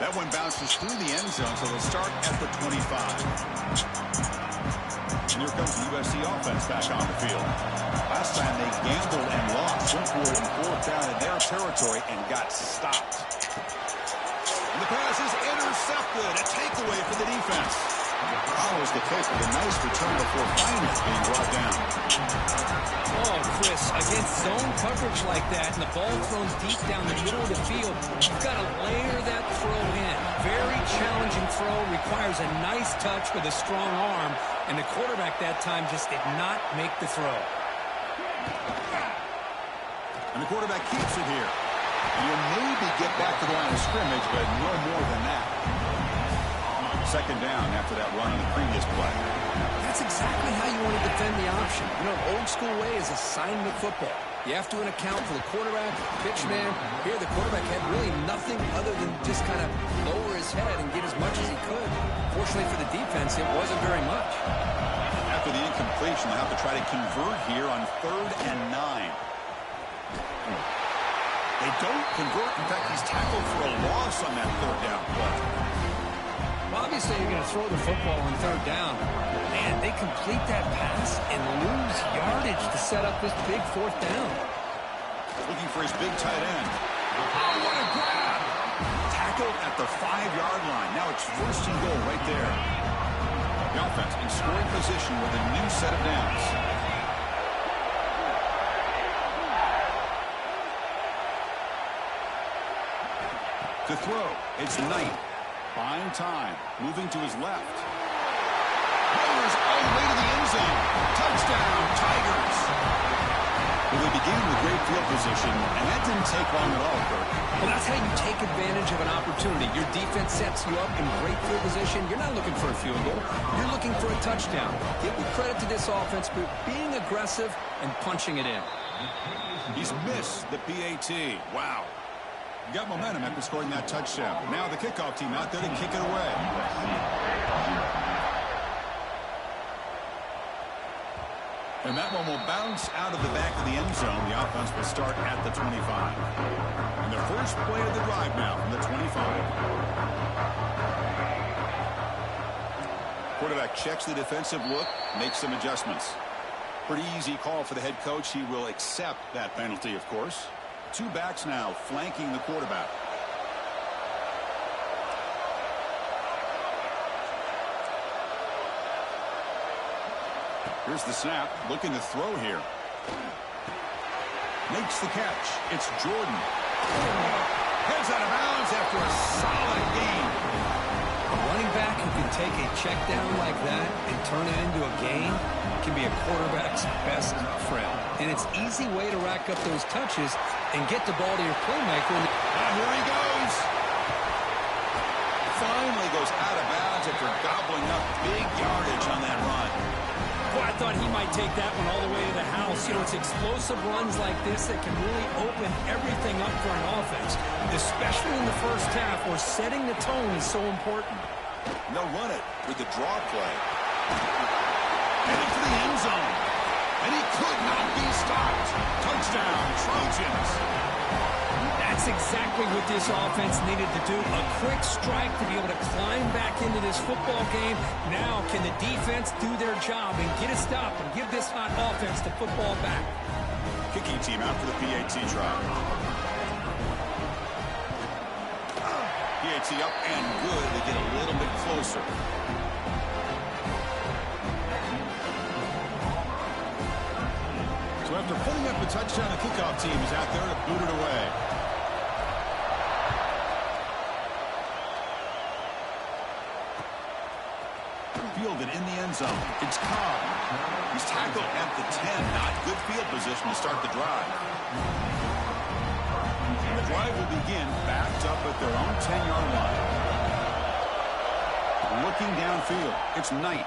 That one bounces through the end zone, so they'll start at the 25. And here comes the USC offense back on the field. Last time they gambled and lost. Went for it in 4th down in their territory and got stopped. And the pass is intercepted. A takeaway for the defense. Follows the pick with a nice return before finally being brought down. Oh, Chris, against zone coverage like that and the ball thrown deep down the middle of the field, you've got to layer that throw in. Very challenging throw, requires a nice touch with a strong arm, and the quarterback that time just did not make the throw. And the quarterback keeps it here. And he'll maybe get back to the line of scrimmage, but no more than that. 2nd down after that run on the previous play. That's exactly how you want to defend the option. You know, old school way is assignment football. You have to account for the quarterback, pitch man. Here, the quarterback had really nothing other than just kind of lower his head and get as much as he could. Fortunately for the defense, it wasn't very much. After the incompletion, they'll have to try to convert here on 3rd and 9. They don't convert. In fact, he's tackled for a loss on that 3rd down play. Well, obviously, you're going to throw the football on 3rd down. Man, they complete that pass and lose yardage to set up this big 4th down. Looking for his big tight end. Oh, what a grab! Tackled at the 5-yard line. Now it's 1st and goal right there. The offense in scoring position with a new set of downs. To throw, it's Knight. Buying time, moving to his left. Rovers all the way to the end zone. Touchdown, Tigers. Well, they began with great field position, and that didn't take long at all, Kirk. Well, that's how you take advantage of an opportunity. Your defense sets you up in great field position. You're not looking for a field goal. You're looking for a touchdown. Give me credit to this offense for being aggressive and punching it in. He's missed the PAT. Wow. Got momentum after scoring that touchdown. Now the kickoff team out there to kick it away. And that one will bounce out of the back of the end zone. The offense will start at the 25. And the first play of the drive now from the 25. Quarterback checks the defensive look, makes some adjustments. Pretty easy call for the head coach. He will accept that penalty, of course. Two backs now flanking the quarterback. Here's the snap, looking to throw here. Makes the catch. It's Jordan. Heads out of bounds after a solid game. A running back who can take a check down like that and turn it into a gain can be a quarterback's best friend. And it's an easy way to rack up those touches and get the ball to your playmaker. And here he goes. Finally goes out of bounds after gobbling up big yardage on that run. Well, I thought he might take that one all the way to the house. You know, it's explosive runs like this that can really open everything up for an offense, especially in the first half where setting the tone is so important. And they'll run it with the draw play. Headed to the end zone. And he could not be stopped. Touchdown, Trojans. That's exactly what this offense needed to do. A quick strike to be able to climb back into this football game. Now, can the defense do their job and get a stop and give this hot offense the football back? Kicking team out for the PAT try. PAT up and good. They get a little bit closer. So after putting up a touchdown, the kickoff team is out there to boot it away. Fielded in the end zone. It's Cobb. He's tackled at the 10. Not good field position to start the drive. And the drive will begin backed up at their own 10-yard line. Looking downfield. It's Knight.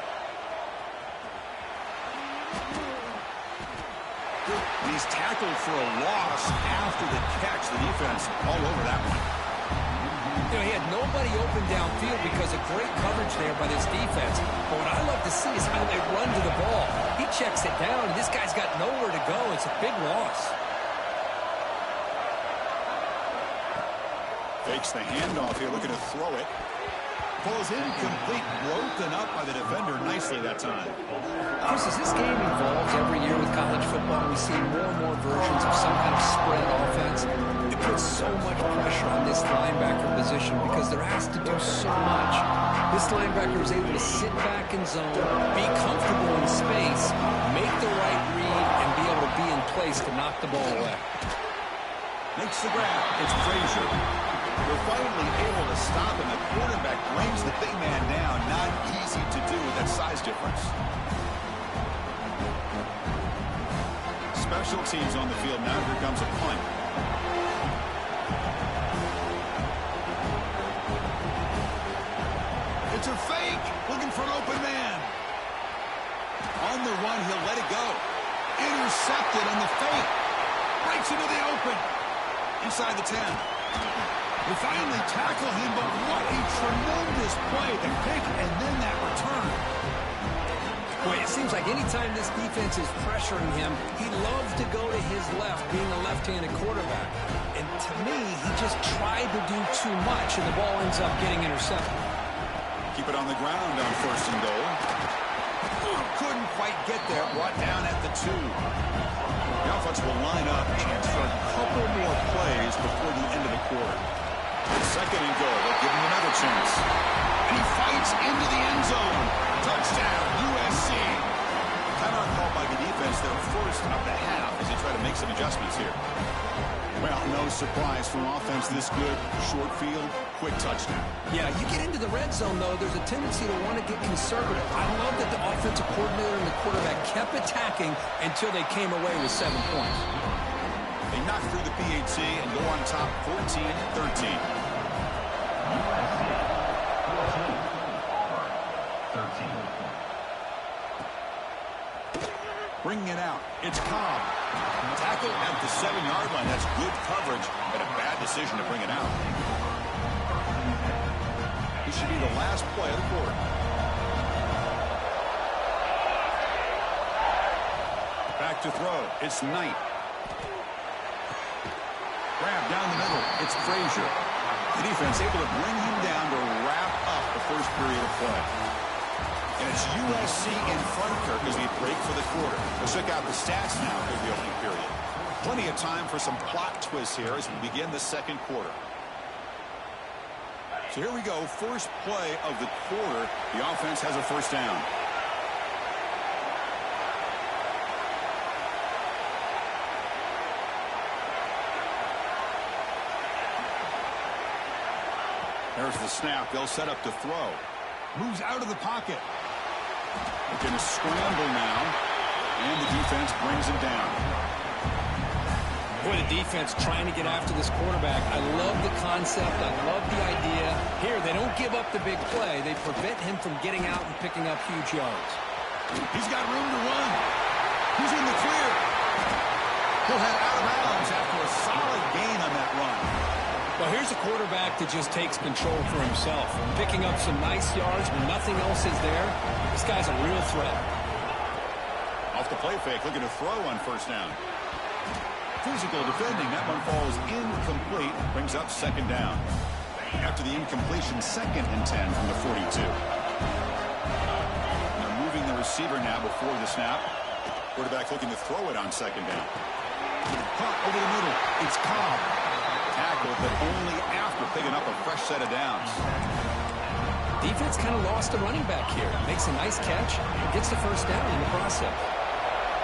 And he's tackled for a loss after the catch. The defense all over that one. You know, he had nobody open downfield because of great coverage there by this defense. But what I love to see is how they run to the ball. He checks it down, and this guy's got nowhere to go. It's a big loss. Fakes the handoff here, looking to throw it. Falls incomplete, broken up by the defender nicely that time. Chris, as this game evolves every year with college football, we see more and more versions of some kind of spread offense. It puts so much pressure on this linebacker position because there has to do so much. This linebacker is able to sit back in zone, be comfortable in space, make the right read, and be able to be in place to knock the ball away. Makes the grab. It's Frazier. They're finally able to stop him. The quarterback brings the big man down. Not easy to do with that size difference. Special teams on the field. Now here comes a punt. It's a fake. Looking for an open man. On the run, he'll let it go. Intercepted on the fake. Breaks into the open. Inside the 10. They finally tackle him, but what a tremendous play. The pick and then that return. Boy, it seems like anytime this defense is pressuring him, he loves to go to his left, being a left-handed quarterback. And to me, he just tried to do too much, and the ball ends up getting intercepted. Keep it on the ground on first and goal. Couldn't quite get there. Brought down at the 2. The offense will line up and start a couple more plays before the end of the quarter. Second and goal. They'll give him another chance. And he fights into the end zone. Touchdown, USC. Timeout called by the defense their first of the half as they try to make some adjustments here. Well, no surprise from offense this good. Short field, quick touchdown. Yeah, you get into the red zone, though, there's a tendency to want to get conservative. I love that the offensive coordinator and the quarterback kept attacking until they came away with 7 points. They knock through the PAT and go on top 14-13. Bringing it out. It's Cobb. Tackle at the 7-yard line. That's good coverage, but a bad decision to bring it out. This should be the last play of the quarter. Back to throw. It's Knight. Grab down the middle. It's Frazier. The defense able to bring him down to wrap up the first period of play. And it's USC in front, Kirk, as we break for the quarter. Let's check out the stats now for the opening period. Plenty of time for some plot twists here as we begin the second quarter. So here we go. First play of the quarter. The offense has a first down. There's the snap. They'll set up to throw. Moves out of the pocket. They're going to scramble now, and the defense brings him down. Boy, the defense trying to get after this quarterback. I love the concept. I love the idea. Here, they don't give up the big play. They prevent him from getting out and picking up huge yards. He's got room to run. He's in the clear. He'll head out of bounds after a solid gain on that run. Well, here's a quarterback that just takes control for himself, picking up some nice yards when nothing else is there. This guy's a real threat. Off the play fake, looking to throw on first down. Physical defending. That one falls incomplete. Brings up second down. After the incompletion, 2nd and 10 from the 42. They're moving the receiver now before the snap. Quarterback looking to throw it on second down. Caught over the middle. It's Cobb. Tackle, but only after picking up a fresh set of downs. Defense kind of lost a running back here. Makes a nice catch and gets the first down in the process.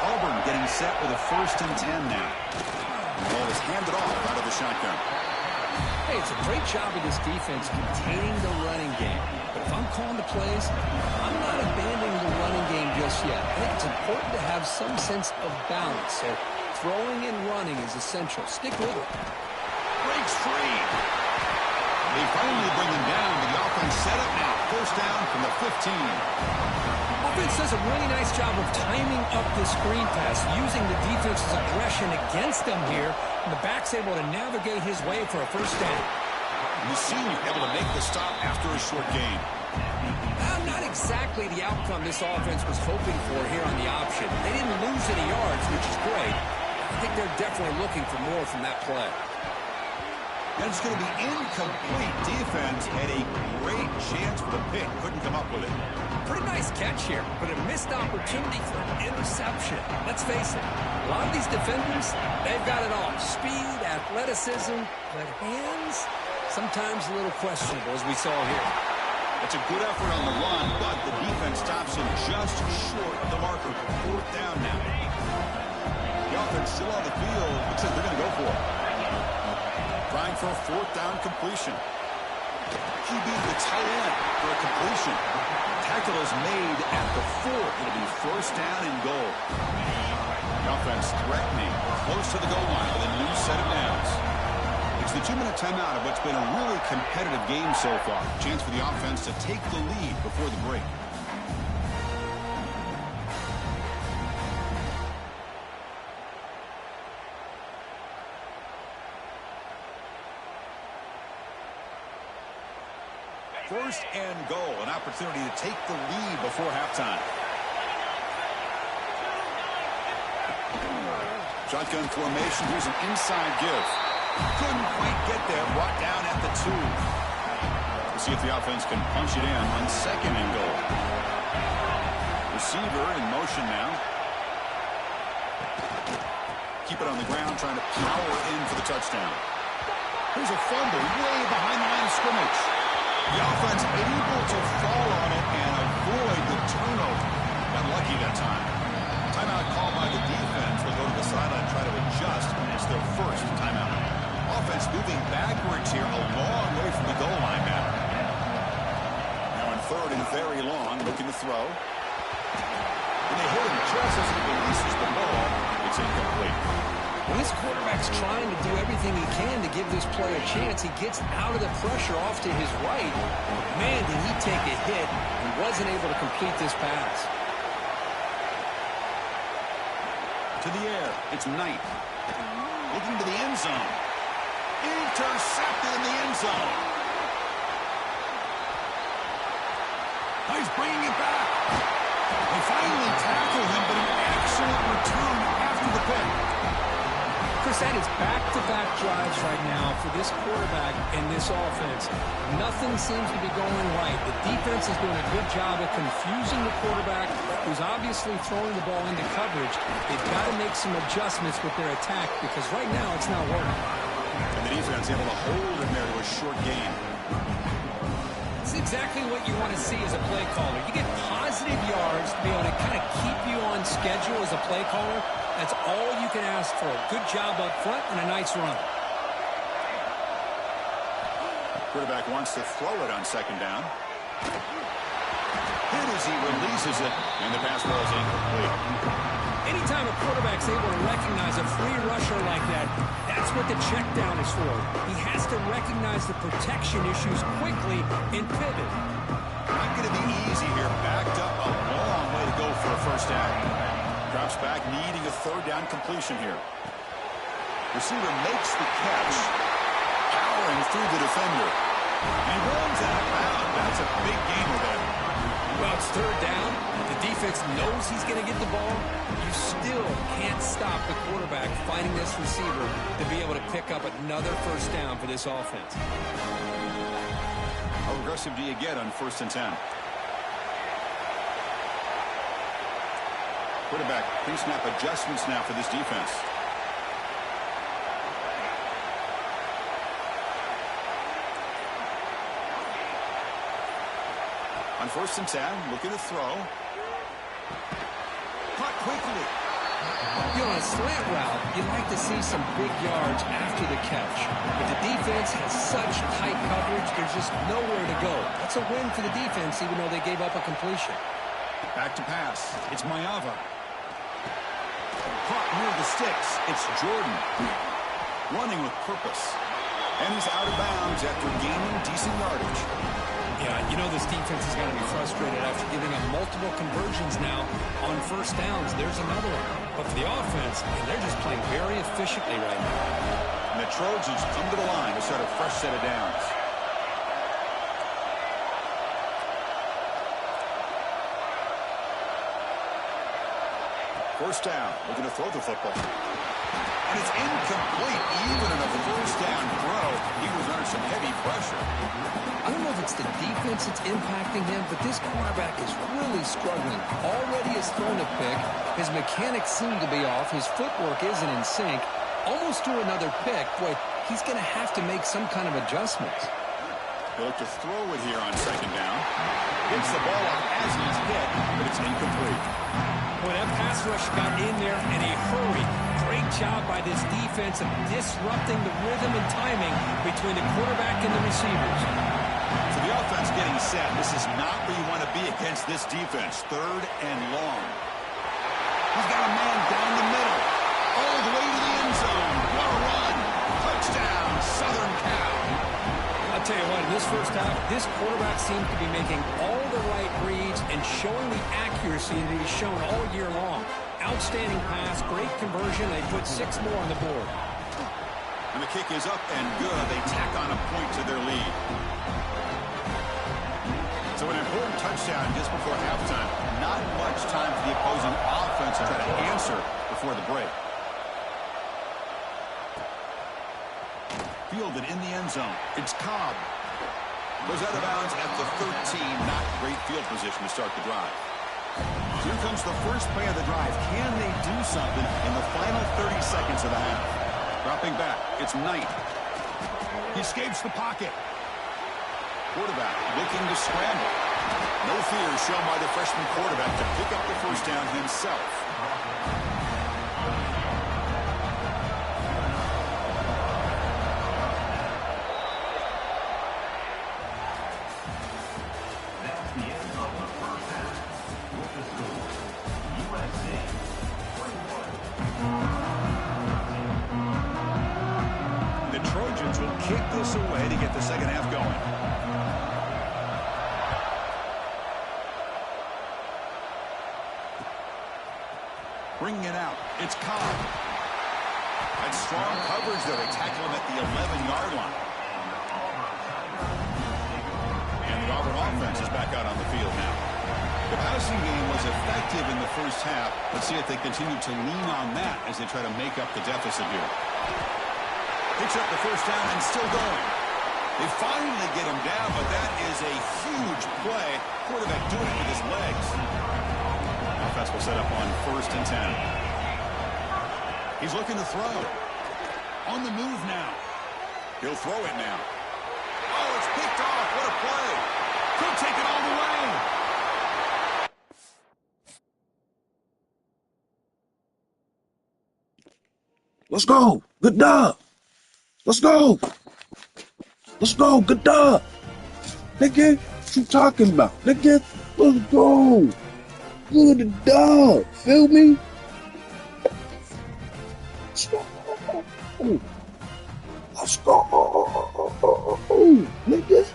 Auburn getting set with a 1st and 10 now. The ball is handed off out of the shotgun. Hey, it's a great job of this defense containing the running game. But if I'm calling the plays, I'm not abandoning the running game just yet. I think it's important to have some sense of balance. So throwing and running is essential. Stick with it. Breaks free. They finally bring him down, but the offense set up now. First down from the 15. Offense does a really nice job of timing up the screen pass, using the defense's aggression against them here, and the back's able to navigate his way for a first down. And the senior able to make the stop after a short gain. Not exactly the outcome this offense was hoping for here on the option. They didn't lose any yards, which is great. I think they're definitely looking for more from that play. And it's going to be incomplete. Defense had a great chance for the pick. Couldn't come up with it. Pretty nice catch here, but a missed opportunity for an interception. Let's face it, a lot of these defenders, they've got it all. Speed, athleticism, but hands, sometimes a little questionable, as we saw here. That's a good effort on the run, but the defense stops him just short of the marker. 4th down now. The offense still on the field. Looks like they're going to go for it. Trying for a 4th down completion. QB the tight end for a completion. Tackle is made at the 4. It'll be first down and goal. The offense threatening, close to the goal line with a new set of downs. It's the 2-minute timeout of what's been a really competitive game so far. Chance for the offense to take the lead before the break. First and goal, an opportunity to take the lead before halftime. Shotgun formation, here's an inside give. Couldn't quite get there, brought down at the 2. We'll see if the offense can punch it in on 2nd and goal. Receiver in motion now. Keep it on the ground, trying to power in for the touchdown. Here's a fumble way behind the line of scrimmage. The offense able to fall on it and avoid the turnover. Got lucky that time. Timeout called by the defense. They'll go to the sideline and try to adjust. It's their first timeout. Offense moving backwards here, a long way from the goal line now. Now in third and very long, looking to throw. And they hit him just as he releases the ball. It's incomplete. When this quarterback's trying to do everything he can to give this play a chance, he gets out of the pressure off to his right. Man, did he take a hit and wasn't able to complete this pass. To the air, it's Knight. Looking to the end zone. Intercepted in the end zone. Oh, he's bringing it back. They finally tackle him, but an excellent return after the pick. Chris, that is back-to-back drives right now for this quarterback and this offense. Nothing seems to be going right. The defense is doing a good job of confusing the quarterback, who's obviously throwing the ball into coverage. They've got to make some adjustments with their attack because right now it's not working. And the defense able to hold him there to a short gain. It's exactly what you want to see as a play caller. You get positive yards to be able to kind of keep you on schedule as a play caller. That's all you can ask for. Good job up front and a nice run. Quarterback wants to throw it on second down. Hit as he releases it, and the pass ball is incomplete. Anytime a quarterback's able to recognize a free rusher like that, that's what the check down is for. He has to recognize the protection issues quickly and pivot. Not going to be easy here. Backed up a long way to go for a first down. Drops back, needing a third down completion here. Receiver makes the catch, powering through the defender. And runs out of bounds. That's a big gain with that. Well, it's third down. The defense knows he's going to get the ball. You still can't stop the quarterback finding this receiver to be able to pick up another first down for this offense. How aggressive do you get on 1st and 10? Quarterback pre-snap adjustments now for this defense. On 1st and 10, looking to throw. Caught quickly. You know, on a slant route, you'd like to see some big yards after the catch. But the defense has such tight coverage, there's just nowhere to go. That's a win for the defense, even though they gave up a completion. Back to pass. It's Mayava. Caught near the sticks. It's Jordan. Running with purpose. And he's out of bounds after gaining decent yardage. Yeah, you know this defense is going to be frustrated after giving up multiple conversions now on first downs. There's another one. But for the offense, they're just playing very efficiently right now. And the Trojans come to the line to start a fresh set of downs. First down, looking to throw the football. And it's incomplete, even in a first down throw. He was under some heavy pressure. I don't know if it's the defense that's impacting him, but this quarterback is really struggling. Already has thrown a pick. His mechanics seem to be off. His footwork isn't in sync. Almost threw another pick. Boy, he's going to have to make some kind of adjustments. He'll look to throw it here on second down. Gets the ball off as he's hit, but it's incomplete. Boy, that pass rush got in there in a hurry. Great job by this defense of disrupting the rhythm and timing between the quarterback and the receivers. So the offense getting set. This is not where you want to be against this defense. Third and long. He's got a man down the middle. All the way to the end zone. What a run. Touchdown, Southern Cal. I'll tell you what, in this first half, this quarterback seems to be making all the right reads and showing the accuracy that he's shown all year long. Outstanding pass, great conversion. They put 6 more on the board. And the kick is up and good. They tack on a point to their lead. So an important touchdown just before halftime. Not much time for the opposing offense to try to answer before the break. Fielded in the end zone. It's Cobb. Goes out of bounds at the 13. Not great field position to start the drive. Here comes the first play of the drive. Can they do something in the final 30 seconds of the half? Dropping back. It's Knight. He escapes the pocket. Quarterback looking to scramble. No fear shown by the freshman quarterback to pick up the first down himself. kick this away to get the second half going. Bringing it out. It's Cobb. That's strong coverage there. They tackle him at the 11-yard line. And the Auburn offense is back out on the field now. The passing game was effective in the first half. Let's see if they continue to lean on that as they try to make up the deficit here. Picks up the first down and still going. They finally get him down, but that is a huge play. Quarterback doing it with his legs. Offense will set up on 1st and 10. He's looking to throw. On the move now. He'll throw it now. Oh, it's picked off. What a play. Could take it all the way. Let's go. Good dog. Let's go. Let's go. Good dog. Nigga, what you talking about? Nigga, let's go. Good dog. Feel me? Let's go. Let's go. Nigga,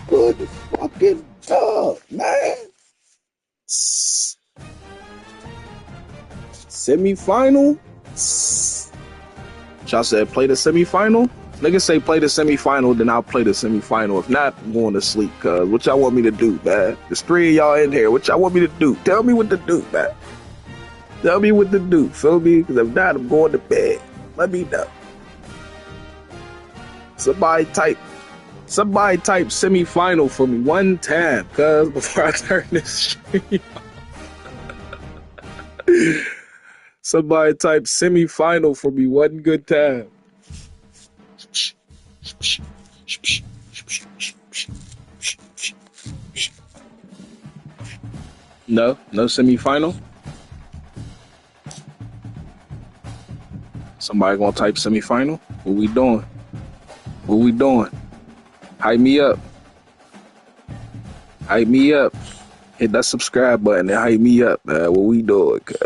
good fucking dog, man. Semi-final? Y'all said play the semi-final? Niggas say play the semi-final, then I'll play the semi-final. If not, I'm going to sleep, cuz. What y'all want me to do, man? There's 3 of y'all in here. What y'all want me to do? Tell me what to do, man. Tell me what to do, feel me? Because if not, I'm going to bed. Let me know. Somebody type semi-final for me one time, cuz, before I turn this stream off. Somebody type semi-final for me one good time. No semi-final? Somebody gonna type semi-final? What we doing? What we doing? Hype me up. Hype me up. Hit that subscribe button and hype me up, man. What we doing, cuz?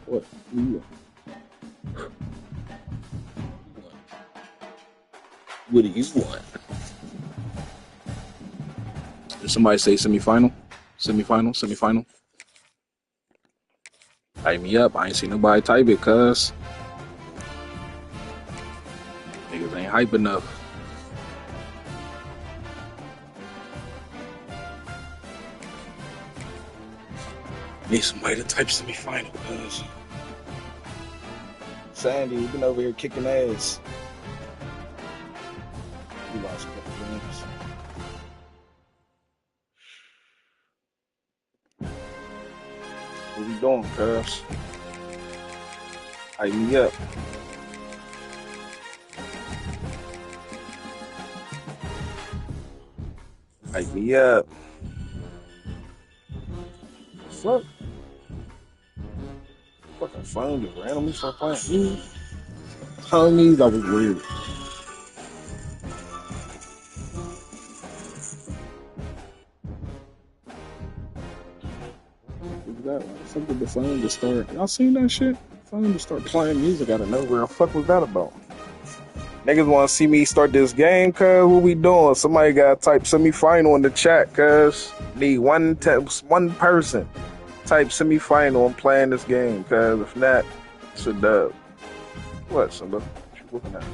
What? What do you want? Did somebody say semi-final? Semi-final? Hype me up. I ain't seen nobody type it, cuz. Niggas ain't hype enough. Need somebody to type semi-final, cuz. Sandy, we've been over here kicking ass. We lost a couple games. What we doing, cuz? Hype me up. Hype me up. Fuck. Fucking phone just randomly start playing. Telling me that was weird. Something the phone to start. Y'all seen that shit? Phone to start playing music out of nowhere. What the fuck was that about? Niggas want to see me start this game, cuz. What we doing? Somebody got to type semi-final in the chat, cuz. Need one person type semi-final and playing this game, cuz. If not, it's a dub. What, Simba? What you looking at?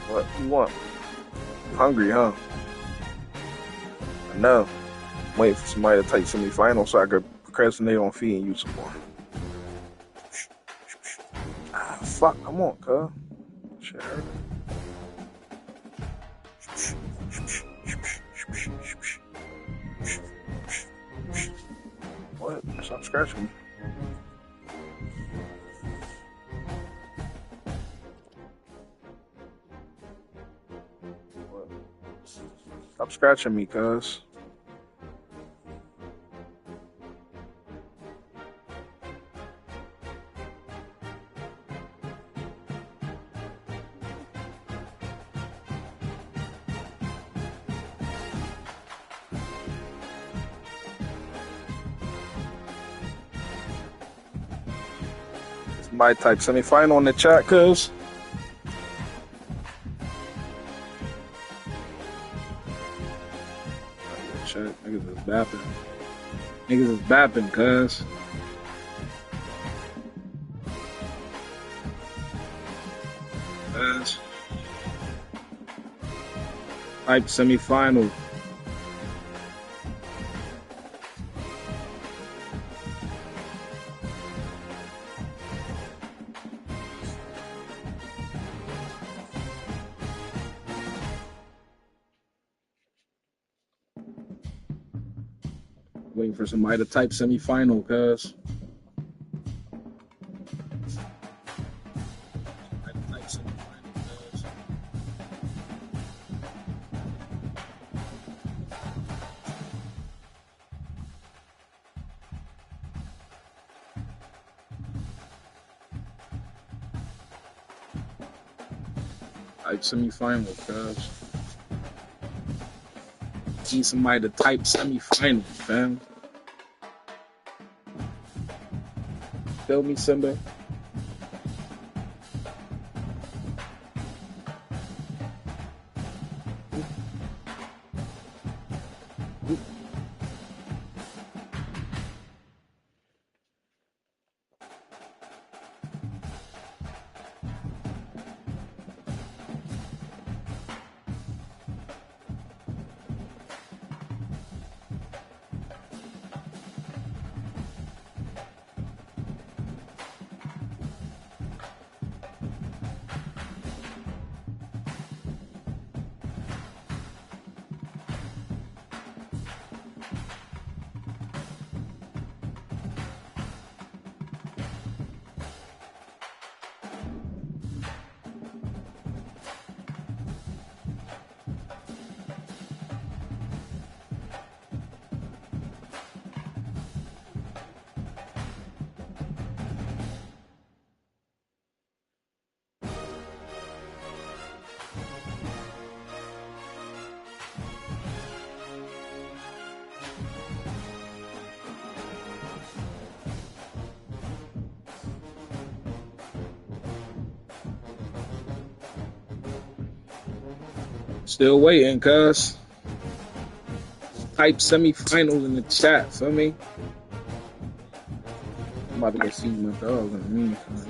What you want? You hungry, huh? I know. I'm waiting for somebody to type semi-final so I could procrastinate on feeding you some more. Ah, fuck, come on, cuz. Shit hurt. What? Stop scratching me. What? Stop scratching me, cuz. My type semifinal in the chat, cuz. Chat, niggas is bapping. Niggas is bapping, cuz. Type semifinal. Waiting for somebody to type semifinal, cuz. Type semifinal, cuz. Need somebody to type semifinal, fam. Feel me, Simba? Still waiting, cuz. Type semifinal in the chat, feel me? I'm about to go see my dog in the meantime.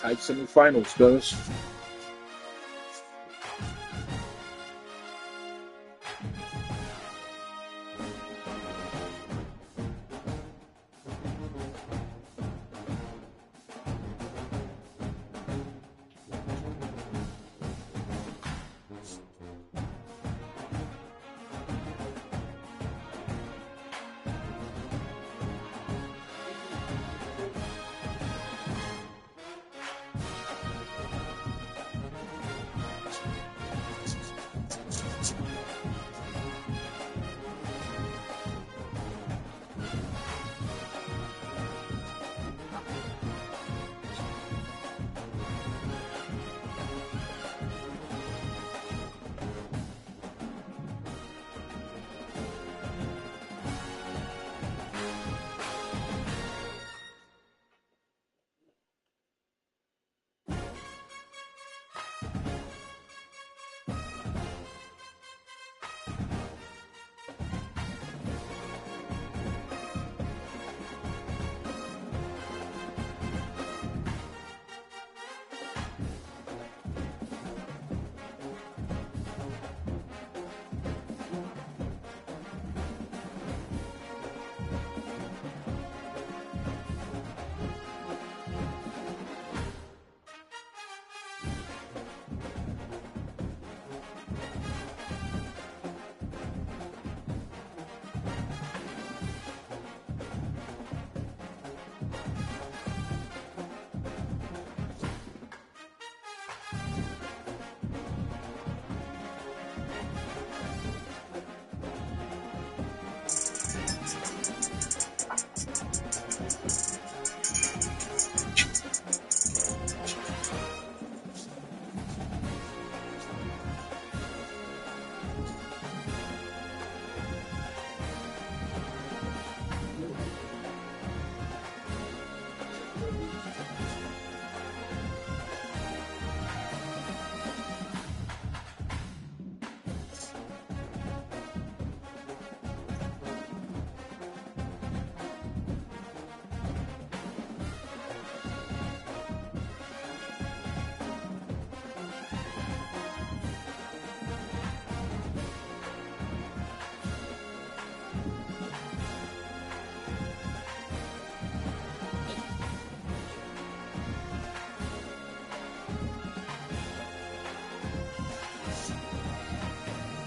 Type semifinals, cuz.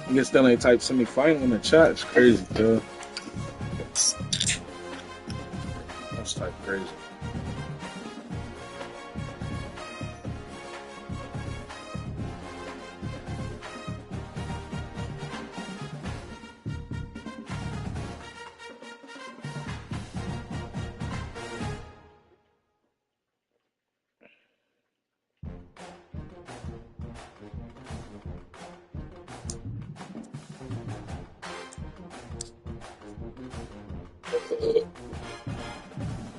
You get Stanley type semifinal in the chat. It's crazy, dude. That's type crazy.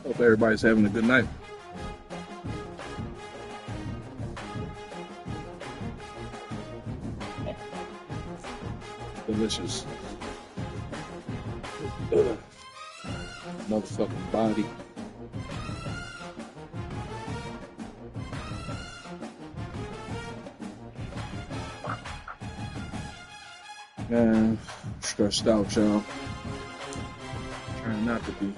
Hope everybody's having a good night. Delicious. Motherfucking body. Man, stressed out, y'all. Trying not to be.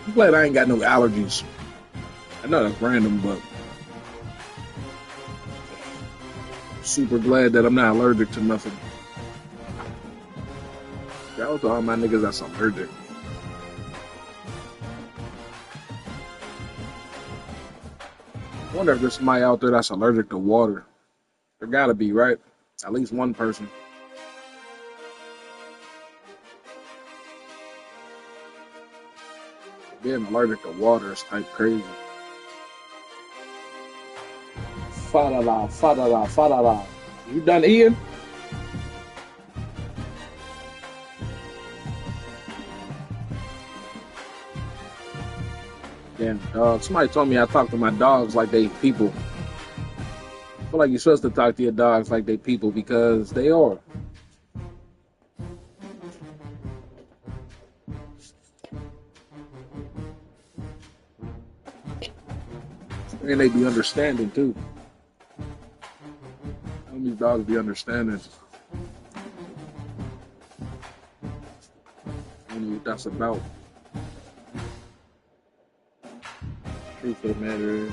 I'm glad I ain't got no allergies. I know that's random, but super glad that I'm not allergic to nothing. Shout out to all my niggas that's allergic. I wonder if there's somebody out there that's allergic to water. There gotta be, right? At least one person. Being allergic to water is type crazy. Fa-da-la, fa-da-la, fa-da-la. You done eating? Damn, dog. Somebody told me I talk to my dogs like they people. I feel like you're supposed to talk to your dogs like they people because they are. And they be understanding too. How these dogs be understanding? I don't know what that's about. Truth of the matter is,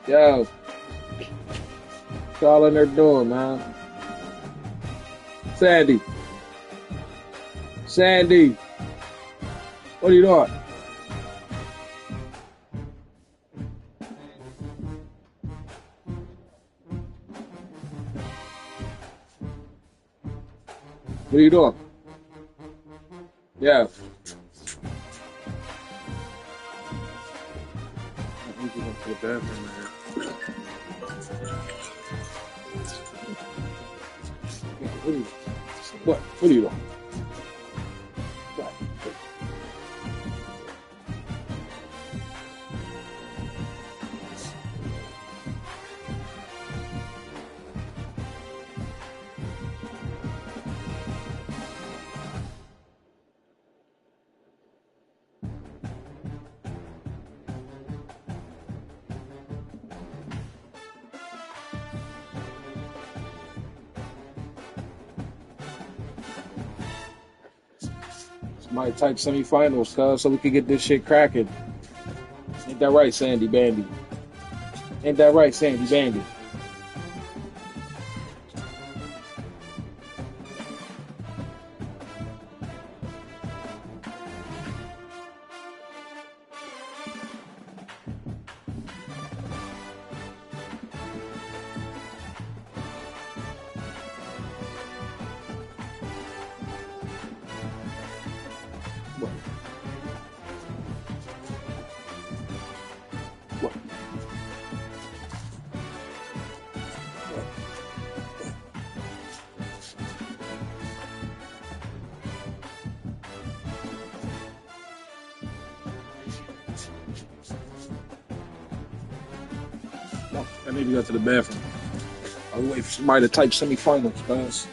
yo, what y'all in there doing, man? Sandy, what are you doing? What are you doing? Yeah. I think we're gonna put that in there. What are you doing? What? Somebody type semifinals, cuz, so we can get this shit cracking. Ain't that right, Sandy Bandy? Ain't that right, Sandy Bandy? I need to go to the bathroom. I'll wait for somebody to type semifinals, guys.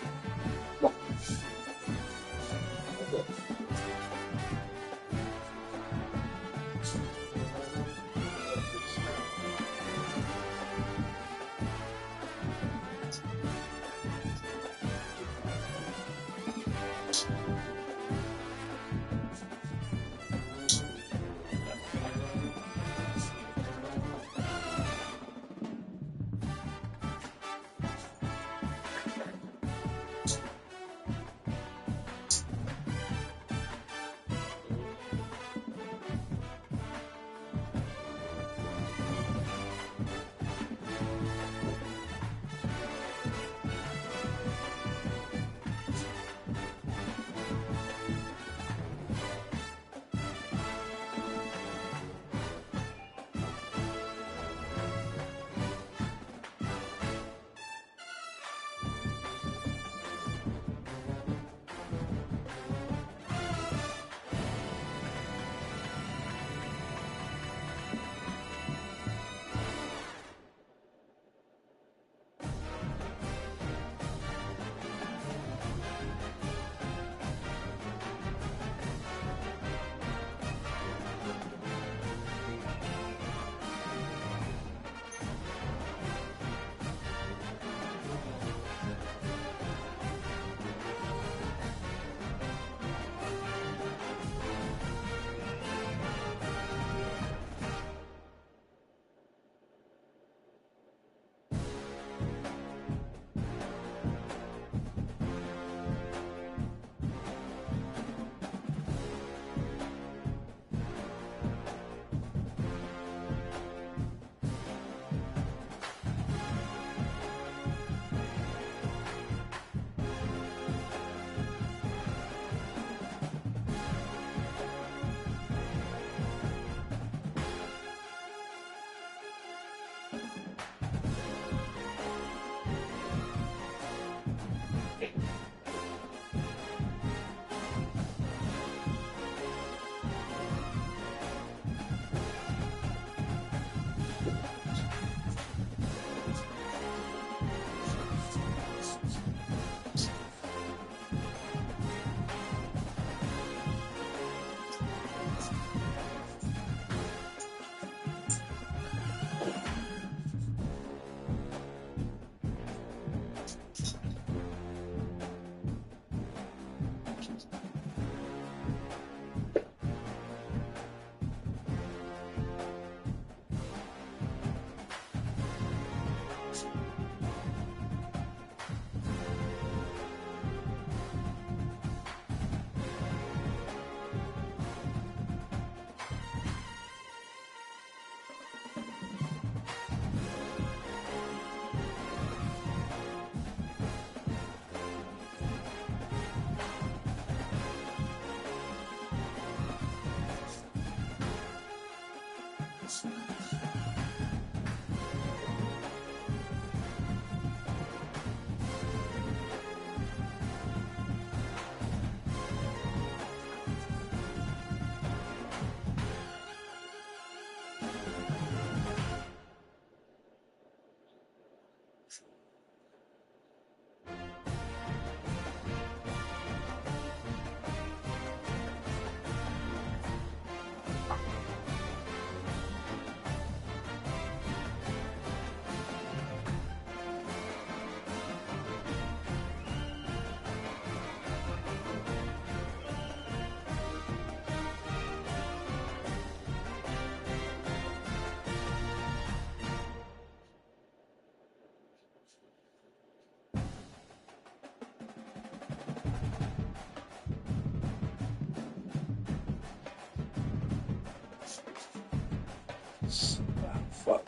Fuck.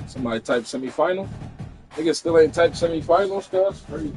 Somebody type semifinal. Niggas still ain't type semifinals, cuz. Crazy.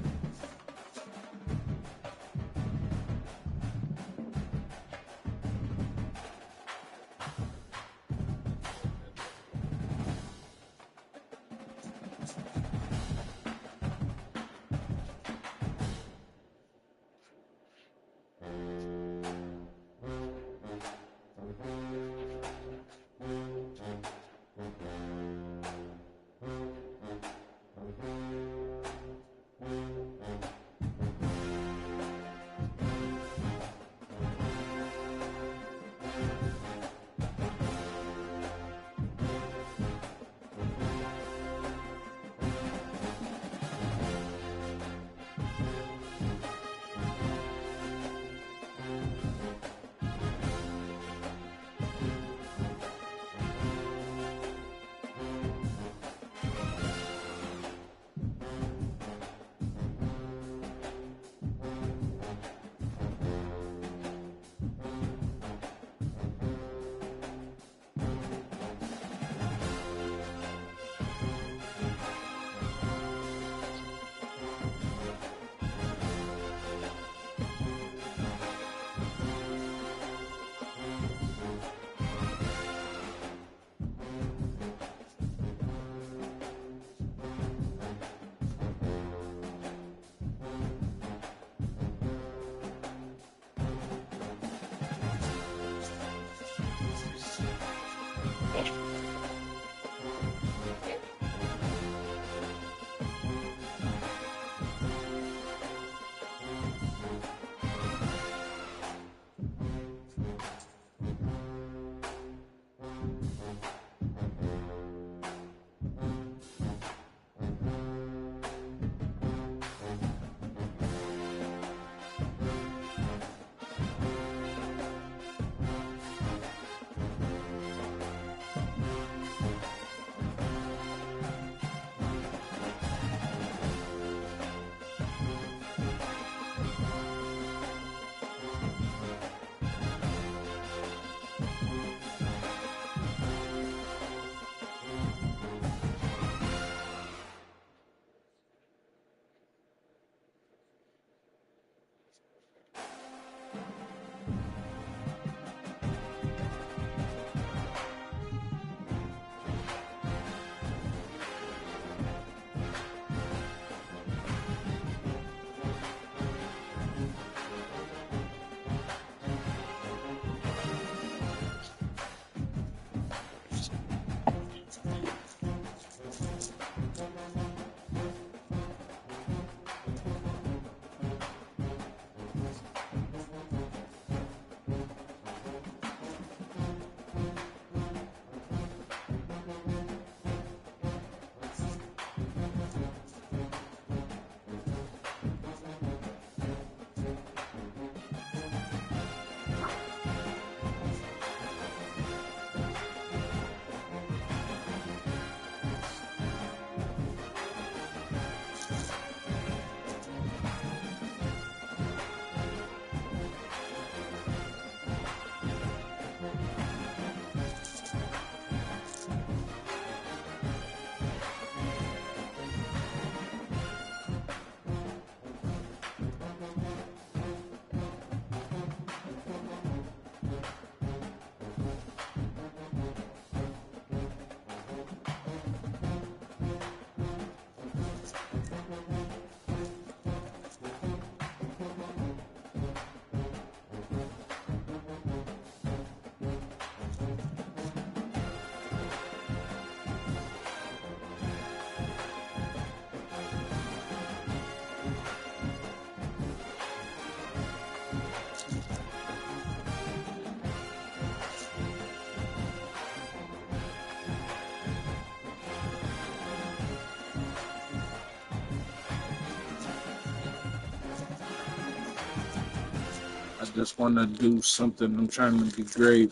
I just want to do something. I'm trying to be great.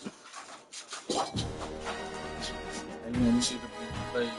I want me to be played.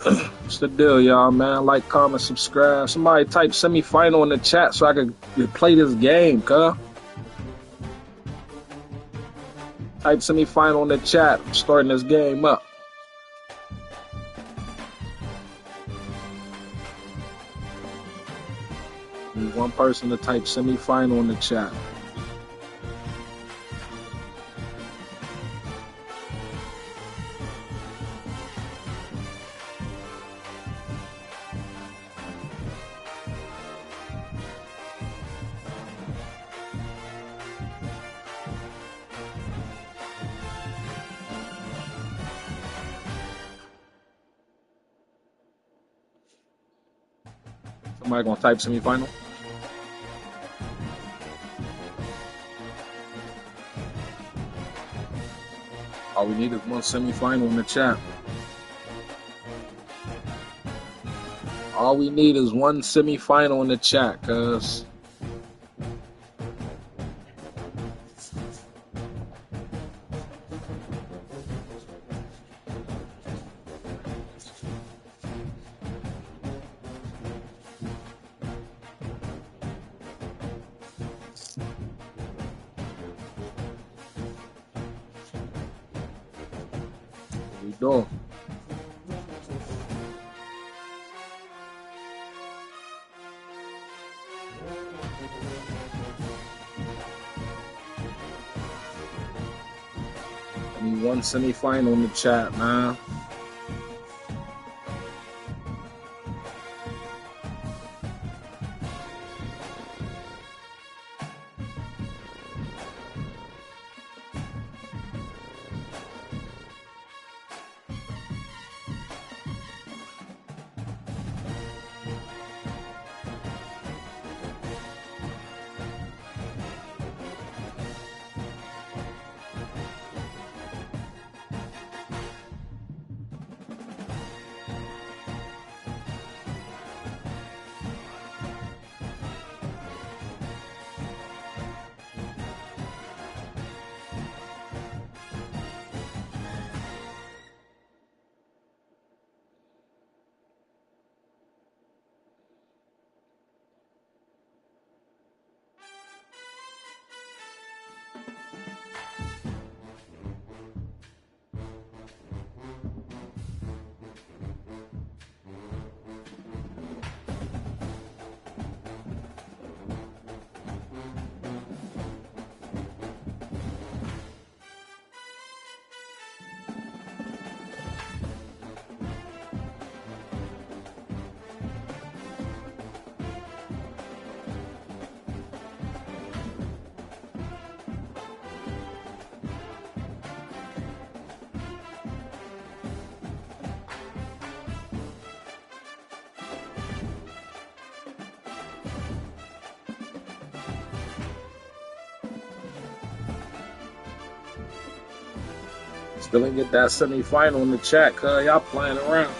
What's the deal, y'all, man? Like, comment, subscribe. Somebody type semifinal in the chat so I can play this game, cuz. Type semifinal in the chat. I'm starting this game up. Need one person to type semifinal in the chat. Somebody gonna type semifinal? All we need is one semifinal in the chat. All we need is one semifinal in the chat, cuz. What we doing? I need one semifinal in the chat, man. Still ain't get that semifinal in the chat, cuz y'all playing around.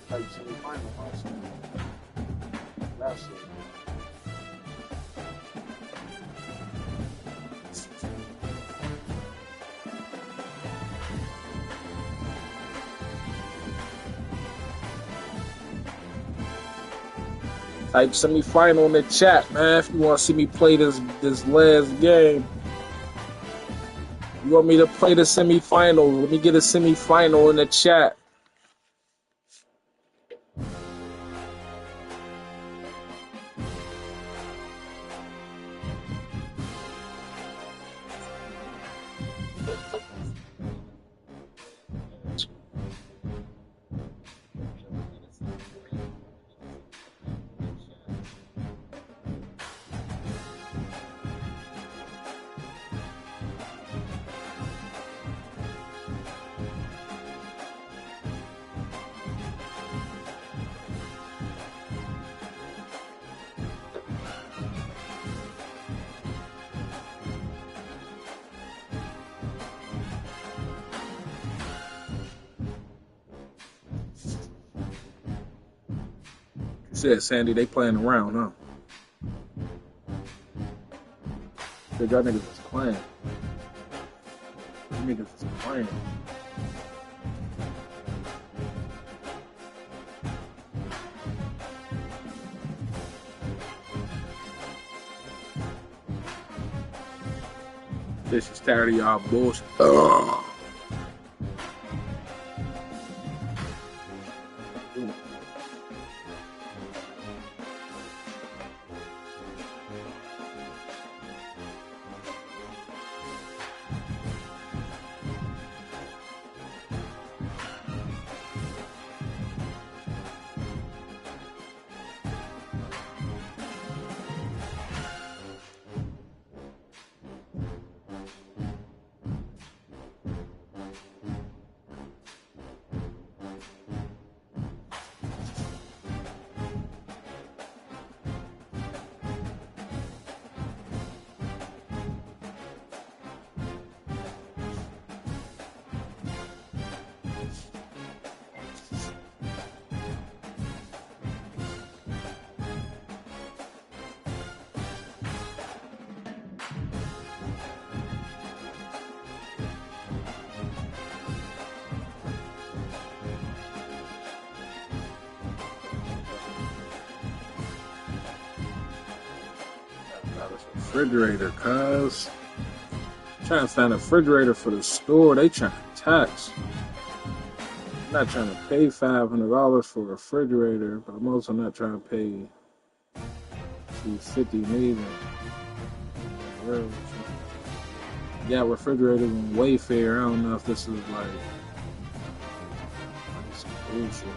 Type semifinal also. That's it. Type semifinal in the chat, man. If you want to see me play this last game, you want me to play the semifinal? Let me get a semifinal in the chat. Said Sandy, they playing around, huh? Said y'all niggas is playing. You niggas is playing. This is tired of y'all bullshit. Ugh. Refrigerator, cuz. Trying to find a refrigerator for the store. They trying to tax. I'm not trying to pay $500 for a refrigerator, but I'm also not trying to pay $250 maybe. Yeah, refrigerators on Wayfair. I don't know if this is like some bullshit.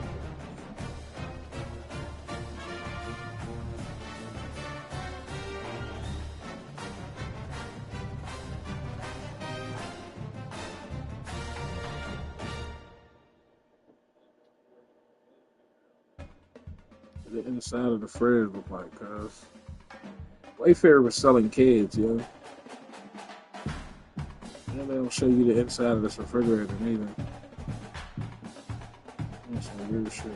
The inside of the fridge look like, cuz. Wayfair was selling kids, yo. And they don't show you the inside of this refrigerator neither. That's some weird shit.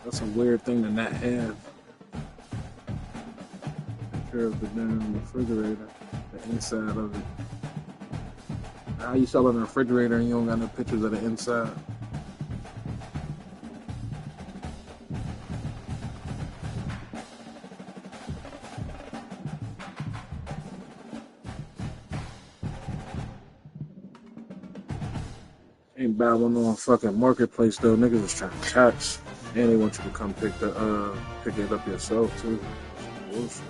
That's a weird thing to not have. Picture of the damn refrigerator, the inside of it. How you selling a refrigerator and you don't got no pictures of the inside? Ain't bad one on fucking marketplace though. Niggas is trying to tax, and they want you to come pick it up yourself too. Bullshit.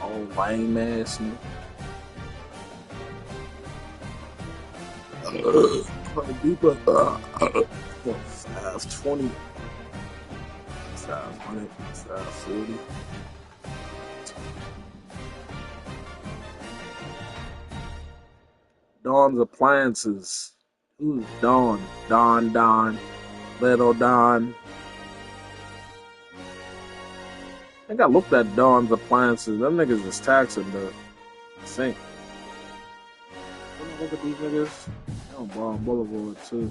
All lame ass nigga. Deeper, 520, 500, 540. Dawn's Appliances. Who's Dawn? Don, Little Don. I think I looked at Dawn's Appliances. Them niggas is taxing though. I think. Look at these niggas. They're on Ball Boulevard too.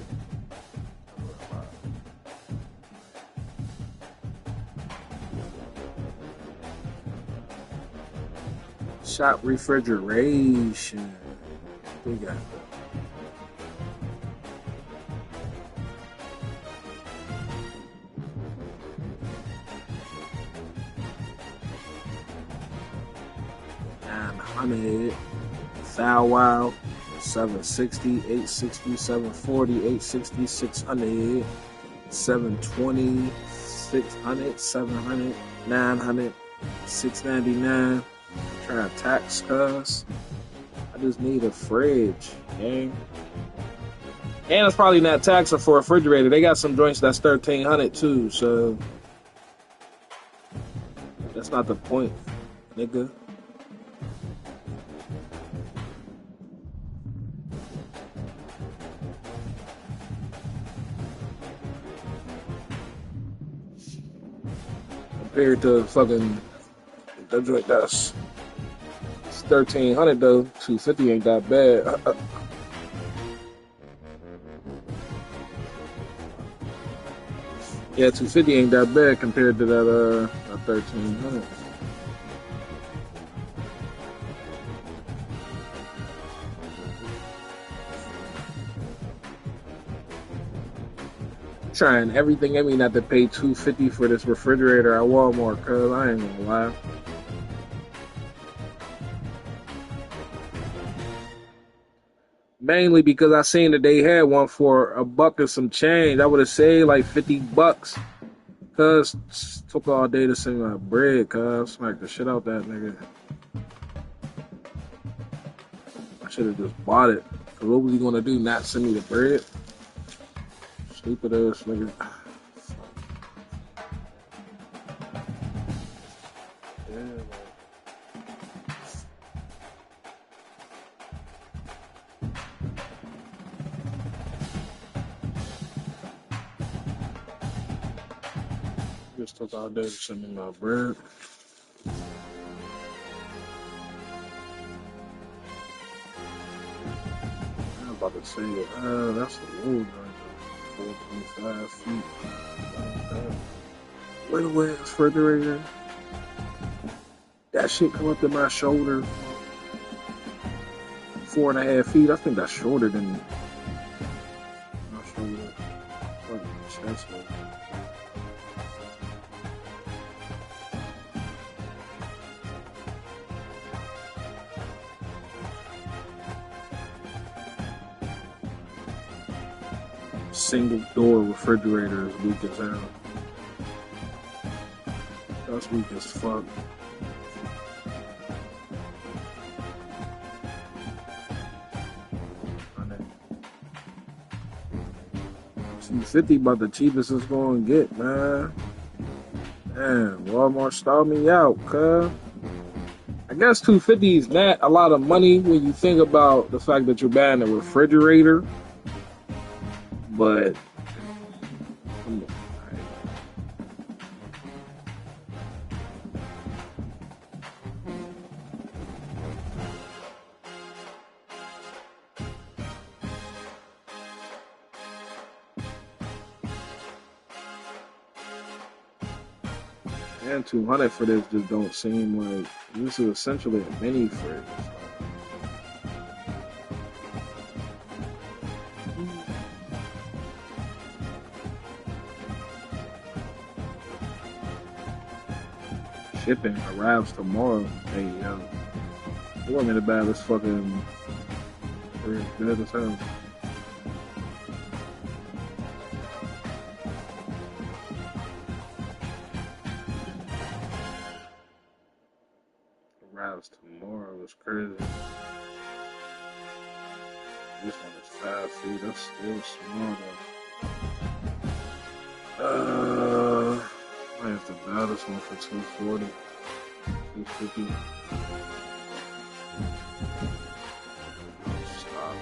Shop refrigeration. They got that. $900. Thou Wow. 760, 860, 740, 860, 600, 720, 600, 700, 900, 699. Trying to tax cuz. I just need a fridge, gang. And it's probably not taxing for a refrigerator. They got some joints that's $1,300 too, so that's not the point, nigga. Compared to fucking the joint that's 1300 though. 250 ain't that bad. Yeah, 250 ain't that bad compared to that 1300. Trying everything in me not to pay $250 for this refrigerator at Walmart, cause I ain't gonna lie. Mainly because I seen that they had one for $1 and some change. I would have saved like $50. Cuz took all day to send my bread, cuz smacked the shit out that nigga. I should have just bought it. Cause what was he gonna do? Not send me the bread? Stupid ass nigga. Yeah, man. Just took all day to send me my bread. I'm about to say it. That's a low joint. 425 feet. Wait a minute, refrigerator. That shit come up to my shoulder. 4.5 feet. I think that's shorter than my shoulder. Fucking chest. Single door refrigerator is weak as hell. That's weak as fuck. $250 about the cheapest it's gonna get, man. Man, Walmart stalled me out, cuz. I guess $250 is not a lot of money when you think about the fact that you're buying a refrigerator. But come on, and 200 for this just don't seem like this is essentially a mini fridge. Shipping arrives tomorrow. Hey, yo. You want me to buy this fucking good as hell. Arrives tomorrow. It's crazy. This one is 5 feet. That's still small though. I have to buy this one for $240, $250. Stop.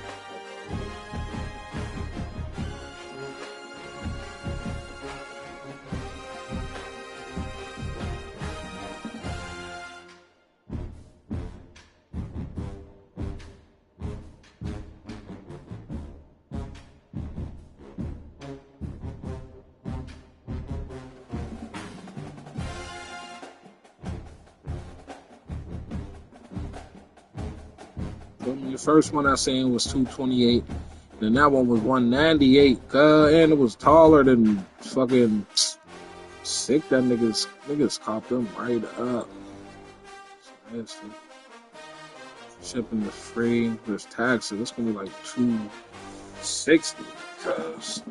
The first one I seen was $228, then that one was $198, and it was taller than fucking sick. That niggas copped them right up. It's nasty. Shipping is free. There's taxes. It's gonna be like $260, cause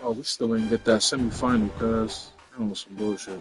Oh, we still didn't get that semifinal, cuz. That was some bullshit.